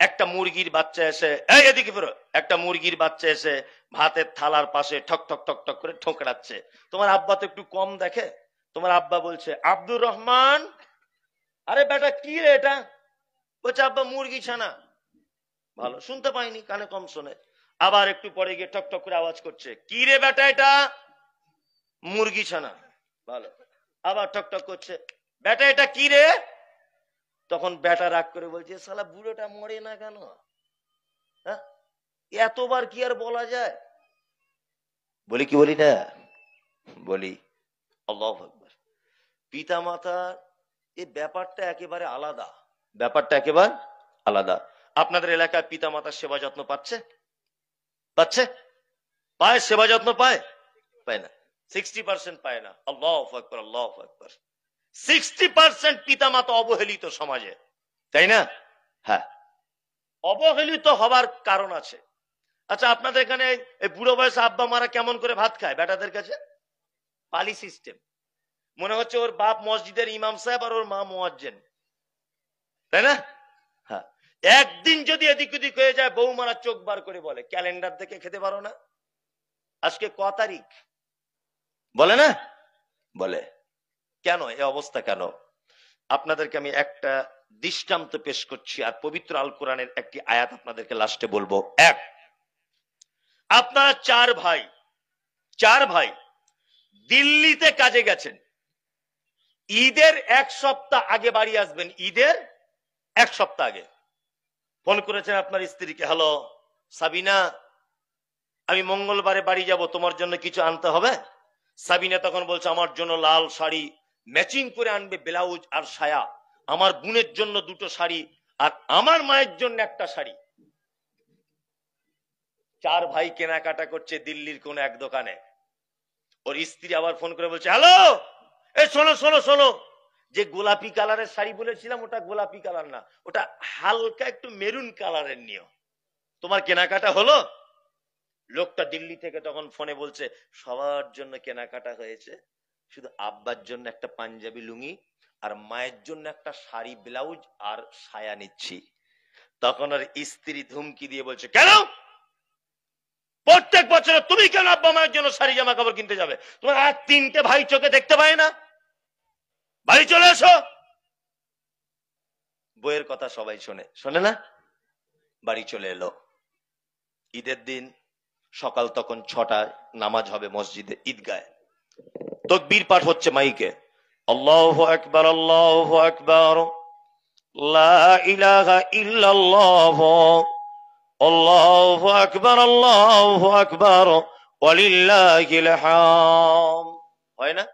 একটা মুরগির বাচ্চা এসে, এই এদিকে ফেরো, একটা মুরগির বাচ্চা এসে ভাতের থালার পাশে ঠক ঠক ঠক ঠক করে ঠোকরাচ্ছে। তোমার আব্বা তো একটু কম দেখে। তোমার আব্বা বলছে, আব্দুর রহমান, আরে বেটা কি রে এটা? বলছে আব্বা মুরগি ছানা। ভালো, শুনতে পাইনি, কানে কম শোনে। আবার একটু পরে গিয়ে ঠক ঠক করে আওয়াজ করছে, কি রে বেটা এটা? মুরগি ছানা। ভালো, আবার ঠক ঠক করছে, বেটা এটা কি রে? তখন বেটা রাগ করে বলছে, শালা বুড়োটা মরে না কেন? হ্যাঁ, এতবার কি আর বলা যায়? বলি কি বলি না? বলি। আল্লাহু আকবার। পিতা মাতা এই ব্যাপারটা একেবারে আলাদা, ব্যাপারটা একেবারে আলাদা। আপনাদের এলাকায় পিতা মাতার সেবা যত্ন পাচ্ছে? পায়? সেবা যত্ন পায়? পায় না। 60% পায় না। আল্লাহু আকবার, আল্লাহু আকবার। 60% পিতা মাতা অবহেলিত সমাজে, তাই না? হ্যাঁ, অবহেলিত হবার কারণ আছে। আচ্ছা, আপনাদের এখানে এই বুড়ো বয়সে আব্বা মারা কেমন করে ভাত খায় বেটাদের কাছে? পালি সিস্টেম। মনে হচ্ছে ওর বাপ মসজিদের ইমাম সাহেব আর ওর মা মুয়াজ্জিন, তাই না? হ্যাঁ, একদিন যদি এদিক ওদিক হয়ে যায় বউ মারা চোখ বার করে বলে, ক্যালেন্ডার দেখে খেতে পারো না? আজকে ক তারিখ বলে না? বলে। কেন এই অবস্থা কেন? আপনাদেরকে আমি একটা দৃষ্টান্ত পেশ করছি, আর পবিত্র আল কোরআনের একটি আয়াত আপনাদেরকে লাস্টে বলবো। এক, আপনারা চার ভাই দিল্লিতে কাজে গেছেন। ঈদের এক সপ্তাহ আগে বাড়ি আসবেন, ঈদের এক সপ্তাহ আগে ফোন করেছেন আপনার স্ত্রীকে, হ্যালো সাবিনা, আমি মঙ্গলবারে বাড়ি যাব, তোমার জন্য কিছু আনতে হবে। সাবিনা তখন বলছে, আমার জন্য লাল শাড়ি ম্যাচিং করে আনবে, ব্লাউজ আর সায়া, আমার বোনের জন্য দুটো শাড়ি, আর আমার মায়ের জন্য একটা শাড়ি। চার ভাই কেনাকাটা করছে দিল্লির কোন এক দোকানে। ওর স্ত্রী আবার ফোন করে বলছে, হ্যালো, এই শোনো শোনো শোনো, যে গোলাপি কালারের শাড়ি বলেছিলাম ওটা গোলাপি কালার না, ওটা হালকা একটু মেরুন কালারের নিও, তোমার কেনাকাটা হলো? লোকটা দিল্লি থেকে তখন ফোনে বলছে, সবার জন্য কেনাকাটা হয়েছে, শুধু আব্বার জন্য একটা পাঞ্জাবি লুঙ্গি আর মায়ের জন্য একটা শাড়ি ব্লাউজ আর সায়া নিচ্ছি। তখন ওর স্ত্রী ধুমকি দিয়ে বলছে, কেন প্রত্যেক বছর তুমি কেন আব্বা মায়ের জন্য শাড়ি জামা কাপড় কিনতে যাবে? তোমার আর তিনটে ভাই চোখে দেখতে পায় না? বাড়ি চলে এসো। বইয়ের কথা সবাই শোনে না? বাড়ি চলে এলো। ঈদের দিন সকাল তখন 6টায় নামাজ হবে মসজিদে ঈদগায়। তাকবীর পাঠ হচ্ছে মাইকে, আল্লাহু আকবার আল্লাহু আকবার, লা ইলাহা ইল্লাল্লাহ, আল্লাহু আকবার আল্লাহু আকবার, ওয়ালিল্লাহিল হামদ। হয় না?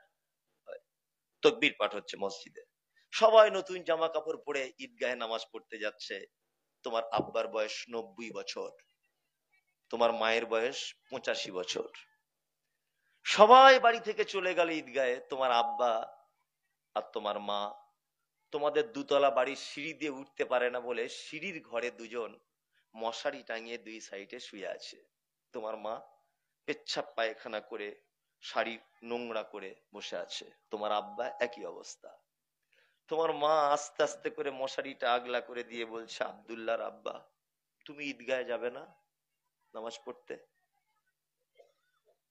তাকবীর পাঠ হচ্ছে মসজিদে, সবাই নতুন জামা কাপড় পরে ঈদগাহে নামাজ পড়তে যাচ্ছে। তোমার আব্বার বয়স 90 বছর, তোমার মায়ের বয়স 85 বছর। সবাই বাড়ি থেকে চলে গেল ঈদগাহে। তোমার আব্বা আর তোমার মা তোমাদের দুতলা বাড়ির সিঁড়ি দিয়ে উঠতে পারে না বলে সিঁড়ির ঘরে দুজন মশারি টাঙিয়ে দুই সাইডে শুয়ে আছে। তোমার মা পেচ্ছাপ পায়খানা করে শাড়ি নোংরা করে বসে আছে, তোমার আব্বা একই অবস্থা। তোমার মা আস্তে আস্তে করে মশারিটা আগলা করে দিয়ে বলছে, আব্দুল্লাহর আব্বা, তুমি ঈদগাহে যাবে না নামাজ পড়তে?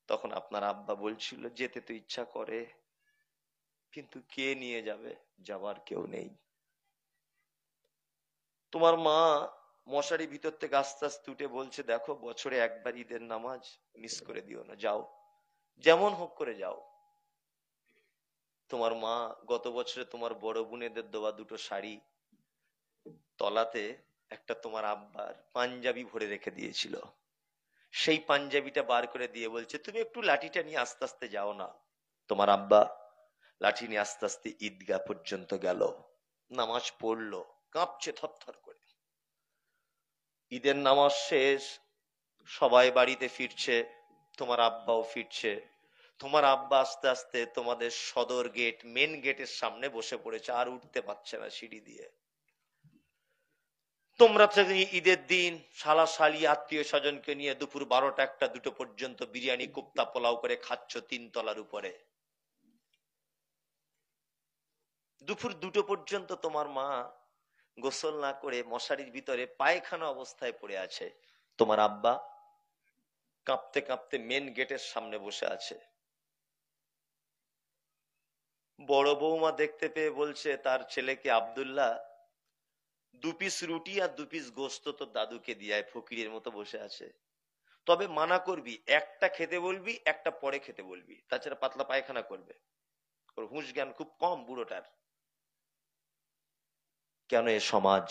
তখন আপনার আব্বা বলছিল, যেতে তো ইচ্ছা করে, কিন্তু কে নিয়ে যাবে, যাবার কেউ নেই। তোমার মা মশারি ভিতর থেকে আস্তে আস্তে উঠে বলছে, দেখো বছরে একবার ঈদের নামাজ মিস করে দিও না, যাও, যেমন হোক করে যাও। তোমার মা গত বছরে তোমার বড় বোনেদের দেওয়া দুটো শাড়ি তলাতে একটা তোমার আব্বার পাঞ্জাবি ভরে রেখে দিয়েছিল, সেই পাঞ্জাবিটা বার করে দিয়ে বলছে, তুমি একটু লাঠিটা নিয়ে আস্তে আস্তে যাও না। তোমার আব্বা লাঠি নিয়ে আস্তে আস্তে ঈদগাহ পর্যন্ত গেল, নামাজ পড়লো, কাঁপছে থরথর করে। ঈদের নামাজ শেষ, সবাই বাড়িতে ফিরছে, তোমার আব্বাও ফিরছে। তোমার আব্বা আস্তে আস্তে তোমাদের সদর গেট, মেন গেটের সামনে বসে পড়েছে, আর উঠতে পারছে না সিঁড়ি দিয়ে। তোমরা থেকে ঈদের দিন শালা শালি আত্মীয় স্বজনকে নিয়ে দুপুর 12টা 1টা 2টো পর্যন্ত বিরিয়ানি কুপ্তা পোলাও করে খাচ্ছ 3 তলার উপরে। দুপুর 2টো পর্যন্ত তোমার মা গোসল না করে মশারির ভিতরে পায়খানা অবস্থায় পড়ে আছে। তোমার আব্বা কাঁপতে কাঁপতে মেন গেটের সামনে বসে আছে। বড় বৌমা দেখতে পেয়ে বলছে তার ছেলেকে, আব্দুল্লাহ, 2 পিস রুটি আর 2 পিস গোস্ত তোর দাদুকে দিয়ে আয়, ফকিরের মতো বসে আছে। তবে মানা করবি, একটা খেতে বলবি, একটা পরে খেতে বলবি, তাছাড়া পাতলা পায়খানা করবে। ওর হুঁশ জ্ঞান খুব কম বুড়োটার। কেন এ সমাজ,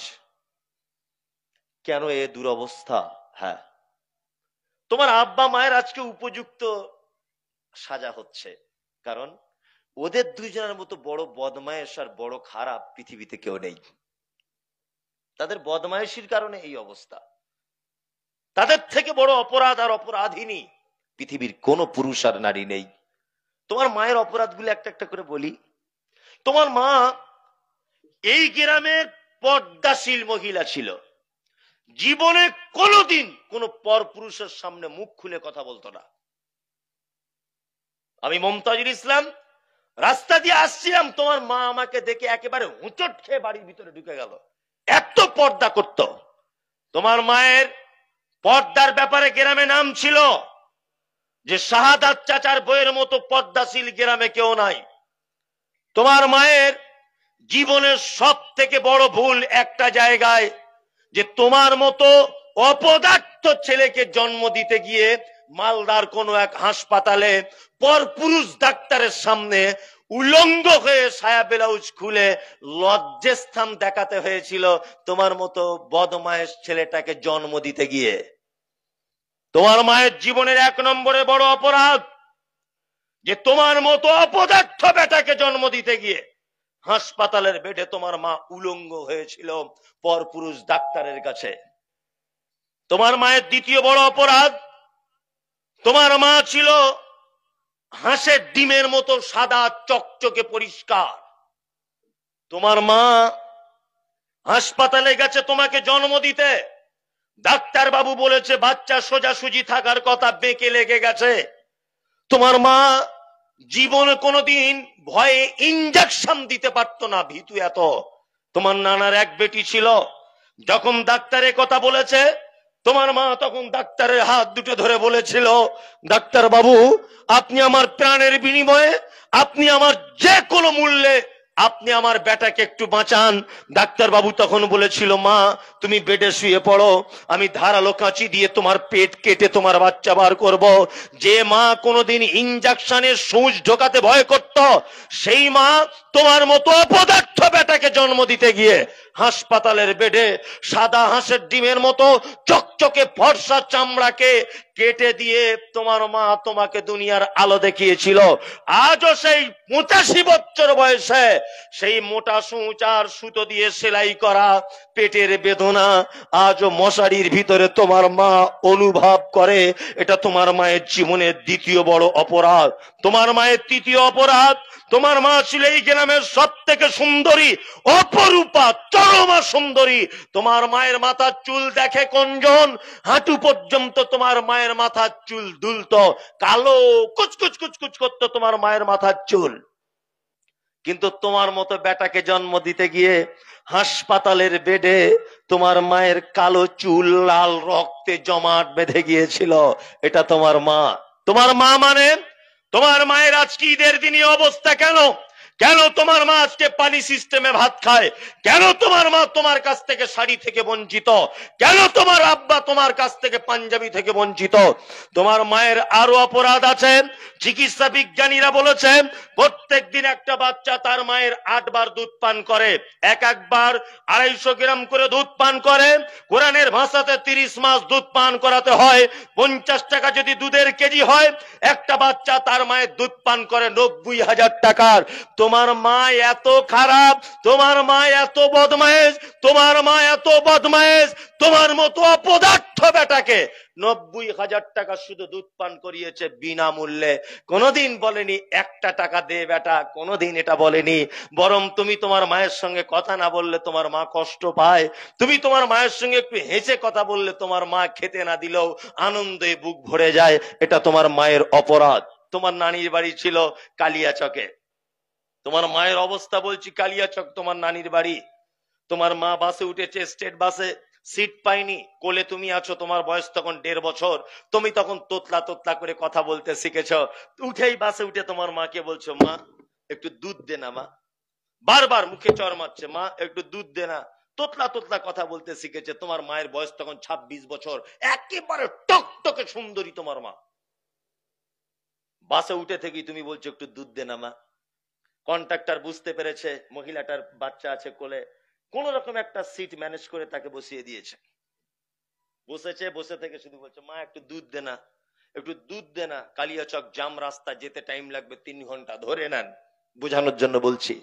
কেন এ দুরবস্থা? হ্যাঁ, তোমার আব্বা মায়ের আজকে উপযুক্ত সাজা হচ্ছে, কারণ ওদের দুইজনের মতো বড় বদমায়েশ আর বড় খারাপ পৃথিবীতে কেউ নেই। তাদের বদমায়েশির কারণে এই অবস্থা। তাদের থেকে বড় অপরাধ আর অপরাধিনী পৃথিবীর কোন পুরুষ আর নারী নেই। তোমার মায়ের অপরাধগুলো একটা একটা করে বলি। তোমার মা এই গ্রামের পর্দাশীল মহিলা ছিল, জীবনে কোনোদিন কোন পরপুরুষের সামনে মুখ খুলে কথা বলতো না। আমি মমতাজুল ইসলাম রাস্তা দিয়ে আসছিলাম, তোমার মা আমাকে দেখে একেবারে হুঁচট খেয়ে বাড়ির ভিতরে ঢুকে গেল, এত পর্দা করত। তোমার মায়ের পর্দার ব্যাপারে গ্রামে নাম ছিল যে শাহাদাত চাচার বইয়ের মতো পর্দাশীল গ্রামে কেউ নাই। তোমার মায়ের জীবনের সব থেকে বড় ভুল একটা জায়গায়, যে তোমার মতো অপদার্থ ছেলেকে জন্ম দিতে গিয়ে মালদার কোন এক হাসপাতালে পরপুরুষ ডাক্তারের সামনে উলঙ্গ হয়ে সায়া ব্লাউজ খুলে লজ্জাস্থান দেখাতে হয়েছিল তোমার মতো বদমায়েশ ছেলেটাকে জন্ম দিতে গিয়ে। তোমার মায়ের জীবনের 1 নম্বরে বড় অপরাধ, যে তোমার মতো অপদার্থ বেটাকে জন্ম দিতে গিয়ে হাসপাতালের বেডে তোমার মা উলঙ্গ হয়েছিল পরপুরুষ ডাক্তারের কাছে। তোমার মায়ের দ্বিতীয় বড় অপরাধ, তোমার মা ছিল হাঁসের ডিমের মতো সাদা চকচকে পরিষ্কার। তোমার মা হাসপাতালে গেছে তোমাকে জন্ম দিতে, ডাক্তার বাবু বলেছে বাচ্চা সোজাসুজি থাকার কথা, বেঁকে লেগে গেছে। তোমার মা জীবনে কোনোদিন ভয়ে ইনজেকশন দিতে পারতো না, ভীতু এত। তোমার নানার এক বেটি ছিল, যখন ডাক্তারের কথা বলেছে তোমার মা তখন ডাক্তারের হাত দুটো ধরে বলেছিল, ডাক্তার বাবু আপনি আমার প্রাণের বিনিময়ে, আপনি আমার যে কোনো মূল্যে আপনি আমার বেটাকে একটু বাঁচান। ডাক্তার বাবু তখন বলেছিল, মা তুমি বেডে শুয়ে পড়ো, আমি ধারালো কাঁচি দিয়ে তোমার পেট কেটে তোমার বাচ্চা বার করব। যে মা কোনোদিন ইনজেকশনের সূচ ঢোকাতে ভয় করত, সেই মা তোমার মতো অপদার্থ বেটাকে জন্ম দিতে গিয়ে হাসপাতালের বেডে সাদা হাঁসের ডিমের মতো চকচকে ফর্সা চামড়াকে কেটে দিয়ে তোমার মা তোমাকে দুনিয়ার আলো দেখিয়েছিল। আজও সেই 85 বছর বয়সে সেই মোটা সূচার সুতো দিয়ে সেলাই করা পেটের বেদনা আজও মশারির ভিতরে তোমার মা অনুভব করে। এটা তোমার মায়ের জীবনের দ্বিতীয় বড় অপরাধ। তোমার মায়ের তৃতীয় অপরাধ, তোমার মা ছিল এই গ্রামের সব থেকে সুন্দরী, অপরূপা, চরমা সুন্দরী। তোমার মায়ের মাথার চুল দেখে কোনজন? হাঁটু পর্যন্ত তোমার মায়ের মাথার চুল দুলত, কালো কুচকুচ কুচকুচ করতো তোমার মায়ের মাথার চুল। কিন্তু তোমার মতো বেটাকে জন্ম দিতে গিয়ে হাসপাতালের বেডে তোমার মায়ের কালো চুল লাল রক্তে জমাট বেঁধে গিয়েছিল। এটা তোমার মা। তোমার মা মানে তোমার মায়ের আজকে ঈদের দিনই অবস্থা কেন? কেন তোমার মা আজকে পানি সিস্টেমে ভাত খায়? কেন তোমার মা তোমার কাছ থেকে শাড়ি থেকে বঞ্চিত? কেন তোমার আব্বা তোমার কাছ থেকে পাঞ্জাবি থেকে বঞ্চিত? তোমার মায়ের আরো অপরাধ আছে। চিকিৎসা বিজ্ঞানীরা বলেছেন প্রত্যেক দিন একটা বাচ্চা তার মায়ের 8 বার দুধ পান করে, একবার 250 গ্রাম করে দুধ পান করে। কোরআনের ভাষাতে 30 মাস দুধ পান করাতে হয়। 50 টাকা যদি দুধের কেজি হয়, একটা বাচ্চা তার মায়ের দুধ পান করে 90,000 টাকার। তোমার মা এত খারাপ, তোমার মা এত বদমায়েশ, তোমার মা এত বদমায়েশ, তোমার মতো অপদার্থ বেটাকে 90,000 টাকা শুধু দুধ পান করিয়েছে বিনামূল্যে। কোনোদিন বলেনি 1 টাকা দে বেটা, কোনোদিন এটা বলেনি। বরং তুমি তোমার মায়ের সঙ্গে কথা না বললে তোমার মা কষ্ট পায়। তুমি তোমার মায়ের সঙ্গে একটু হেসে কথা বললে তোমার মা খেতে না দিলেও আনন্দে বুক ভরে যায়। এটা তোমার মায়ের অপরাধ। তোমার নানির বাড়ি ছিল কালিয়াচকে। তোমার মায়ের অবস্থা বলছি, কালিয়াচক তোমার নানির বাড়ি। তোমার মা বাসে উঠেছে, স্টেট বাসে, সিট পাইনি, কোলে তুমি আছো, তোমার বয়স তখন 1.5 বছর। তুমি তখন তোতলা তোতলা করে কথা বলতে শিখেছ। উঠেই বাসে উঠে তোমার মাকে বলছো, মা একটু দুধ দে না মা। বারবার মুখে চর মারছে, মা একটু দুধ দে না। তোতলা তোতলা কথা বলতে শিখেছে। তোমার মায়ের বয়স তখন 26 বছর, একেবারে টকটকে সুন্দরী তোমার মা। বাসে উঠে থেকেই তুমি বলছো একটু দুধ দে না মা। কন্ট্রাক্টর বুঝতে পেরেছে মহিলাটার বাচ্চা আছে কোলে, কোন রকম একটা সিট ম্যানেজ করে তাকে বসিয়ে দিয়েছে। বসেছে, বসে থেকে শুধু বলছে, মা একটু দুধ দে না, একটু দুধ দে না। কালিয়াচক জাম রাস্তা, যেতে টাইম লাগবে 3 ঘন্টা, ধরে নেন, বোঝানোর জন্য বলছি।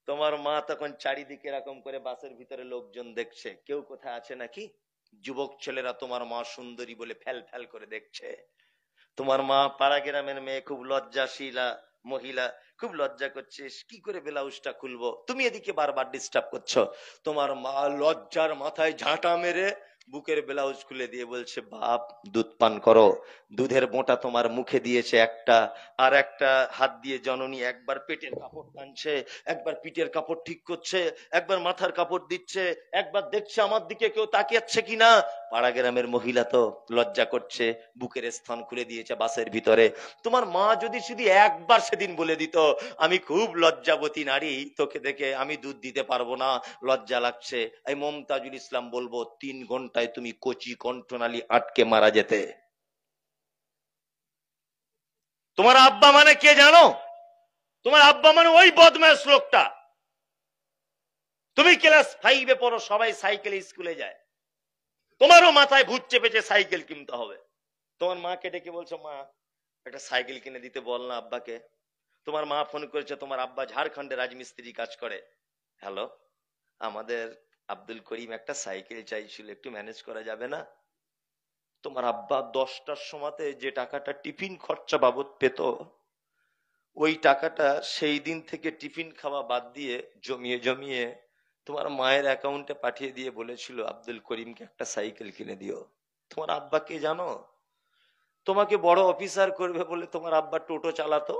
তোমার মা তখন চারিদিকে এরকম করে বাসের ভিতরে লোকজন দেখছে, কেউ কোথায় আছে নাকি। যুবক ছেলেরা তোমার মা সুন্দরী বলে ফ্যাল ফ্যাল করে দেখছে। তোমার মা পাড়া গ্রামের মেয়ে, খুব লজ্জাশীলা, মহিলা খুব লজ্জা করছে, কি করে ব্লাউজটা খুলবো, তুমি এদিকে বারবার ডিস্টার্ব করছো। তোমার মা লজ্জার মাথায় ঝাঁটা মেরে বুকের ব্লাউজ খুলে দিয়ে বলছে, বাপ দুধ পান করো। দুধের বোঁটা তোমার মুখে দিয়েছে একটা, আর একটা হাত দিয়ে জননী একবার পেটের কাপড় টানছে, একবার পিঠের কাপড় ঠিক করছে, একবার মাথার কাপড় দিচ্ছে, একবার দেখছে আমার দিকে কেউ তাকিয়েছে কিনা। পাড়া গ্রামের মহিলা তো লজ্জা করছে, বুকের স্থান খুলে দিয়েছে বাসের ভিতরে। তোমার মা যদি শুধু একবার সেদিন বলে দিত, আমি খুব লজ্জাবতী নারী, তোকে দেখে আমি দুধ দিতে পারবো না, লজ্জা লাগছে, এই মমতাজুল ইসলাম বলবো 3 ঘন্টায় তুমি কচি কণ্ঠনালী আটকে মারা যেতে। তোমার আব্বা মানে কে জানো? তোমার আব্বা মানে ওই বদমাশ লোকটা। তুমি ক্লাস 5-এ পড়ো, সবাই সাইকেলে স্কুলে যায়, তোমারও মাথায় ভূত চেপেছে সাইকেল কিনতে হবে। তোমার মাকে ডেকে বলছো, মা একটা সাইকেল কিনে দিতে বল না আব্বাকে। তোমার মা ফোন করেছে, তোমার আব্বা ঝাড়খণ্ডে রাজমিস্ত্রি কাজ করে, হ্যালো আমাদের আব্দুল করিম একটা সাইকেল চাইছিল, একটু ম্যানেজ করা যাবে না? তোমার আব্বা 10টার সময়তে যে টাকাটা টিফিন খরচা বাবদ পেত, ওই টাকাটা সেই দিন থেকে টিফিন খাওয়া বাদ দিয়ে জমিয়ে জমিয়ে তোমার মায়ের অ্যাকাউন্টে পাঠিয়ে দিয়ে বলেছিল, আব্দুল করিমকে একটা সাইকেল কিনে দিও। তোমার আব্বাকে জানো? তোমাকে বড় অফিসার করবে বলে তোমার আব্বা টোটো চালাতো।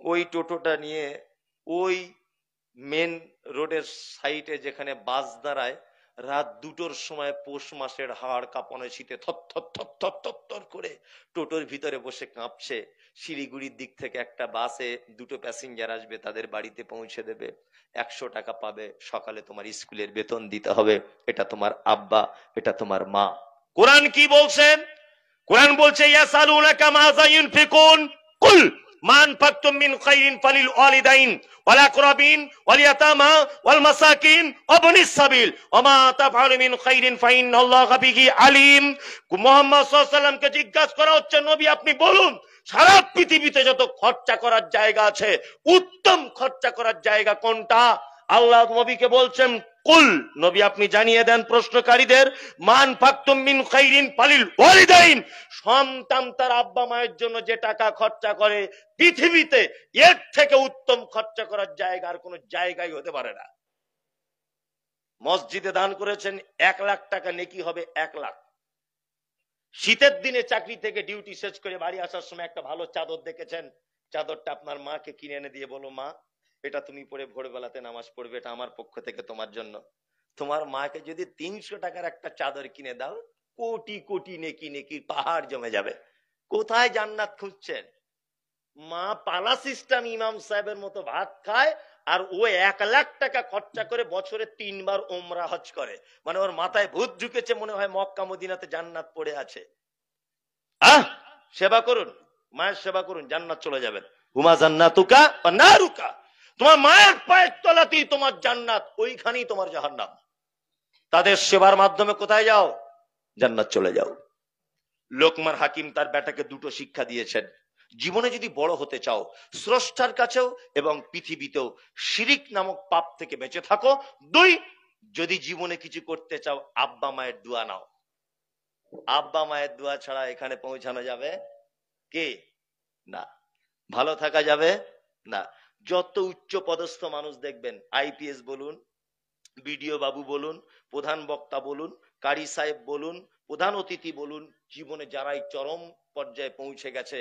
ওই টোটোটা নিয়ে ওই মেন রোডের সাইডে যেখানে বাস দাঁড়ায়, রাত 2টোর সময় পৌষ মাসের হাড় কাঁপানো শীতে থর করে টোটোর ভিতরে বসে কাঁপছে। শিলিগুড়ির দিক থেকে একটা বাসে 2টো প্যাসেঞ্জার আসবে, তাদের বাড়িতে পৌঁছে দেবে, 100 টাকা পাবে, সকালে তোমার স্কুলের বেতন দিতে হবে। এটা তোমার আব্বা, এটা তোমার মা। কোরআন কি বলছেন? কোরআন বলছে, ইয়াসালুনাকা মাযা ইউনফিকুন কুল মা আনফাকতুম মিন খাইরিন ফালিল ওয়ালিদাইন ওয়াল আকরাবিন ওয়াল ইয়াতামা ওয়াল মাসাকিন ওয়া বনিস সাবিল ওয়া মা তাফআলু মিন খাইরিন ফাইন্নাল্লাহা বিহি আলিম। মুহাম্মদ সাল্লাল্লাহু আলাইহি ওয়াসাল্লামকে জিজ্ঞাসা করা হচ্ছে, নবী আপনি বলুন, সারা পৃথিবীতে যত খরচা করার জায়গা আছে, উত্তম খরচা করার জায়গা কোনটা? আল্লাহ নবীকে বলছেন, কুল নবী আপনি জানিয়ে দেন প্রশ্নকারীদের, মান ফাকতুম মিন খাইরিন ফালিল ওয়ালিদাইন, সন্তান তার আব্বা মায়ের জন্য যে টাকা খরচা করে, পৃথিবীতে এর থেকে উত্তম খরচা করার জায়গা আর কোনো জায়গায় হতে পারে না। মসজিদে দান করেছেন 1 লাখ টাকা, নেকি হবে 1 লাখ। শীতের দিনে চাকরি থেকে ডিউটি শেষ করে বাড়ি আসার সময় একটা ভালো চাদর দেখেছেন, চাদরটা আপনার মাকে কিনে এনে দিয়ে বলো, মা এটা তুমি পরে ভোরবেলাতে নামাজ পড়বে, এটা আমার পক্ষ থেকে তোমার জন্য। তোমার মাকে যদি 300 টাকার একটা চাদর কিনে দাও, কোটি কোটি নেকি, নেকির পাহাড় জমে যাবে। কোথায় জান্নাত খুঁজছেন? মা পালা সিস্টেম ইমাম সাহেবের মতো ভাত খায়, আর ও 1 লাখ টাকা খরচা করে বছরে 3 বার ওমরা হজ করে, মানে ওর মাথায় ভূত ঢুকেছে, মনে হয় মক্কা মদিনাতে জান্নাত পড়ে আছে। সেবা করুন, মায়ের সেবা করুন, জান্নাত চলে যাবেন। হুমা জান্নাতুকা ওয়া নারুকা, তোমার মায়ের পায়ের তলাতেই তোমার জান্নাত, ওইখানেই তোমার জাহান্নাম। তাদের সেবার মাধ্যমে কোথায় যাও? জান্নাত চলে যাও। লোকমান হাকিম তার বেটাকে 2টো শিক্ষা দিয়েছেন, জীবনে যদি বড় হতে চাও, স্রষ্টার কাছেও এবং পৃথিবীতেও শিরিক নামক পাপ থেকে বেঁচে থাকো। 2, যদি জীবনে কিছু করতে চাও, আব্বা মায়ের দোয়া নাও। আব্বা মায়ের দোয়া ছাড়া এখানে পৌঁছানো যাবে কি না, ভালো থাকা যাবে না। যত উচ্চ পদস্থ মানুষ দেখবেন, আইপিএস বলুন, বিডিও বাবু বলুন, প্রধান বক্তা বলুন, কারি সাহেব বলুন, প্রধান অতিথি বলুন, জীবনে যারাই চরম পর্যায়ে পৌঁছে গেছে,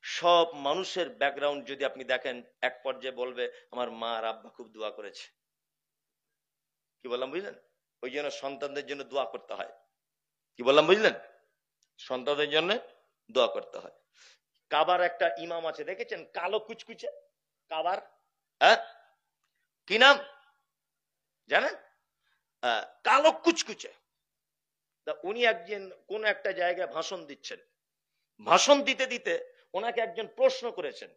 সব মানুষের ব্যাকগ্রাউন্ড যদি আপনি দেখেন, এক পর্যায়ে বলবে আমার মা আর আব্বা খুব দোয়া করেছে। কি বললাম বুঝলেন? ওই জন্য সন্তানদের জন্য দোয়া করতে হয়। কি বললাম বুঝলেন? সন্তানদের জন্য দোয়া করতে হয়। কাবার একটা ইমাম আছে, দেখেছেন? কালো কুচকুচে কাবার, কি নাম জানেন? কালো কুচকুচে। উনি একজন কোন একটা জায়গায় ভাষণ দিচ্ছেন, ভাষণ দিতে দিতে ওনাকে একজন প্রশ্ন করেছেন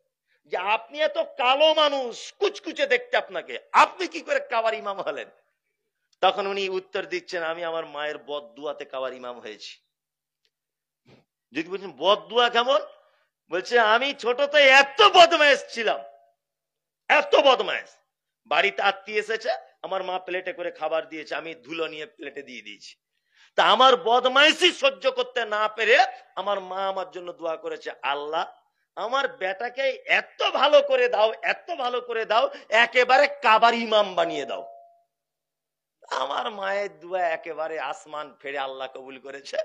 যে আপনি এত কালো মানুষ, কুচকুচে দেখতে আপনাকে, আপনি কি করে কাবার ইমাম হলেন? তখন উনি উত্তর দিচ্ছেন, আমি আমার মায়ের বদদুয়াতে কাবার ইমাম হয়েছি। যদি বলছেন বদদুয়া কেমন, বলছে আমি ছোটতে এত বদমাইশ ছিলাম, এত বদমাইশ, বাড়িতে আত্মীয় এসেছে, আমার মা প্লেটে করে খাবার দিয়েছে, আমি ধুলো নিয়ে প্লেটে দিয়ে দিয়েছি। তা আমার বদমাইশি সহ্য করতে না পেরে আমার মা আমার জন্য দোয়া করেছে, আল্লাহ আমার বেটাকে এত ভালো করে দাও, এত ভালো করে দাও, একেবারে কাবার ইমাম বানিয়ে দাও। আমার মায়ের দোয়া একেবারে আসমান ফেরে আল্লাহ কবুল করেছে।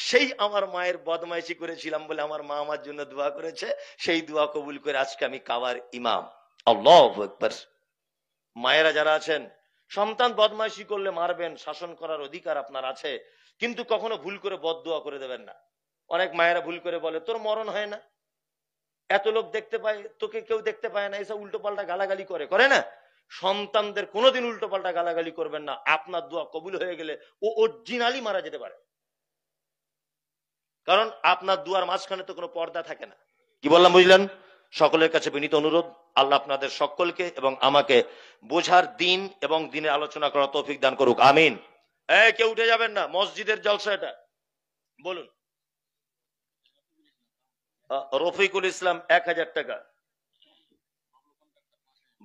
সেই আমার মায়ের বদমাইশি করেছিলাম বলে আমার মা আমার জন্য দোয়া করেছে, সেই দোয়া কবুল করে আজকে আমি কাবার ইমাম। আল্লাহু আকবার। মায়েরা যারা আছেন, সন্তান বদমাইশি করলে মারবেন, শাসন করার অধিকার আপনার আছে, কিন্তু কখনো ভুল করে বদদোয়া করে দেবেন না। অনেক মায়েরা ভুল করে বলে তোর মরণ হয় না, এত লোক দেখতে পায়, তোকে কেউ দেখতে পায় না, এসব উল্টো পাল্টা গালাগালি করে না। সন্তানদের কোনোদিন উল্টো পাল্টা গালাগালি করবেন না। আপনার দোয়া কবুল হয়ে গেলে ও অরিজিনালি মারা যেতে পারে, কারণ আপনার দুয়ার মাঝখানে তো কোনো পর্দা থাকে না। কি বললাম বুঝলেন? সকলের কাছে বিনীত অনুরোধ, আল্লাহ আপনাদের সকলকে এবং আমাকে বোঝার দিন এবং দিনের আলোচনা করার তৌফিক দান করুক, আমিন। কেউ উঠে যাবেন না, মসজিদের জলসা এটা। বলুন। রফিকুল ইসলাম 1000 টাকা,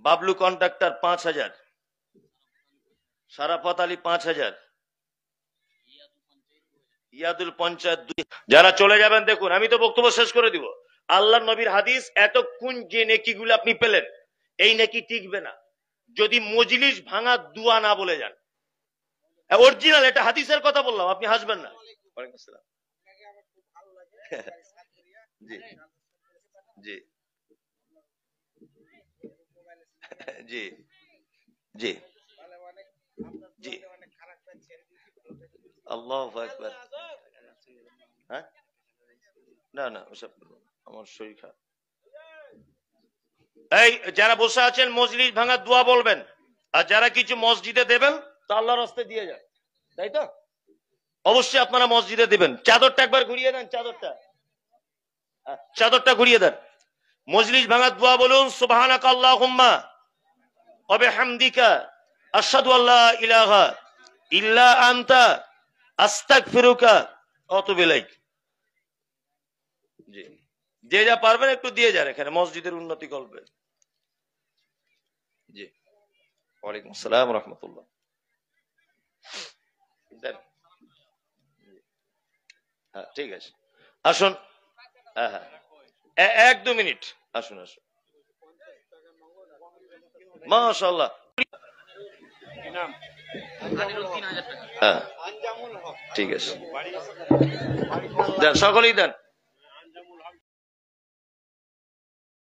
বাবলু কন্ট্রাক্টর 5000, সারাফত আলী 5000, ইয়াদুল পঞ্চায়েত 2। যারা চলে যাবেন দেখুন, আমি তো বক্তব্য শেষ করে দিব। আল্লাহর নবীর হাদিস, এতক্ষণ যে নেকিগুলো আপনি পেলেন, এই নেকি টিকবে না যদি মজলিস ভাঙা দুয়া না বলে যান। অরিজিনাল, এটা হাদিসের কথা বললাম, আপনি হাসবেন না। ওয়ালাইকুম আসসালাম। জি জি জি জি জি। আল্লাহু আকবার। হ্যাঁ, না না, ওসব আমার শরীর খারাপ। এই যারা বসে আছেন মজলিস ভাঙা দোয়া বলবেন, আর যারা কিছু মসজিদে দেবেন তা আল্লাহর রাস্তায় দিয়ে যান, তাই তো? অবশ্যই আপনারা মসজিদে দিবেন। চাদরটা একবার ঘুরিয়ে দেন, চাদরটা ঘুরিয়ে দেন। মজলিস ভাঙা দোয়া বলুন, সুবহানাকা আল্লাহুম্মা ওয়া বিহামদিকা আশহাদু আল্লা ইলাহা ইল্লা আনতা আস্তাগফিরুকা ওয়া আতুবু ইলাইক। জি, যে যা পারবেন একটু দিয়ে যান, এখানে মসজিদের উন্নতি করবে। জি, ওয়ালাইকুম আসসালাম ওয়া রাহমাতুল্লাহ। দেন। হ্যাঁ ঠিক আছে, আসুন। হ্যাঁ হ্যাঁ, 1-2 মিনিট, আসুন আসুন। মাশাআল্লাহ। হ্যাঁ ঠিক আছে, দেন সকলেই দেন।